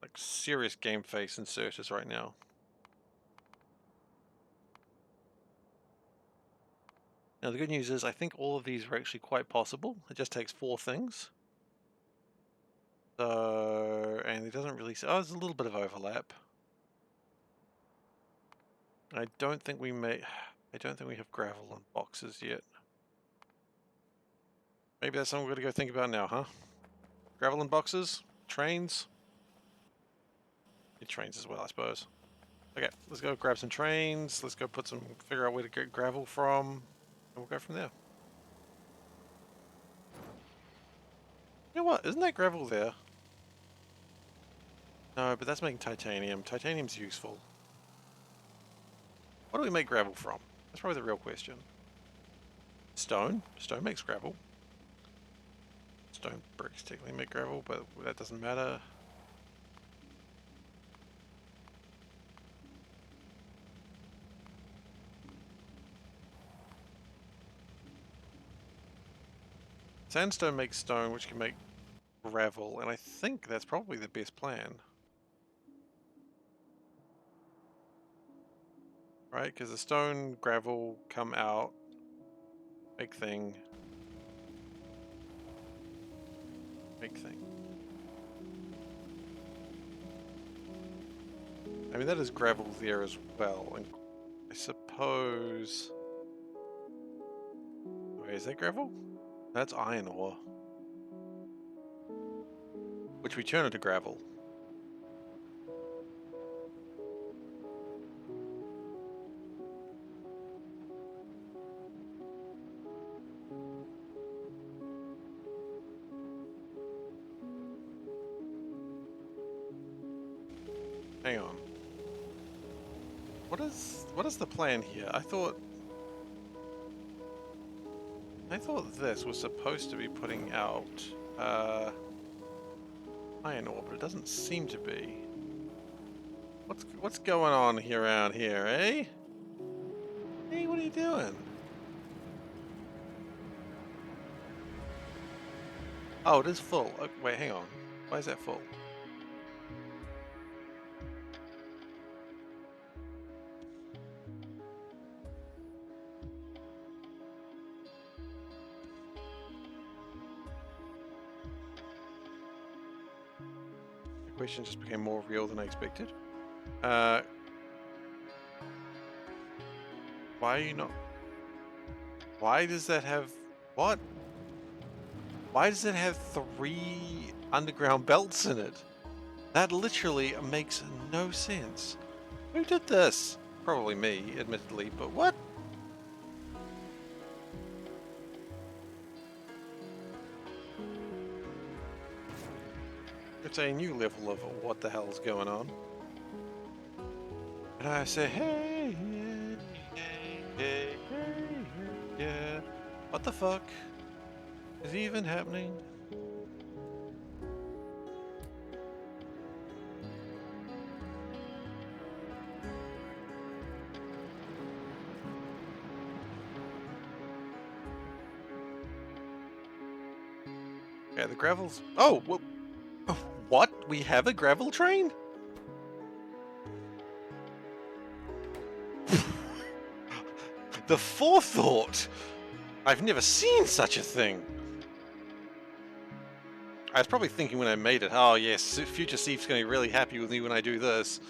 Like serious game face inserters right now. Now, the good news is I think all of these are actually quite possible. It just takes 4 things. So, and it doesn't really... Oh, there's a little bit of overlap. I don't think we have gravel on boxes yet. Maybe that's something we're going to go think about now, huh? Gravel in boxes? Trains? Yeah, trains as well, I suppose. Okay, let's go grab some trains. Let's go figure out where to get gravel from. And we'll go from there. You know what? Isn't that gravel there? No, but that's making titanium. Titanium's useful. What do we make gravel from? That's probably the real question. Stone? Stone makes gravel. Stone bricks technically make gravel, but that doesn't matter. Sandstone makes stone, which can make gravel, and I think that's probably the best plan. Right, because the stone, gravel come out, make thing. Make thing. I mean, that is gravel there as well, and I suppose... Wait, is that gravel? That's iron ore. Which we turn into gravel. Hang on. What is the plan here? I thought this was supposed to be putting out iron ore, but it doesn't seem to be. What's going on here around here, eh? Hey, what are you doing? Oh, it is full. Oh, wait, hang on. Why is that full? The question just became more real than I expected. Why are you not... Why does that have... What? Why does it have 3 underground belts in it? That literally makes no sense. Who did this? Probably me, admittedly, but what? It's a new level of what the hell's going on. And I say, hey, yeah. What the fuck is even happening? Okay, the gravel's... Oh, what? We have a gravel train? The forethought! I've never seen such a thing! I was probably thinking when I made it, oh yes, future Seif's going to be really happy with me when I do this.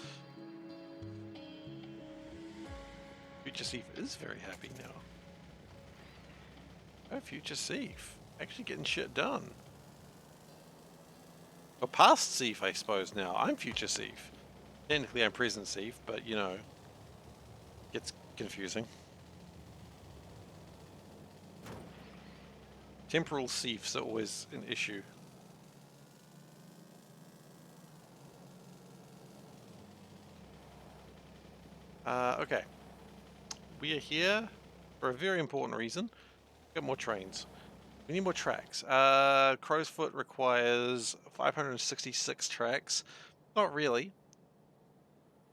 Future Seif is very happy now. Oh, future Seif. Actually getting shit done. Or past Seif, I suppose now. I'm future Seif. Technically I'm present Seif, but you know, gets confusing. Temporal Seifs are always an issue. Okay. We are here for a very important reason. Get more trains. We need more tracks. Crow's Foot requires 566 tracks. Not really.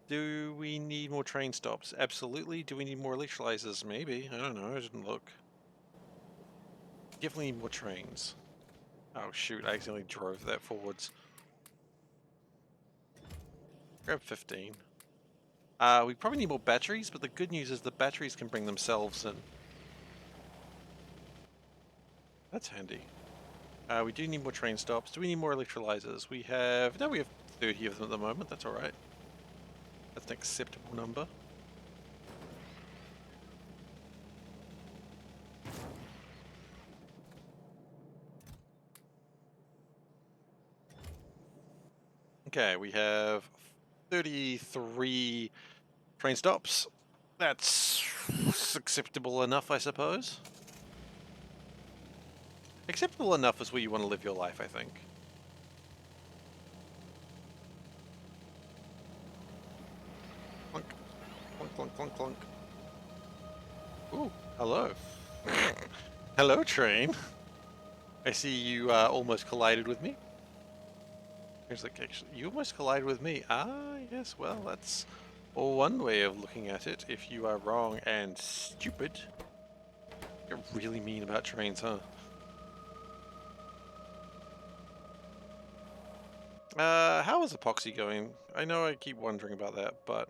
Do we need more train stops? Absolutely. Do we need more electrolyzers? Maybe. I don't know. I didn't look. Definitely need more trains. Oh shoot, I accidentally drove that forwards. Grab 15. We probably need more batteries, but the good news is the batteries can bring themselves in. That's handy. We do need more train stops. Do we need more electrolyzers? We have... No, we have 30 of them at the moment. That's alright. That's an acceptable number. Okay, we have 33 train stops. That's acceptable enough, I suppose. Acceptable enough is where you want to live your life, I think. Clunk, clunk, clunk, clunk, clunk. Ooh, hello. Hello, train. I see you almost collided with me. Here's like, actually, you almost collided with me. Ah, yes, well, that's one way of looking at it. If you are wrong and stupid. You're really mean about trains, huh? How is epoxy going? I know I keep wondering about that, but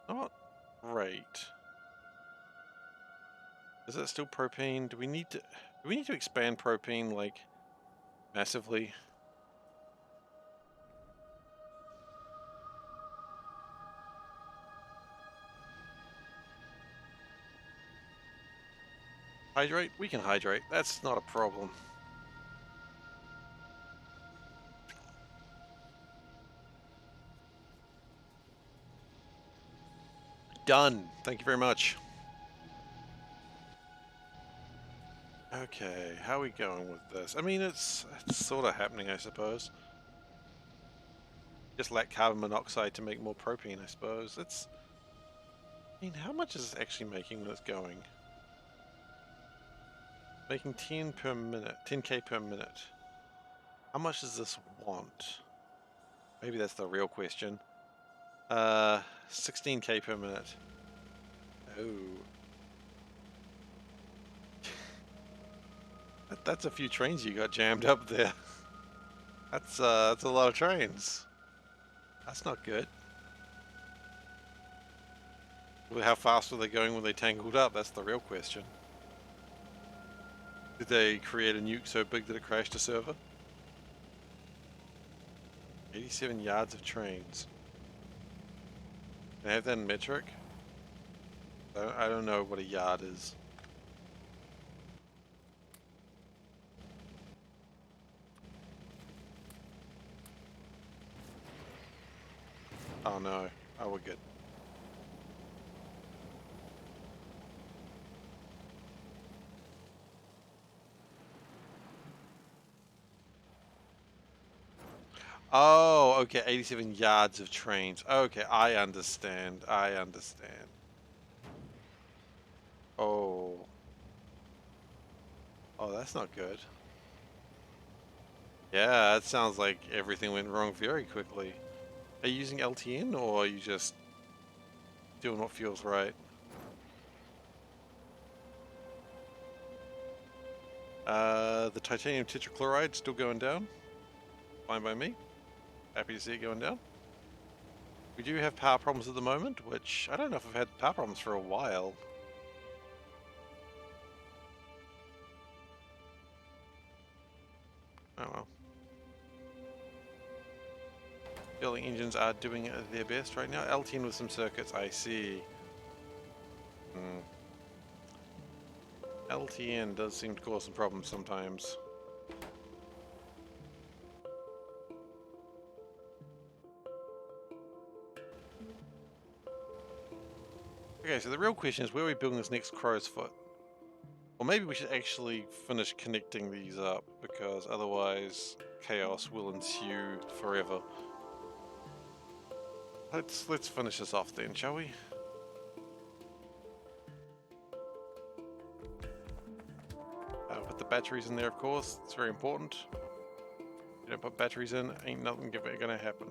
not great. Is that still propane? Do we need to expand propane like massively? Hydrate? We can hydrate. That's not a problem. Done. Thank you very much. Okay, how are we going with this? I mean, it's sort of happening, I suppose. Just lack carbon monoxide to make more propane, I suppose. It's... I mean, how much is it actually making when it's going? Making 10 per minute, 10k per minute. How much does this want? Maybe that's the real question. 16k per minute. Oh. That's a few trains you got jammed up there. That's a lot of trains. That's not good. Well, how fast were they going when they tangled up? That's the real question. Did they create a nuke so big that it crashed a server? 87 yards of trains. Can I have that in metric? I don't know what a yard is. Oh no. Oh, we're good. Oh, okay, 87 yards of trains. Okay, I understand. I understand. Oh. Oh, that's not good. Yeah, that sounds like everything went wrong very quickly. Are you using LTN or are you just doing what feels right? The titanium tetrachloride still going down. Fine by me. Happy to see it going down. We do have power problems at the moment, which I don't know if I've had power problems for a while. Oh well. Building engines are doing their best right now. LTN with some circuits, I see. LTN does seem to cause some problems sometimes. Okay, so the real question is where are we building this next crow's foot? Or maybe we should actually finish connecting these up, because otherwise chaos will ensue forever. Let's finish this off then, shall we? Put the batteries in there, of course. It's very important. You don't put batteries in, ain't nothing gonna happen.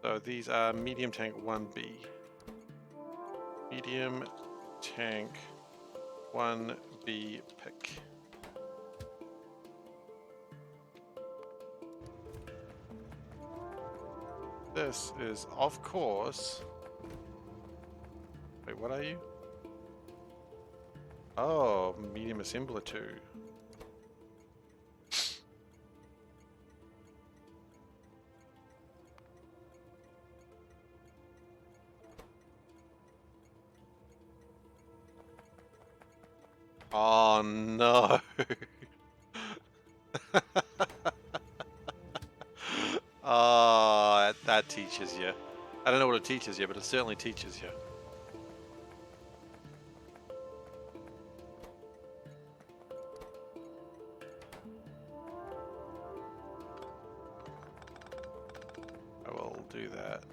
So these are medium tank 1B. Medium tank 1B pick. This is, of course... Wait, what are you? Oh, medium assembler 2. Oh no! Oh, that teaches you. I don't know what it teaches you, but it certainly teaches you. I will do that.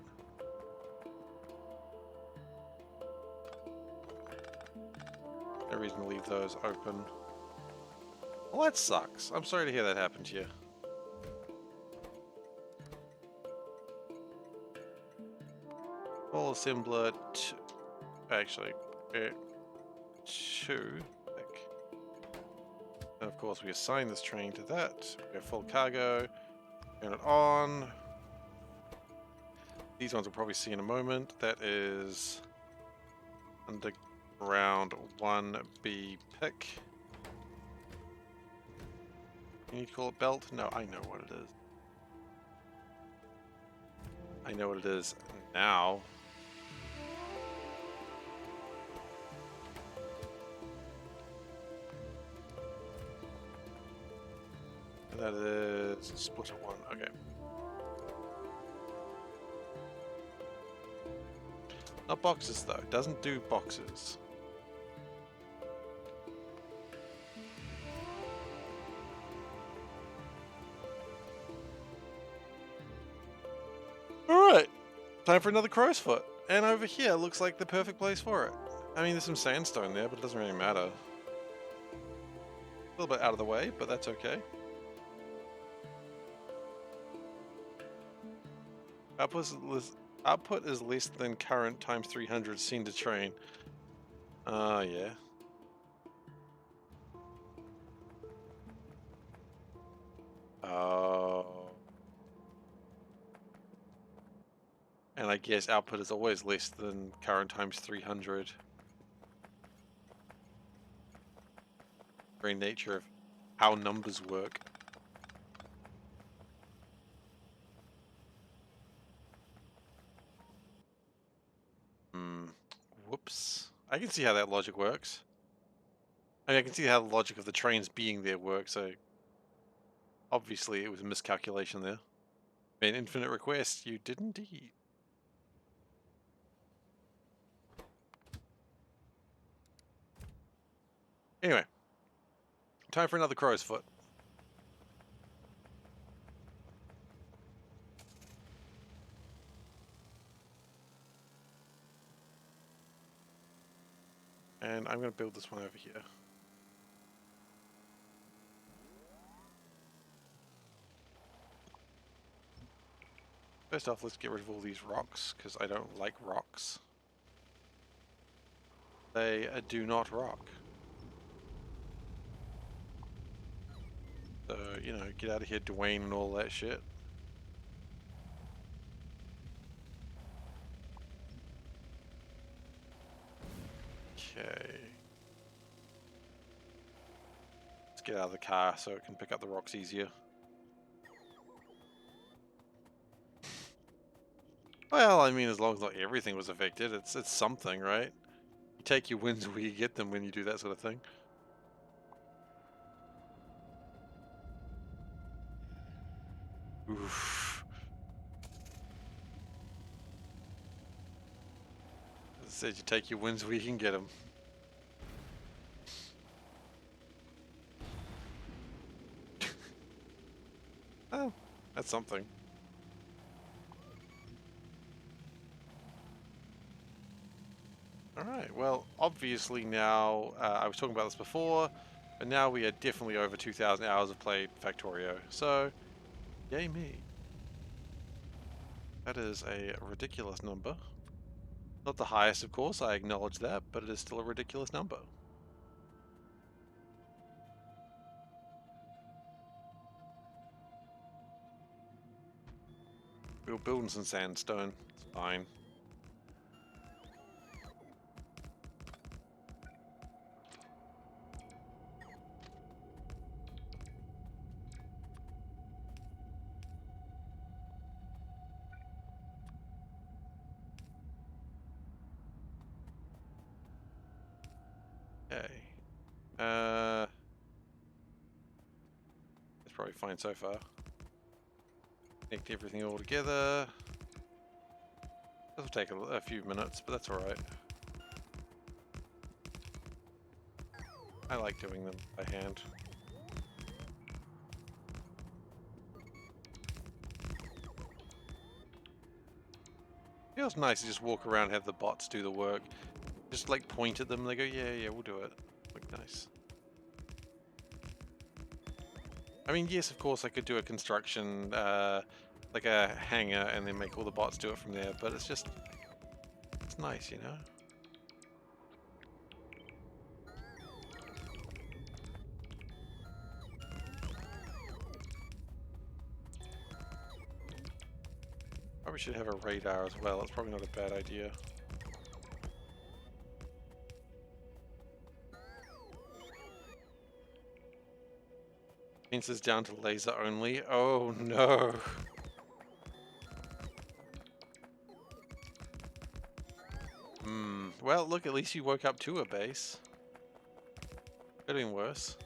No reason to leave those open. Well, that sucks. I'm sorry to hear that happen to you. Full assembler actually, 2. And of course we assign this train to that. We have full cargo. Turn it on. These ones we'll probably see in a moment. That is underground 1B pick. You need to call it belt? No, I know what it is. I know what it is now. And that is splitter 1. Okay. Not boxes though. It doesn't do boxes. Alright. Time for another crow's foot. And over here looks like the perfect place for it. I mean, there's some sandstone there, but it doesn't really matter. A little bit out of the way, but that's okay. Output is less than current times 300 seen to train. Yeah. Oh. And I guess output is always less than current times 300. Very nature of how numbers work. Whoops. I can see how that logic works. I mean, I can see how the logic of the trains being there works, so... Obviously, it was a miscalculation there. An infinite request, you did indeed. Anyway. Time for another crow's foot. And I'm going to build this one over here. First off, let's get rid of all these rocks, because I don't like rocks. They do not rock. So, you know, get out of here, Dwayne, and all that shit. Okay. Let's get out of the car so it can pick up the rocks easier. Well, I mean, as long as not everything was affected, it's something, right? You take your wins where you get them when you do that sort of thing. Oof. As I said, you take your wins where you can get them. Oh, that's something. Alright, well, obviously now, I was talking about this before, but now we are definitely over 2,000 hours of played Factorio, so, yay me. That is a ridiculous number. Not the highest, of course, I acknowledge that, but it is still a ridiculous number. We were building some sandstone, it's fine. Okay. It's probably fine so far. Connect everything all together. This will take a few minutes, but that's alright. I like doing them by hand. Feels nice to just walk around and have the bots do the work. Just like point at them and they go, yeah, we'll do it. Like, nice. I mean, yes, of course I could do a construction, like a hangar, and then make all the bots do it from there, but it's nice, you know? Probably should have a radar as well, it's probably not a bad idea. Fences down to laser only. Oh no! Well, look, at least you woke up to a base. Could have been worse.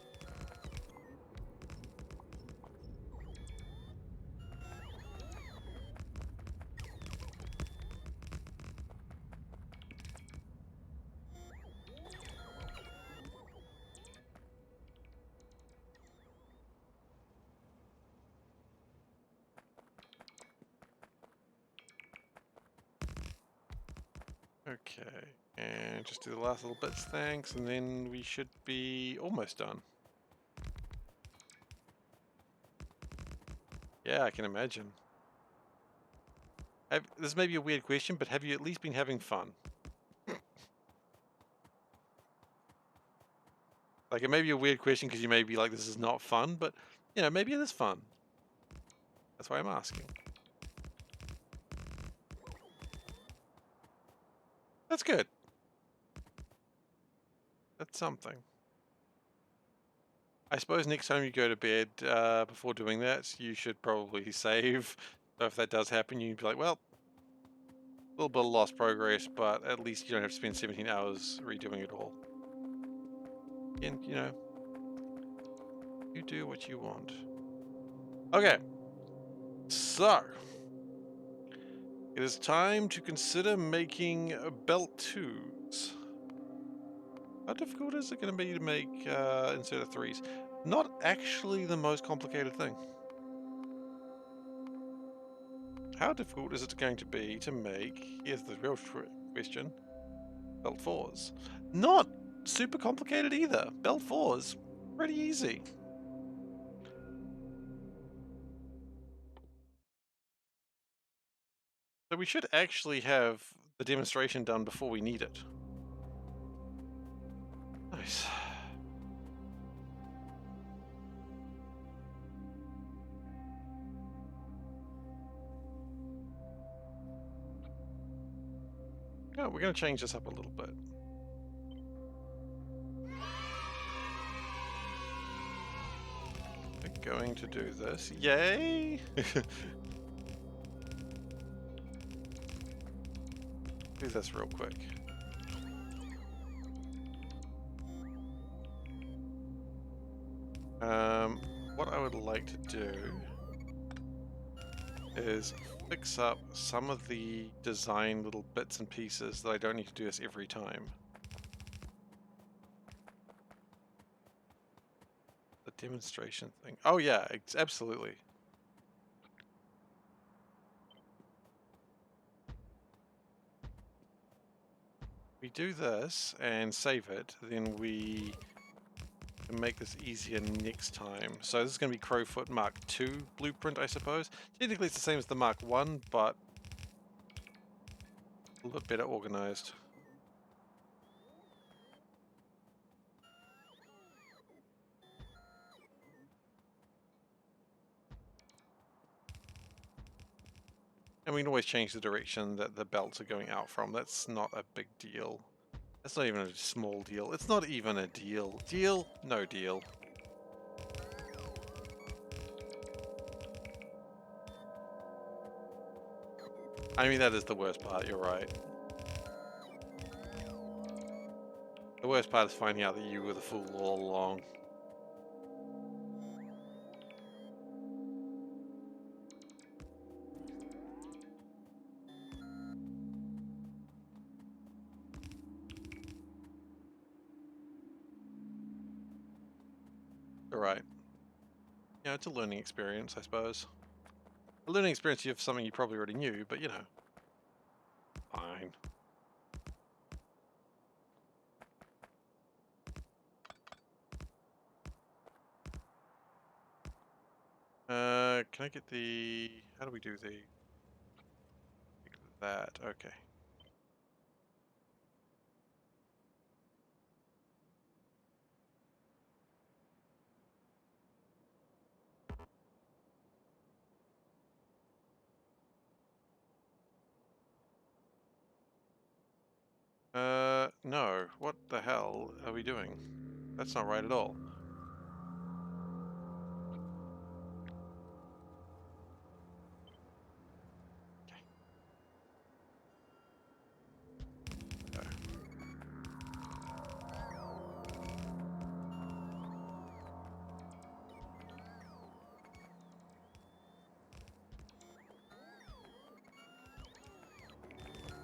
Okay, and just do the last little bits, thanks, and then we should be almost done. Yeah, I can imagine. This may be a weird question, but have you at least been having fun? Like, it may be a weird question because you may be like, this is not fun, but, you know, maybe it is fun. That's why I'm asking. That's good. That's something. I suppose next time you go to bed, before doing that, you should probably save. So if that does happen, you'd be like, well, a little bit of lost progress, but at least you don't have to spend 17 hours redoing it all. And, you know, you do what you want. Okay. So, it is time to consider making belt twos. How difficult is it going to be to make insert of threes? Not actually the most complicated thing. How difficult is it going to be to make, here's the real question, belt fours? Not super complicated either. Belt fours, pretty easy. So we should actually have the demonstration done before we need it. Nice. Yeah, we're going to change this up a little bit. We're going to do this. Yay! Do this real quick. What I would like to do is fix up some of the design little bits and pieces that I don't need to do this every time. The demonstration thing. Oh yeah, absolutely. We do this and save it, then we can make this easier next time. So this is going to be Crowfoot Mark II blueprint, I suppose. Technically it's the same as the Mark I, but a little bit better organized. And we can always change the direction that the belts are going out from. That's not a big deal. That's not even a small deal. It's not even a deal. Deal? No deal. I mean, that is the worst part, you're right. The worst part is finding out that you were the fool all along. Alright. Yeah, it's a learning experience, I suppose. A learning experience of something you probably already knew, but you know. Fine. Can I get the... How do we do the... That, okay. No. What the hell are we doing? That's not right at all.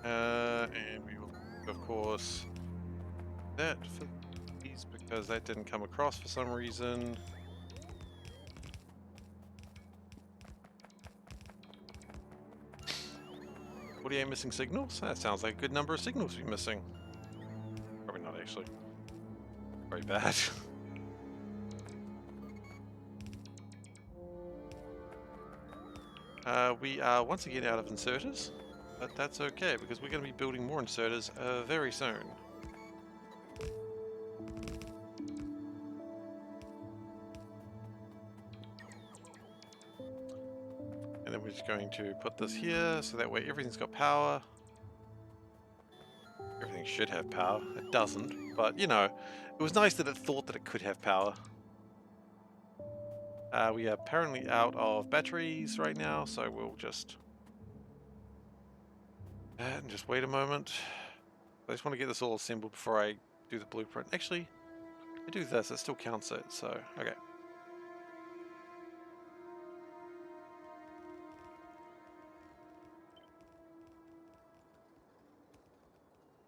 And we will, of course, that for these because that didn't come across for some reason. 48 missing signals? That sounds like a good number of signals to be missing. Probably not actually. Very bad. We are once again out of inserters, but that's okay because we're going to be building more inserters very soon. And then we're just going to put this here so that way everything's got power. Everything should have power. It doesn't, but you know, it was nice that it thought that it could have power. We are apparently out of batteries right now, so we'll just wait a moment. I just want to get this all assembled before I do the blueprint. Actually, I do this, it still counts it, so okay.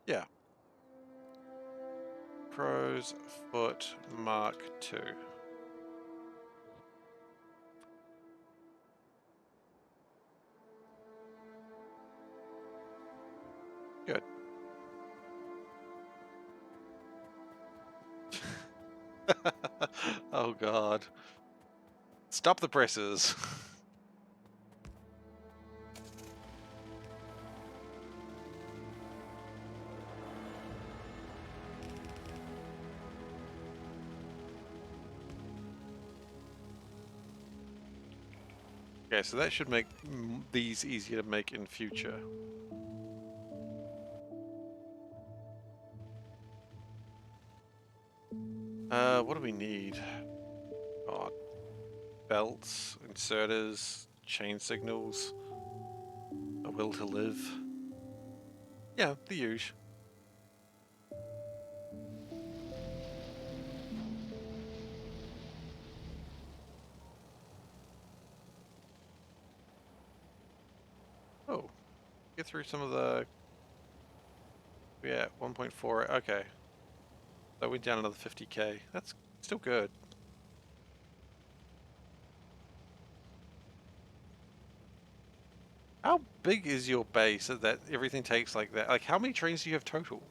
Yeah. Crow's Foot Mark II. Good. Oh god. Stop the presses. Okay, so that should make these easier to make in future. What do we need? God. Belts, inserters, chain signals, a will to live. Yeah, the usual. Oh, get through some of the... Yeah, 1.4. Okay. So we're down another 50k. That's still good. How big is your base that everything takes like that? Like, how many trains do you have total?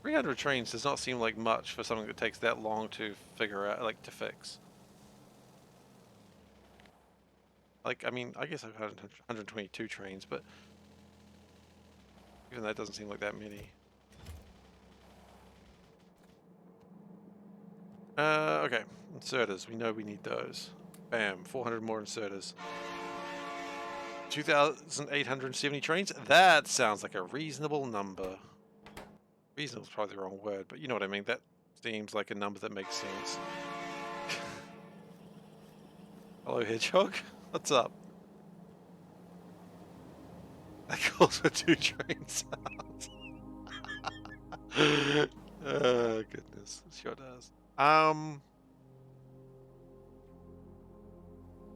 300 trains does not seem like much for something that takes that long to figure out, like, to fix. Like, I mean, I guess I've had 122 trains, but even that doesn't seem like that many. Okay. Inserters. We know we need those. Bam. 400 more inserters. 2,870 trains? That sounds like a reasonable number. Reasonable is probably the wrong word, but you know what I mean. That seems like a number that makes sense. Hello, Hedgehog. What's up? That calls for 2 trains out. Oh, goodness. Sure does.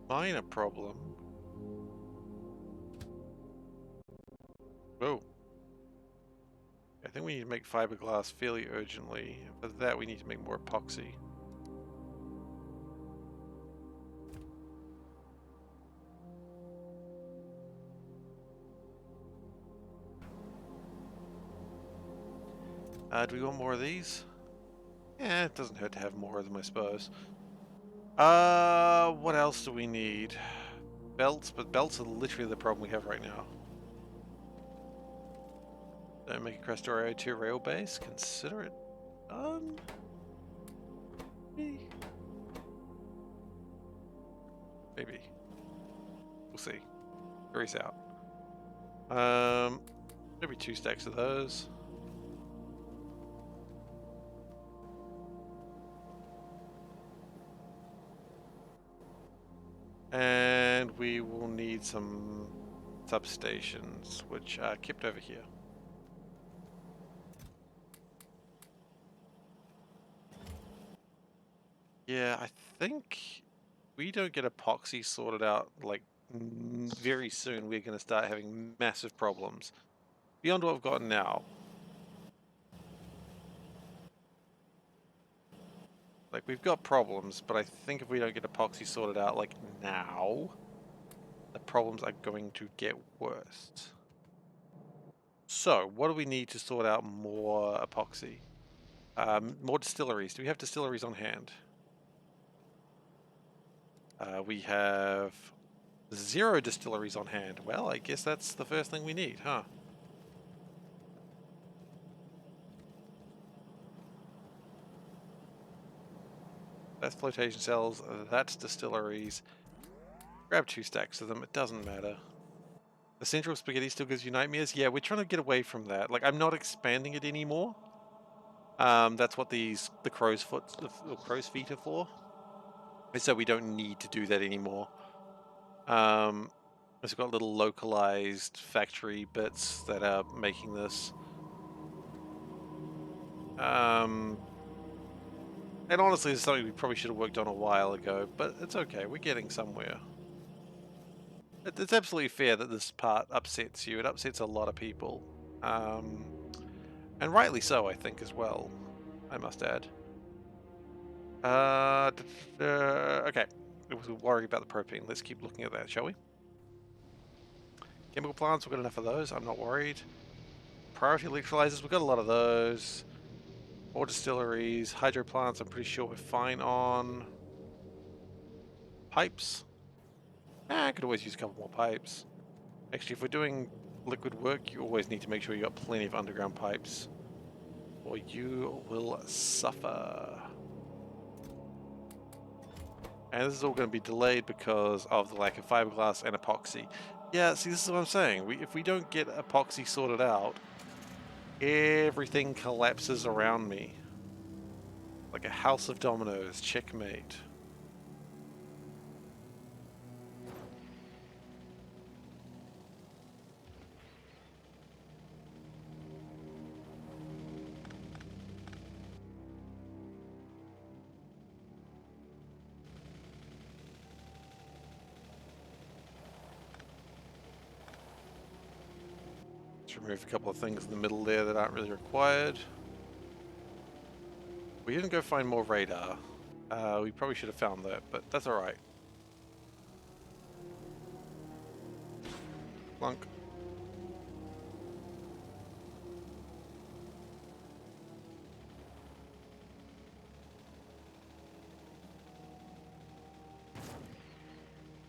Minor problem. Whoa. I think we need to make fiberglass fairly urgently. For that, we need to make more epoxy. Do we want more of these? Yeah, it doesn't hurt to have more of them, I suppose. What else do we need? Belts, but belts are literally the problem we have right now. Don't make a Crestorio 2 rail base. Consider it done. Maybe. We'll see. Grease out. Maybe 2 stacks of those. And we will need some substations, which are kept over here. Yeah, I think we don't get epoxy sorted out like very soon. We're going to start having massive problems beyond what we've got now. Like, we've got problems, but I think if we don't get epoxy sorted out like now, the problems are going to get worse. So, what do we need to sort out more epoxy? More distilleries. Do we have distilleries on hand? We have 0 distilleries on hand. Well, I guess that's the first thing we need, huh? That's flotation cells, that's distilleries. Grab 2 stacks of them, it doesn't matter. The central spaghetti still gives you nightmares? Yeah, we're trying to get away from that. Like, I'm not expanding it anymore. That's what the crow's feet are for. So we don't need to do that anymore. It's got little localized factory bits that are making this. And honestly, it's something we probably should have worked on a while ago, but it's okay. We're getting somewhere. It's absolutely fair that this part upsets you. It upsets a lot of people. And rightly so, I think, as well, I must add. Okay. I was worried about the propane. Let's keep looking at that, shall we? Chemical plants, we've got enough of those. I'm not worried. Priority electrolyzers, we've got a lot of those. More distilleries. Hydro plants, I'm pretty sure we're fine on. Pipes. I could always use a couple more pipes. Actually, if we're doing liquid work, you always need to make sure you got plenty of underground pipes, or you will suffer. And this is all going to be delayed because of the lack of fiberglass and epoxy. Yeah, see, this is what I'm saying. If we don't get epoxy sorted out, everything collapses around me. Like a house of dominoes. Checkmate. Let's remove a couple of things in the middle there that aren't really required. We didn't go find more radar. We probably should have found that, but that's alright. Plunk.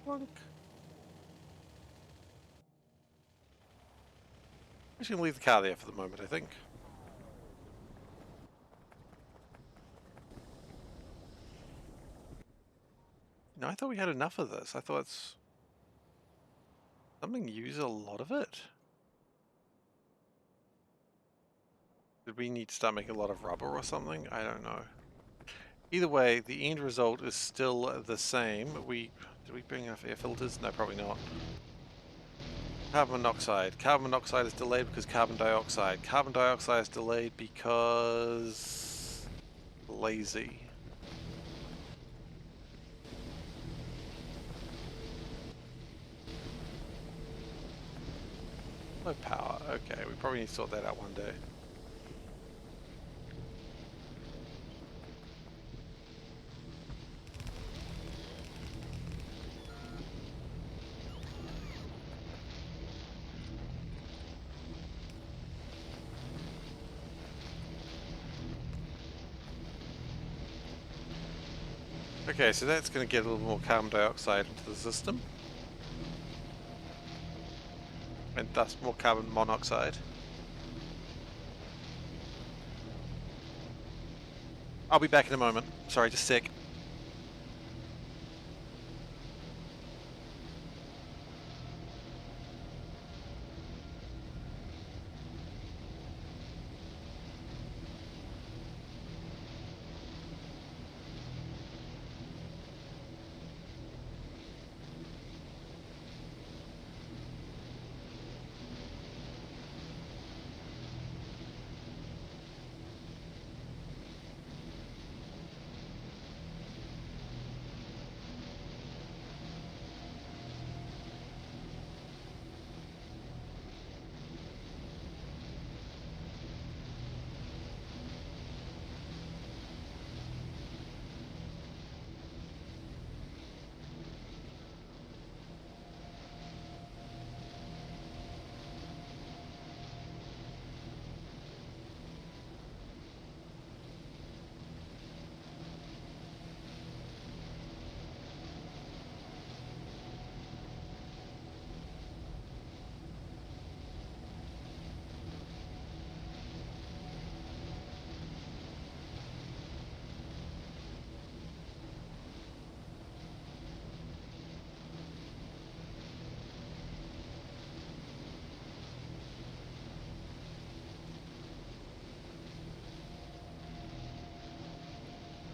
Plunk. I'm just going to leave the car there for the moment, I think. No, I thought we had enough of this. I thought it's... something use a lot of it. Did we need to start making a lot of rubber or something? I don't know. Either way, the end result is still the same. Did we bring enough air filters? No, probably not. Carbon monoxide. Carbon monoxide is delayed because carbon dioxide. Carbon dioxide is delayed because... lazy. No power. Okay, we probably need to sort that out one day. Okay, so that's going to get a little more carbon dioxide into the system. And thus more carbon monoxide. I'll be back in a moment. Sorry, just a sec.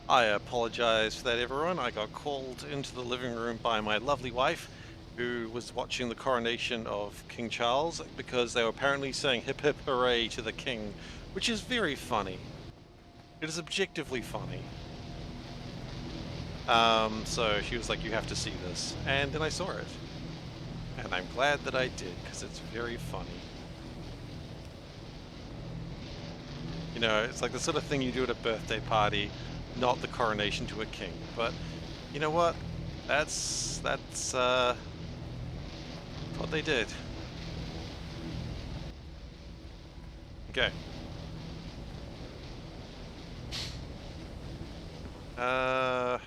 I apologize for that, everyone. I got called into the living room by my lovely wife, who was watching the coronation of King Charles, because they were apparently saying hip hip hooray to the king, which is very funny. It is objectively funny. So she was like, you have to see this. And then I saw it. And I'm glad that I did, because it's very funny. You know, it's like the sort of thing you do at a birthday party, not the coronation to a king. But you know what? That's what they did. Okay. Are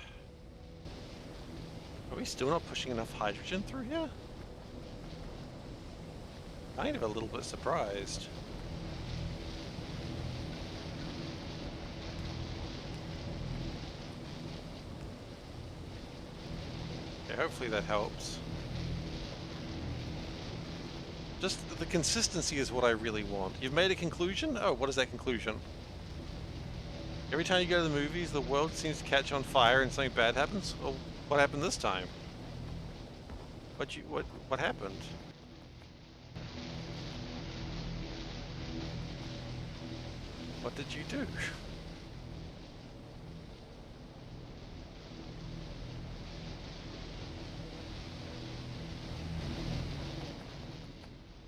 we still not pushing enough hydrogen through here? Kind of a little bit surprised. Okay, hopefully that helps. Just the consistency is what I really want. You've made a conclusion? Oh, what is that conclusion? Every time you go to the movies, the world seems to catch on fire and something bad happens. Well, what happened this time? What happened? What did you do?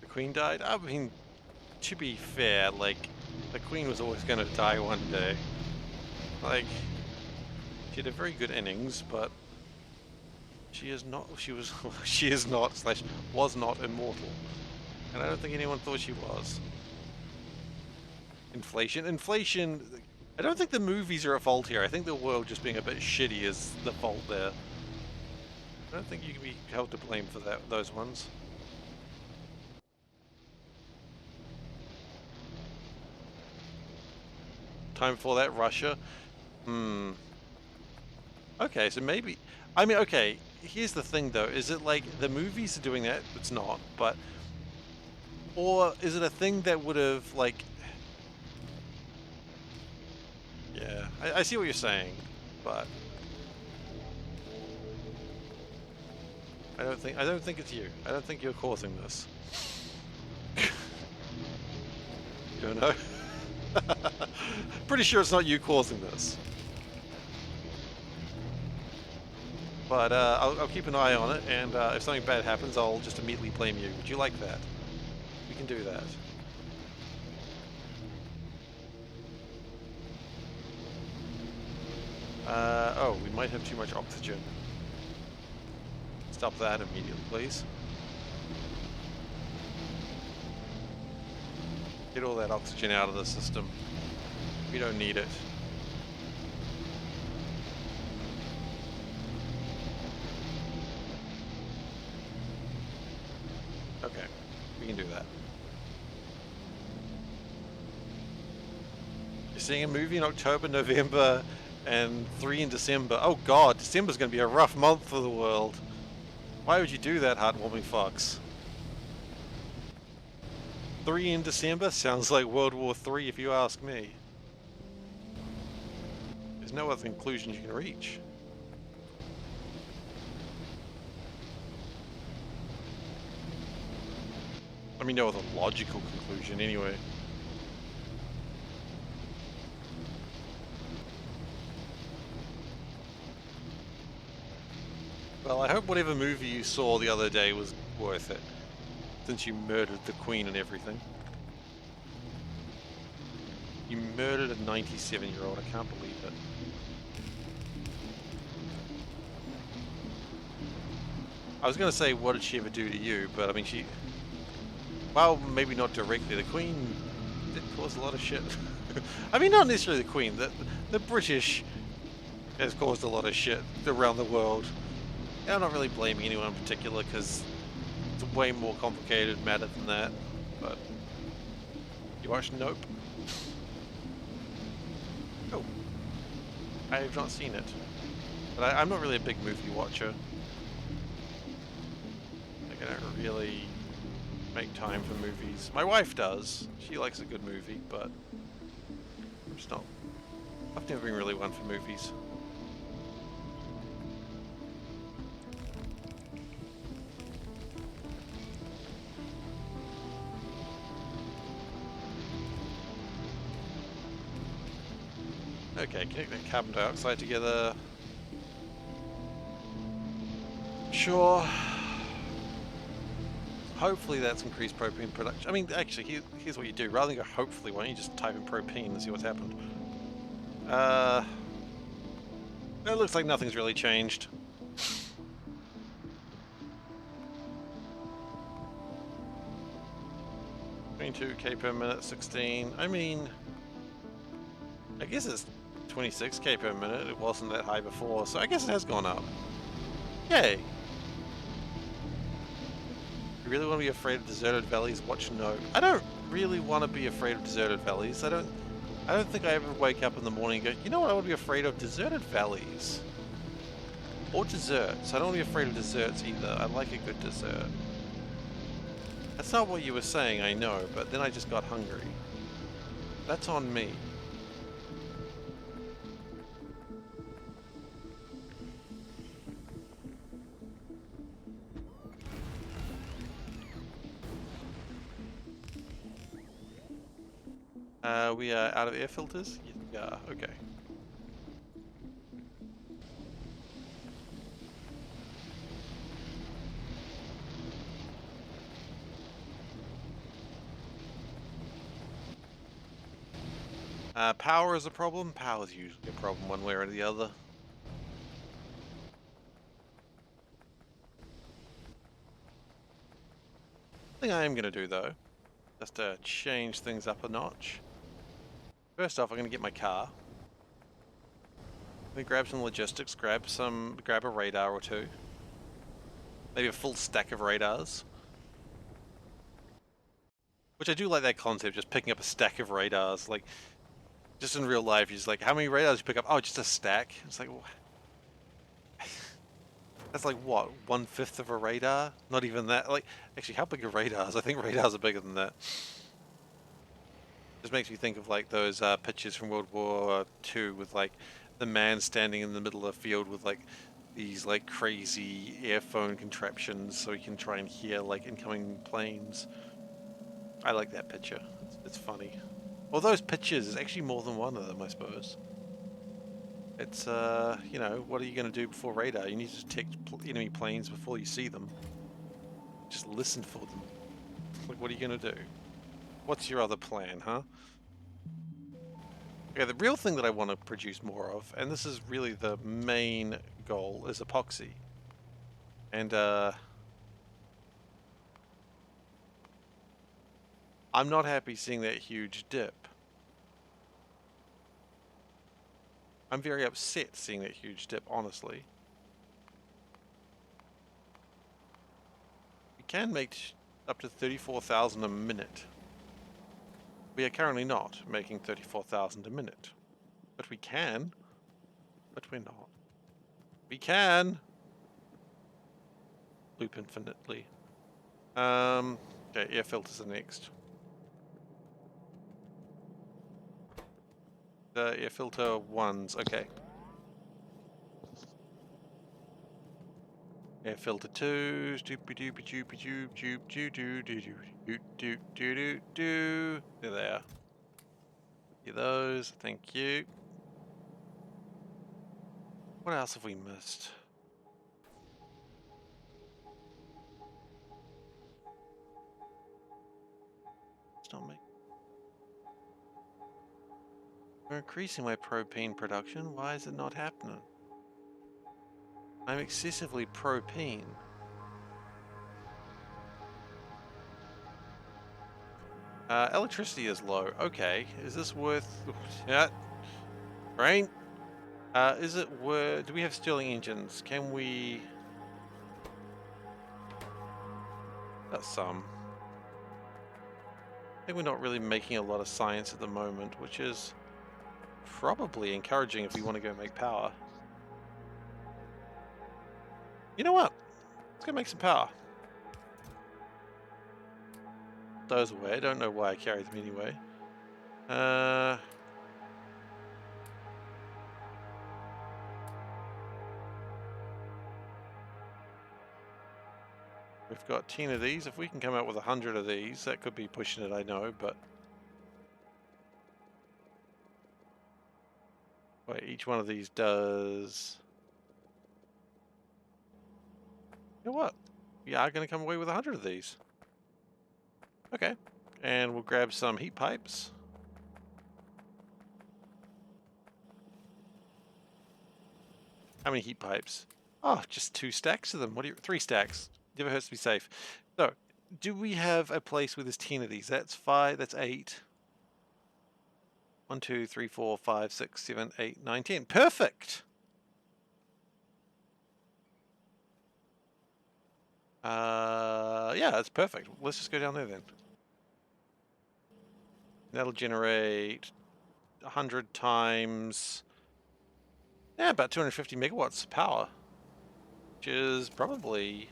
The Queen died? I mean, to be fair, like, the Queen was always gonna die one day. Like, she had a very good innings, but she is not, she is not, slash, was not immortal. And I don't think anyone thought she was. Inflation, I don't think the movies are at fault here. I think the world just being a bit shitty is the fault there. I don't think you can be held to blame for those ones. Time before that, Russia. Okay, so maybe... I mean, okay, here's the thing though. Is it like the movies are doing that? It's not, but... Or is it a thing that would have, like... Yeah, I see what you're saying, but... I don't think it's you. I don't think you're causing this. You don't know? Pretty sure it's not you causing this. But I'll keep an eye on it, and if something bad happens, I'll just immediately blame you. Would you like that? We can do that. Oh, we might have too much oxygen. Stop that immediately, please. Get all that oxygen out of the system. We don't need it. Okay, we can do that. You're seeing a movie in October, November, and 3 in December. Oh god, December's going to be a rough month for the world. Why would you do that, heartwarming fox? 3 in December sounds like World War III if you ask me. There's no other conclusion you can reach. I mean, no other logical conclusion anyway. Well, I hope whatever movie you saw the other day was worth it, since you murdered the Queen and everything. You murdered a 97-year-old, I can't believe it. I was going to say, what did she ever do to you? But I mean, she... Well, maybe not directly. The Queen did cause a lot of shit. I mean, not necessarily the Queen. The British has caused a lot of shit around the world. And I'm not really blaming anyone in particular, because it's a way more complicated matter than that. But... You watched Nope? Oh. I have not seen it. But I'm not really a big movie watcher. Like, I don't really make time for movies. My wife does. She likes a good movie, but I'm just not... I've never been really one for movies. Okay, connect that carbon dioxide together. Sure. Hopefully that's increased propane production. I mean, actually, here's what you do. Rather than go hopefully, why don't you just type in propane and see what's happened? It looks like nothing's really changed. 22k per minute, 16. I mean, I guess it's 26k per minute. It wasn't that high before, so I guess it has gone up. Yay! You really want to be afraid of deserted valleys? Watch Nope. I don't really want to be afraid of deserted valleys. I don't think I ever wake up in the morning and go, you know what I want to be afraid of? Deserted valleys. Or desserts. I don't want to be afraid of desserts either. I like a good dessert. That's not what you were saying, I know, but then I just got hungry. That's on me. We are out of air filters? Yes, we are. Okay. Power is a problem. Power is usually a problem one way or the other. Thing I am going to do though, just to change things up a notch. First off, I'm going to get my car. Let me grab some logistics, grab a radar or two. Maybe a full stack of radars. Which I do like that concept, just picking up a stack of radars. Like, just in real life, you're just like, how many radars you pick up? Oh, just a stack. It's like, that's like what, 1/5 of a radar? Not even that. Like, actually, how big are radars? I think radars are bigger than that. Just makes me think of like those pictures from World War II with like the man standing in the middle of the field with like these like crazy earphone contraptions so he can try and hear like incoming planes. I like that picture. It's funny. Well, those pictures, there's actually more than one of them, I suppose. It's, you know, what are you going to do before radar? You need to detect enemy planes before you see them. Just listen for them. Like, what are you going to do? What's your other plan, huh? Okay, the real thing that I want to produce more of, and this is really the main goal, is epoxy. And, I'm not happy seeing that huge dip. I'm very upset seeing that huge dip, honestly. We can make up to 34,000 a minute. We are currently not making 34,000 a minute. But we can. But we're not. We can! Loop infinitely. Okay, air filters are next. The air filter ones, okay. Air filter twos, doopy doopy doopy doop doop doo doo doo doo doo doo doo doo doo. There they are. Get those, thank you. What else have we missed? It's not me. We're increasing my propane production. Why is it not happening? I'm excessively propane. Electricity is low. Okay, is this worth... Yeah. Rain? Is it worth... Do we have Stirling engines? Can we... That's some. I think we're not really making a lot of science at the moment, which is probably encouraging if we want to go make power. You know what? Let's go make some power. Those away. I don't know why I carry them anyway. We've got 10 of these. If we can come out with 100 of these, that could be pushing it, I know, but... Wait, each one of these does... You know what? We are going to come away with 100 of these. Okay. And we'll grab some heat pipes. How many heat pipes? Oh, just 2 stacks of them. What do you... 3 stacks. Never hurts to be safe. So, do we have a place where there's 10 of these? That's 5, that's 8. 1, 2, 3, 4, 5, 6, 7, 8, 9, 10. Perfect! Yeah, that's perfect. Let's just go down there then. That'll generate 100 times... Yeah, about 250 megawatts of power. Which is probably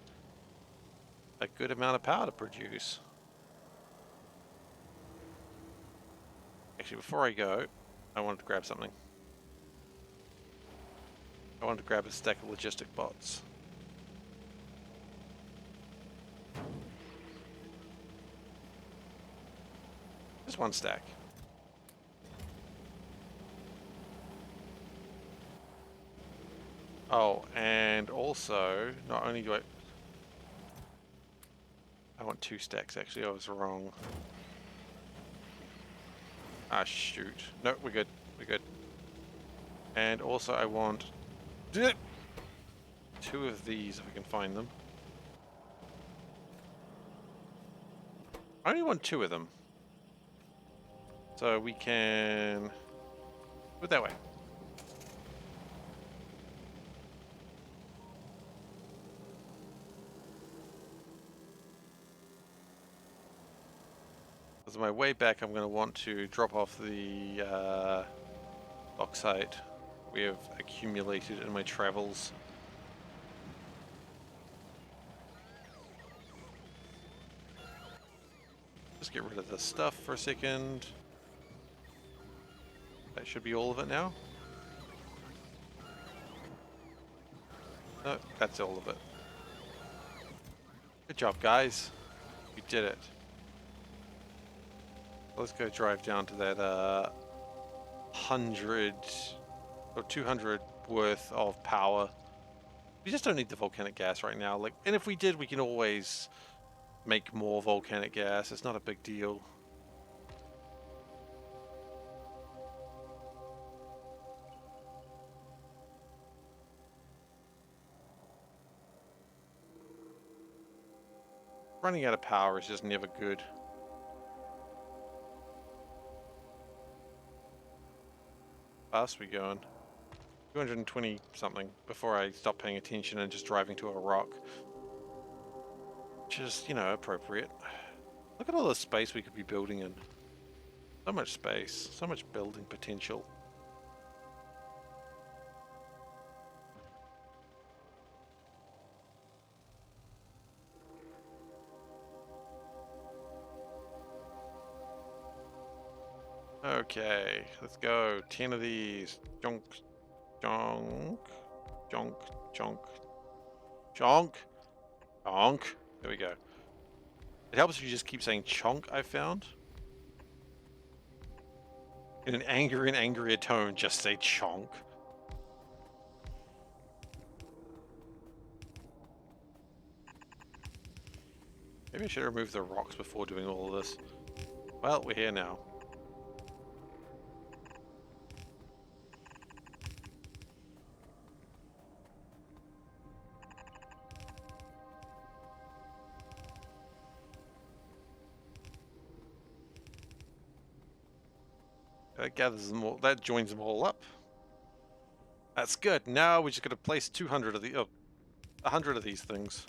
a good amount of power to produce. Actually, before I go, I wanted to grab something. I wanted to grab a stack of logistic bots. Just 1 stack. Oh, and also, not only do I want 2 stacks actually, I was wrong. Ah, shoot. No, we're good. We're good. And also I want 2 of these if I can find them. I only want 2 of them. So we can put it that way. Because on my way back, I'm going to want to drop off the bauxite we have accumulated in my travels. Just get rid of this stuff for a second. That should be all of it now. No, that's all of it. Good job, guys. We did it. Let's go drive down to that 100 or 200 worth of power. We just don't need the volcanic gas right now. Like, and if we did, we can always make more volcanic gas. It's not a big deal. Running out of power is just never good. Fast we going. 220 something before I stop paying attention and just driving to a rock. Which is, you know, appropriate. Look at all the space we could be building in. So much space, so much building potential. Okay, let's go. 10 of these. Jonk, jonk, jonk, jonk, jonk, jonk. There we go. It helps if you just keep saying chonk, I found. In an angrier and angrier tone, just say chonk. Maybe I should remove the rocks before doing all of this. Well, we're here now. That gathers them all, that joins them all up. That's good. Now we're just going to place 200 of the, 100 of these things.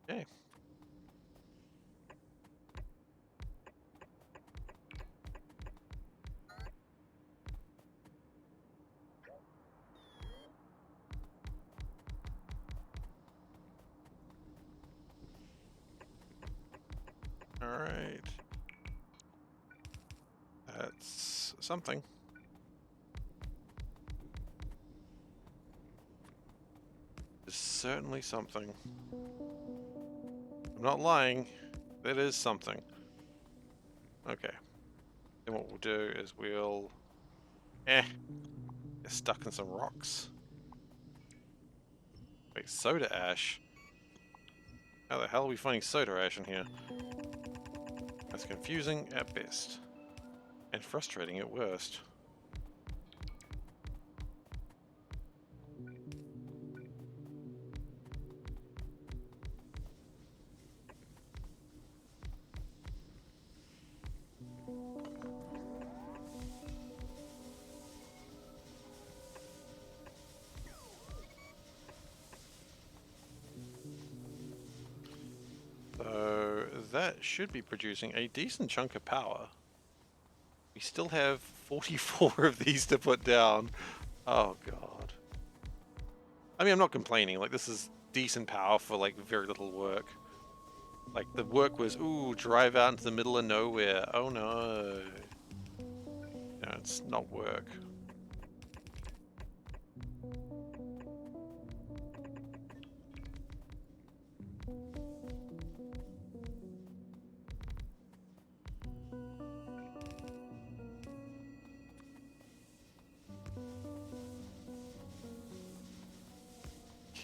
Okay. All right. That's something. It's certainly something. I'm not lying. That is something. Okay. Then what we'll do is we'll... get stuck in some rocks. Wait, soda ash? How the hell are we finding soda ash in here? That's confusing at best. And frustrating at worst. So that should be producing a decent chunk of power. We still have 44 of these to put down. Oh god. I mean, I'm not complaining. Like, this is decent power for like very little work. Like, the work was, ooh, drive out into the middle of nowhere. Oh no. No, it's not work.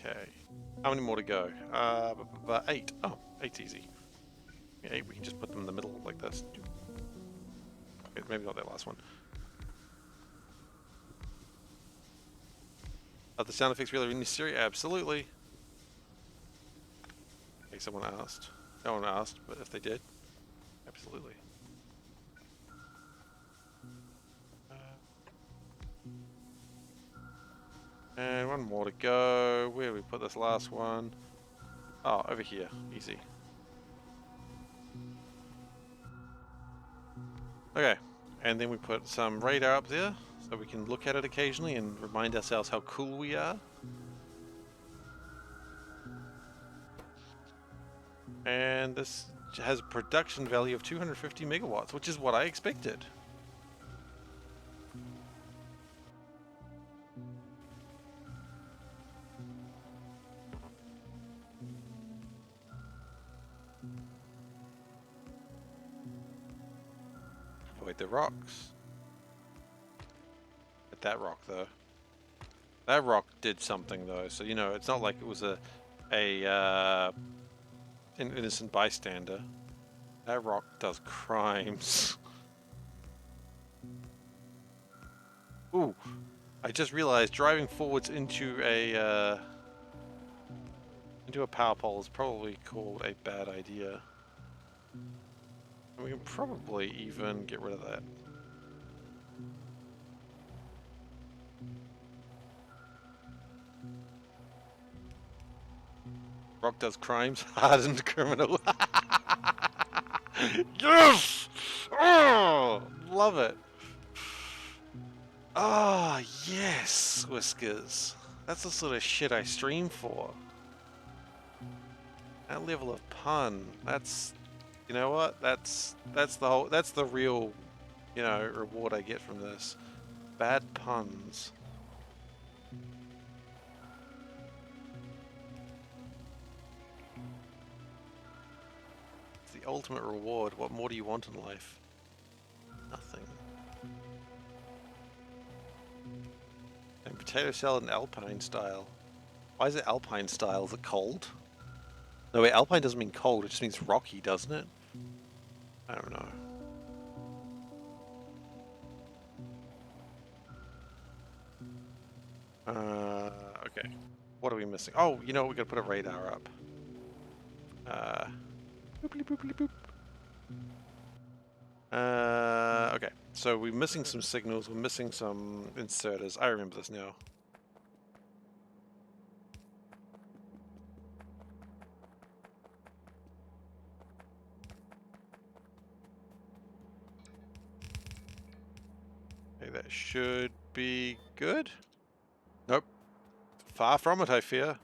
Okay. How many more to go? 8. Oh, 8's easy. Yeah, 8, we can just put them in the middle like this. Okay, maybe not that last one. Are the sound effects really necessary? Absolutely. Okay, someone asked. No one asked, but if they did, absolutely. And one more to go. Where do we put this last one? Oh, over here. Easy. Okay. And then we put some radar up there, so we can look at it occasionally and remind ourselves how cool we are. And this has a production value of 250 megawatts, which is what I expected. Avoid the rocks. At that rock, though. That rock did something, though, so, you know, it's not like it was an innocent bystander. That rock does crimes. Ooh, I just realized driving forwards into a power pole is probably called a bad idea. And we can probably even get rid of that. Rock does crimes, hardened criminal. Yes! Oh, love it. Ah, oh, yes, Whiskers. That's the sort of shit I stream for. That level of pun. That's, you know what? That's the real, you know, reward I get from this. Bad puns. It's the ultimate reward. What more do you want in life? Nothing. And potato salad in Alpine style. Why is it Alpine style? Is it cold? No, wait, Alpine doesn't mean cold, it just means rocky, doesn't it? I don't know. Okay. What are we missing? Oh, you know what? We gotta put a radar up. Booply booply boop. Okay. So we're missing some signals, we're missing some inserters. I remember this now. Okay, that should be good. Nope. Far from it, I fear.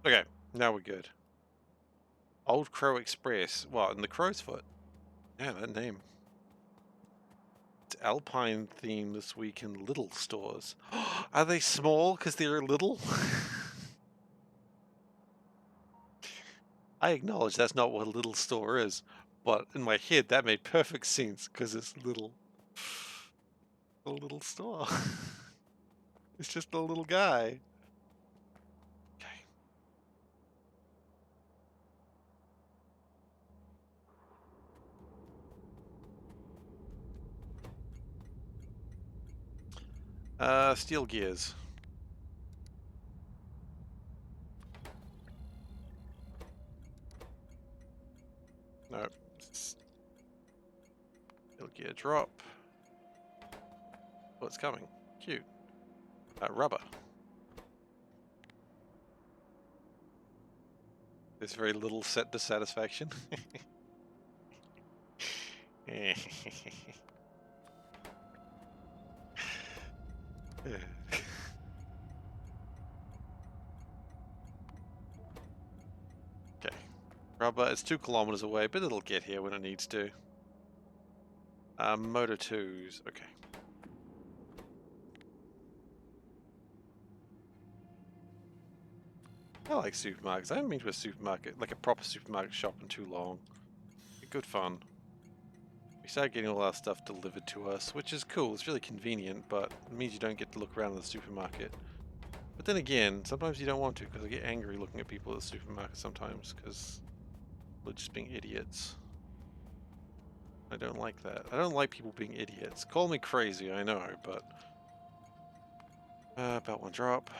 Okay, now we're good. Old Crow Express. What, in the Crow's Foot? Yeah, that name. It's Alpine theme this week in little stores. Are they small because they're little? I acknowledge that's not what a little store is, but in my head that made perfect sense because it's little. A little store. It's just a little guy. Okay. Steel gears. No. Steel gear drop. Oh, it's coming. Cute. Rubber. There's very little set dissatisfaction. Okay. Rubber, it's 2 kilometers away, but it'll get here when it needs to. Motor 2s, okay. I like supermarkets. I haven't been to a supermarket, like a proper supermarket shop in too long. Good fun. We start getting all our stuff delivered to us, which is cool. It's really convenient, but it means you don't get to look around in the supermarket. But then again, sometimes you don't want to, because I get angry looking at people at the supermarket sometimes, because they're just being idiots. I don't like that. I don't like people being idiots. Call me crazy, I know, but... about one drop.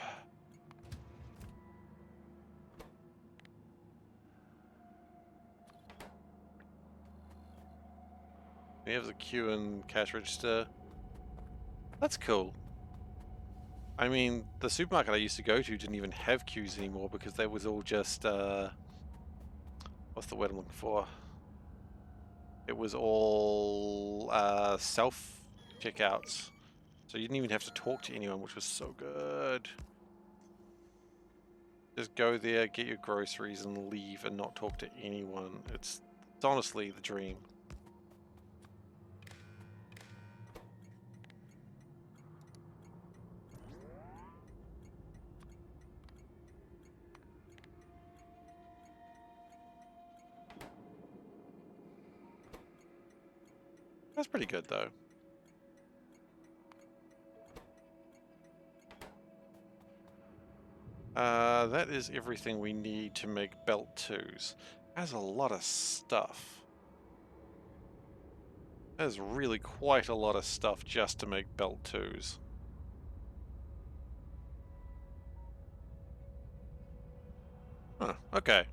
We have the queue and cash register. That's cool. I mean, the supermarket I used to go to didn't even have queues anymore because they was all just, what's the word I'm looking for? It was all, self-checkouts. So you didn't even have to talk to anyone, which was so good. Just go there, get your groceries, and leave and not talk to anyone. It's honestly the dream. That's pretty good, though. That is everything we need to make belt 2s. That's a lot of stuff. There's really quite a lot of stuff just to make belt 2s. Huh, okay.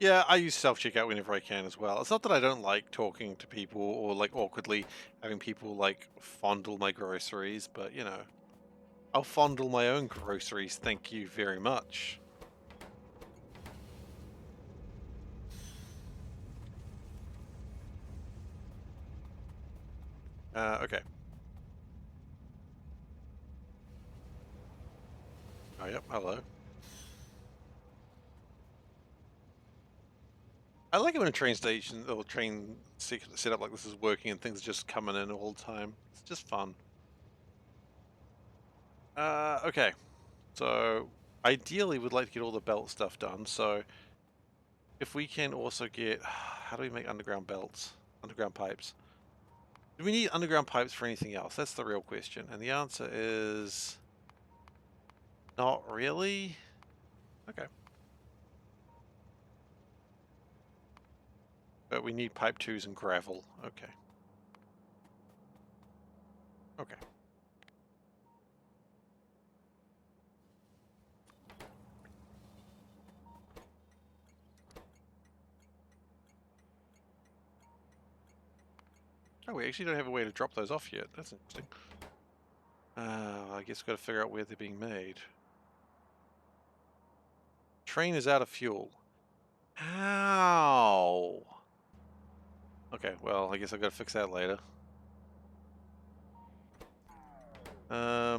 Yeah, I use self-checkout whenever I can as well. It's not that I don't like talking to people or like awkwardly having people like fondle my groceries, but you know, I'll fondle my own groceries, thank you very much. Okay. Oh, yep, hello. I like it when a train station or train set up like this is working and things are just coming in all the time. It's just fun. Okay. So, ideally we'd like to get all the belt stuff done, so if we can also get... How do we make underground belts? Underground pipes. Do we need underground pipes for anything else? That's the real question. And the answer is... not really? Okay. But we need pipe 2s and gravel. Okay. Okay. Oh, we actually don't have a way to drop those off yet. That's interesting. I guess we've got to figure out where they're being made. Train is out of fuel. How? Okay, well, I guess I've got to fix that later. I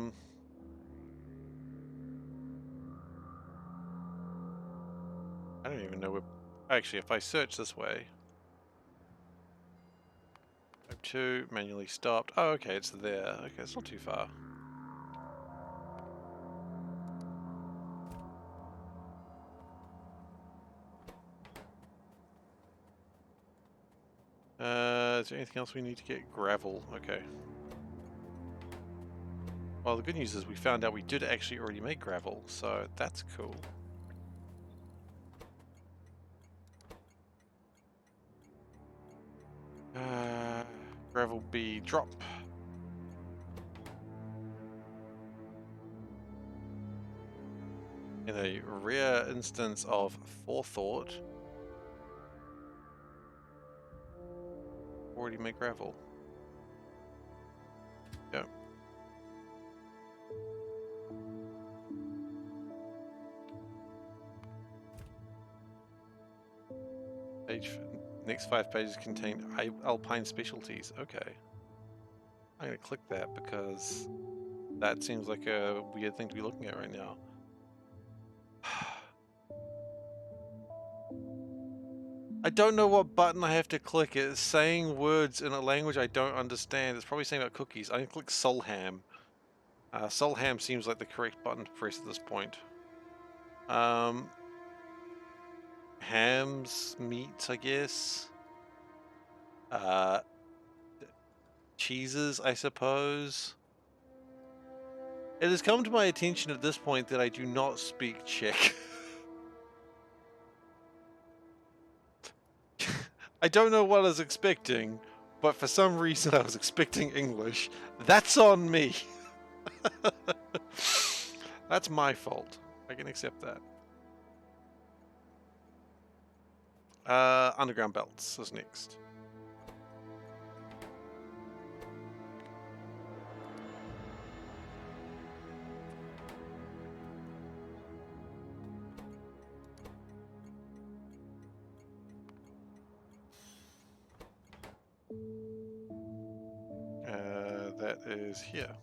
don't even know where... Actually, if I search this way... Type 2, manually stopped. Oh, okay, it's there. Okay, it's not too far. Is there anything else we need to get? Gravel. Okay. Well, the good news is we found out we did actually already make gravel, so that's cool. Gravel B drop. In a rare instance of forethought, already make gravel. Yep. Next 5 pages contain alpine specialties. Okay. I'm going to click that because that seems like a weird thing to be looking at right now. I don't know what button I have to click. It's saying words in a language I don't understand. It's probably saying about cookies. I'm going to click Solham. Solham seems like the correct button to press at this point. Hams, meats, I guess. Cheeses, I suppose. It has come to my attention at this point that I do not speak Czech. I don't know what I was expecting, but for some reason I was expecting English. That's on me. That's my fault. I can accept that. Underground belts is next. That is here.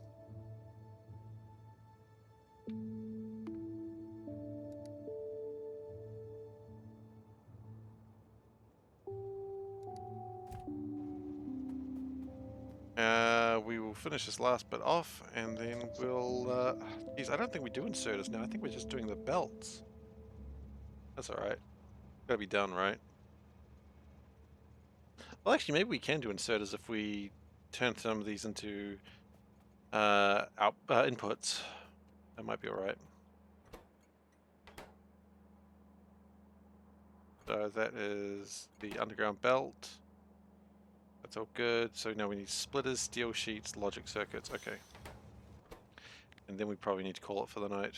We will finish this last bit off, and then we'll... geez, I don't think we do inserters now. I think we're just doing the belts. That's alright. Gotta be done, right? Well, actually, maybe we can do inserters if we turn some of these into inputs. That might be alright. So that is the underground belt. That's all good. So now we need splitters, steel sheets, logic circuits. Okay. And then we probably need to call it for the night.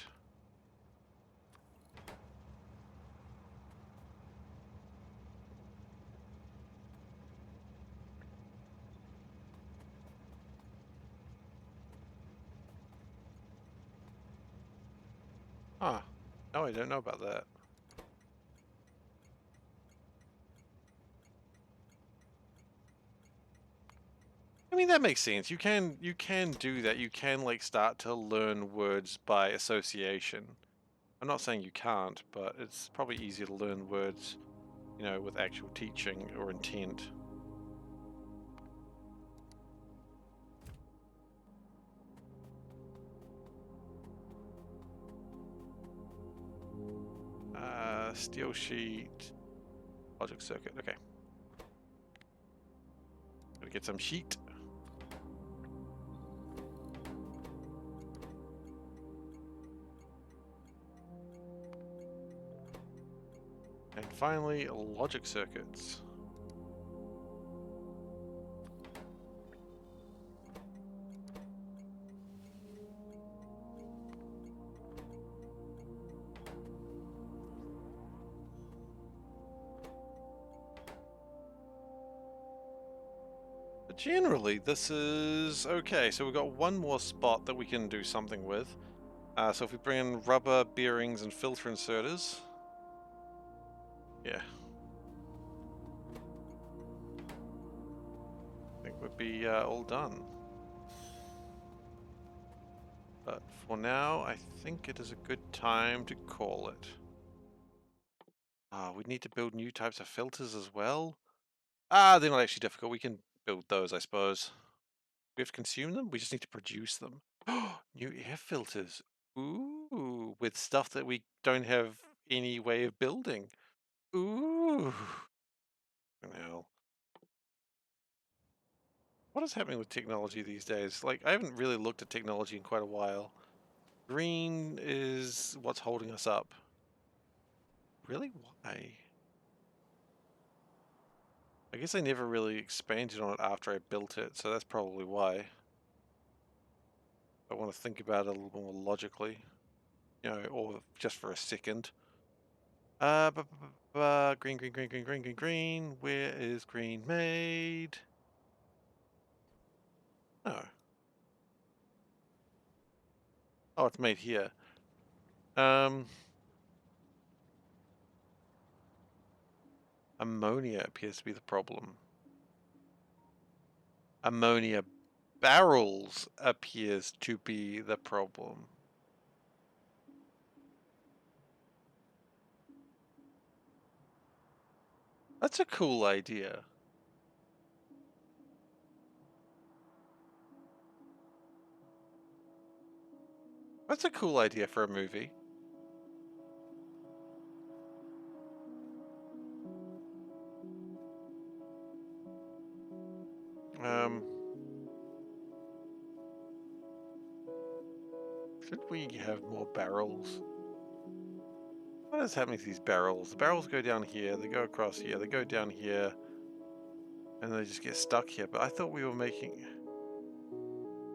Ah, no, I don't know about that. I mean, that makes sense. You can do that. You can like start to learn words by association. I'm not saying you can't, but it's probably easier to learn words, you know, with actual teaching or intent. Steel sheet, logic circuit. Okay. Gotta get some sheet. And finally, logic circuits. But generally, this is okay. So we've got one more spot that we can do something with. So if we bring in rubber bearings and filter inserters, yeah, I think we'd be all done. But for now, I think it is a good time to call it. We need to build new types of filters as well. They're not actually difficult. We can build those, I suppose. We have to consume them? We just need to produce them. New air filters. Ooh, with stuff that we don't have any way of building. Ooh. Hell. What is happening with technology these days? Like, I haven't really looked at technology in quite a while. Green is what's holding us up. Really? Why? I guess I never really expanded on it after I built it, so that's probably why. I want to think about it a little more logically, you know, or just for a second. Green, green, green, green, green, green, green. Where is green made? Oh. Oh, it's made here. Ammonia appears to be the problem. Ammonia barrels appears to be the problem. That's a cool idea. That's a cool idea for a movie. Should we have more barrels? What is happening to these barrels? The barrels go down here, they go across here, they go down here, and they just get stuck here. But I thought we were making...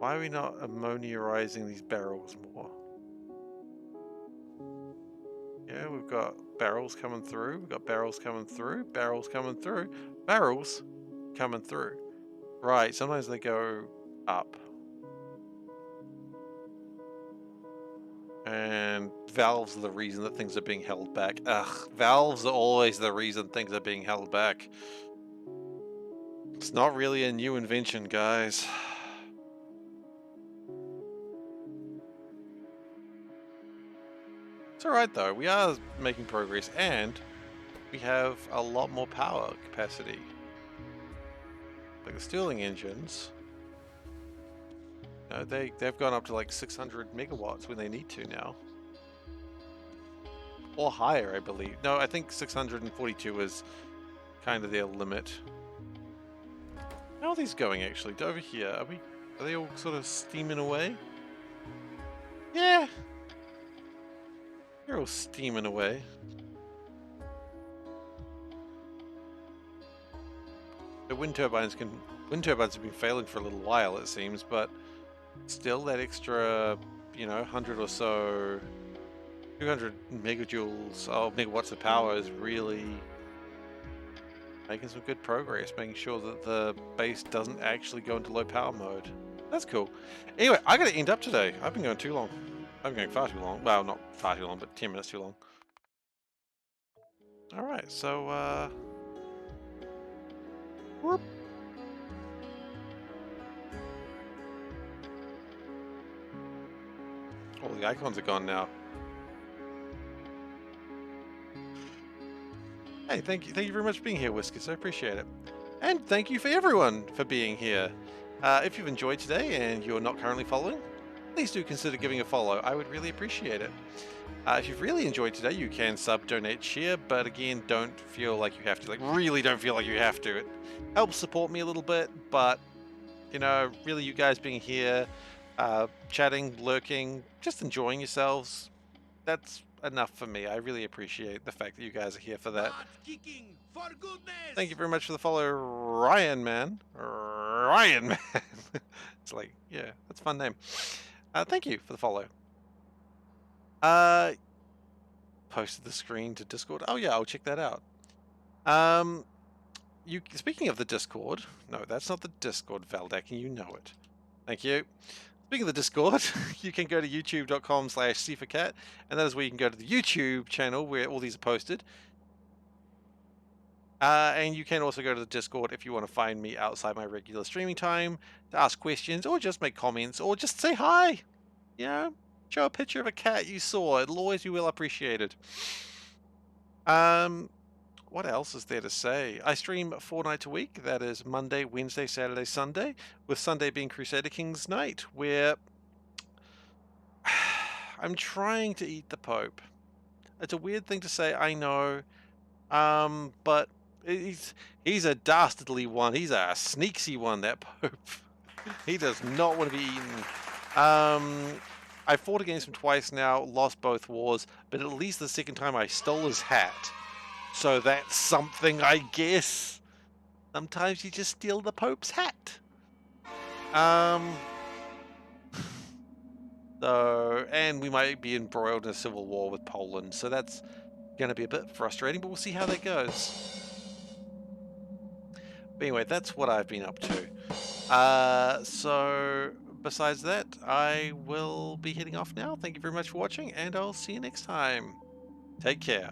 Why are we not ammoniarizing these barrels more? Yeah, we've got barrels coming through, we've got barrels coming through, barrels coming through, barrels coming through. Right, sometimes they go up. And valves are the reason that things are being held back. Ugh, valves are always the reason things are being held back. It's not really a new invention, guys. It's alright though, we are making progress and we have a lot more power capacity. Like the Stirling engines, you know, they've gone up to like 600 megawatts when they need to now. Or higher, I believe. No, I think 642 is kind of their limit. How are these going actually? Over here, are they all sort of steaming away? Yeah. They're all steaming away. The wind turbines have been failing for a little while, it seems, but still that extra, you know, 100 or so, 200 megajoules of megawatts of power is really making some good progress, making sure that the base doesn't actually go into low power mode. That's cool. Anyway, I gotta end up today. I've been going too long. I'm going far too long. Well, not far too long, but 10 minutes too long. Alright, so, whoop. All the icons are gone now. Hey, thank you very much for being here, Whiskers. I appreciate it. And thank you for everyone for being here. If you've enjoyed today and you're not currently following, please do consider giving a follow. I would really appreciate it. If you've really enjoyed today, you can sub, donate, share, but again, don't feel like you have to. Like, really don't feel like you have to. It helps support me a little bit, but, you know, really you guys being here, chatting, lurking, just enjoying yourselves, that's enough for me. I really appreciate the fact that you guys are here for that. Kicking for goodness. Thank you very much for the follow, Ryan Man. Ryan Man. It's like, yeah, that's a fun name. Thank you for the follow. Posted the screen to Discord. Oh yeah, I'll check that out. Speaking of the Discord, no, that's not the Discord, Valdak, and you know it. Thank you. Speaking of the Discord, you can go to youtube.com/SeiferKatt, and that is where you can go to the YouTube channel where all these are posted. And you can also go to the Discord if you want to find me outside my regular streaming time to ask questions or just make comments or just say hi. You know, show a picture of a cat you saw. It'll always be well appreciated. What else is there to say? I stream 4 nights a week. That is Monday, Wednesday, Saturday, Sunday, with Sunday being Crusader Kings night, where I'm trying to eat the Pope. It's a weird thing to say, I know, but he's a dastardly one. He's a sneaky one, that Pope. He does not want to be eaten. I fought against him twice now, lost both wars, but at least the second time I stole his hat. So that's something, I guess. Sometimes you just steal the Pope's hat. So, and we might be embroiled in a civil war with Poland, so that's going to be a bit frustrating, but we'll see how that goes. But anyway, that's what I've been up to. So, besides that, I will be heading off now. Thank you very much for watching, and I'll see you next time. Take care.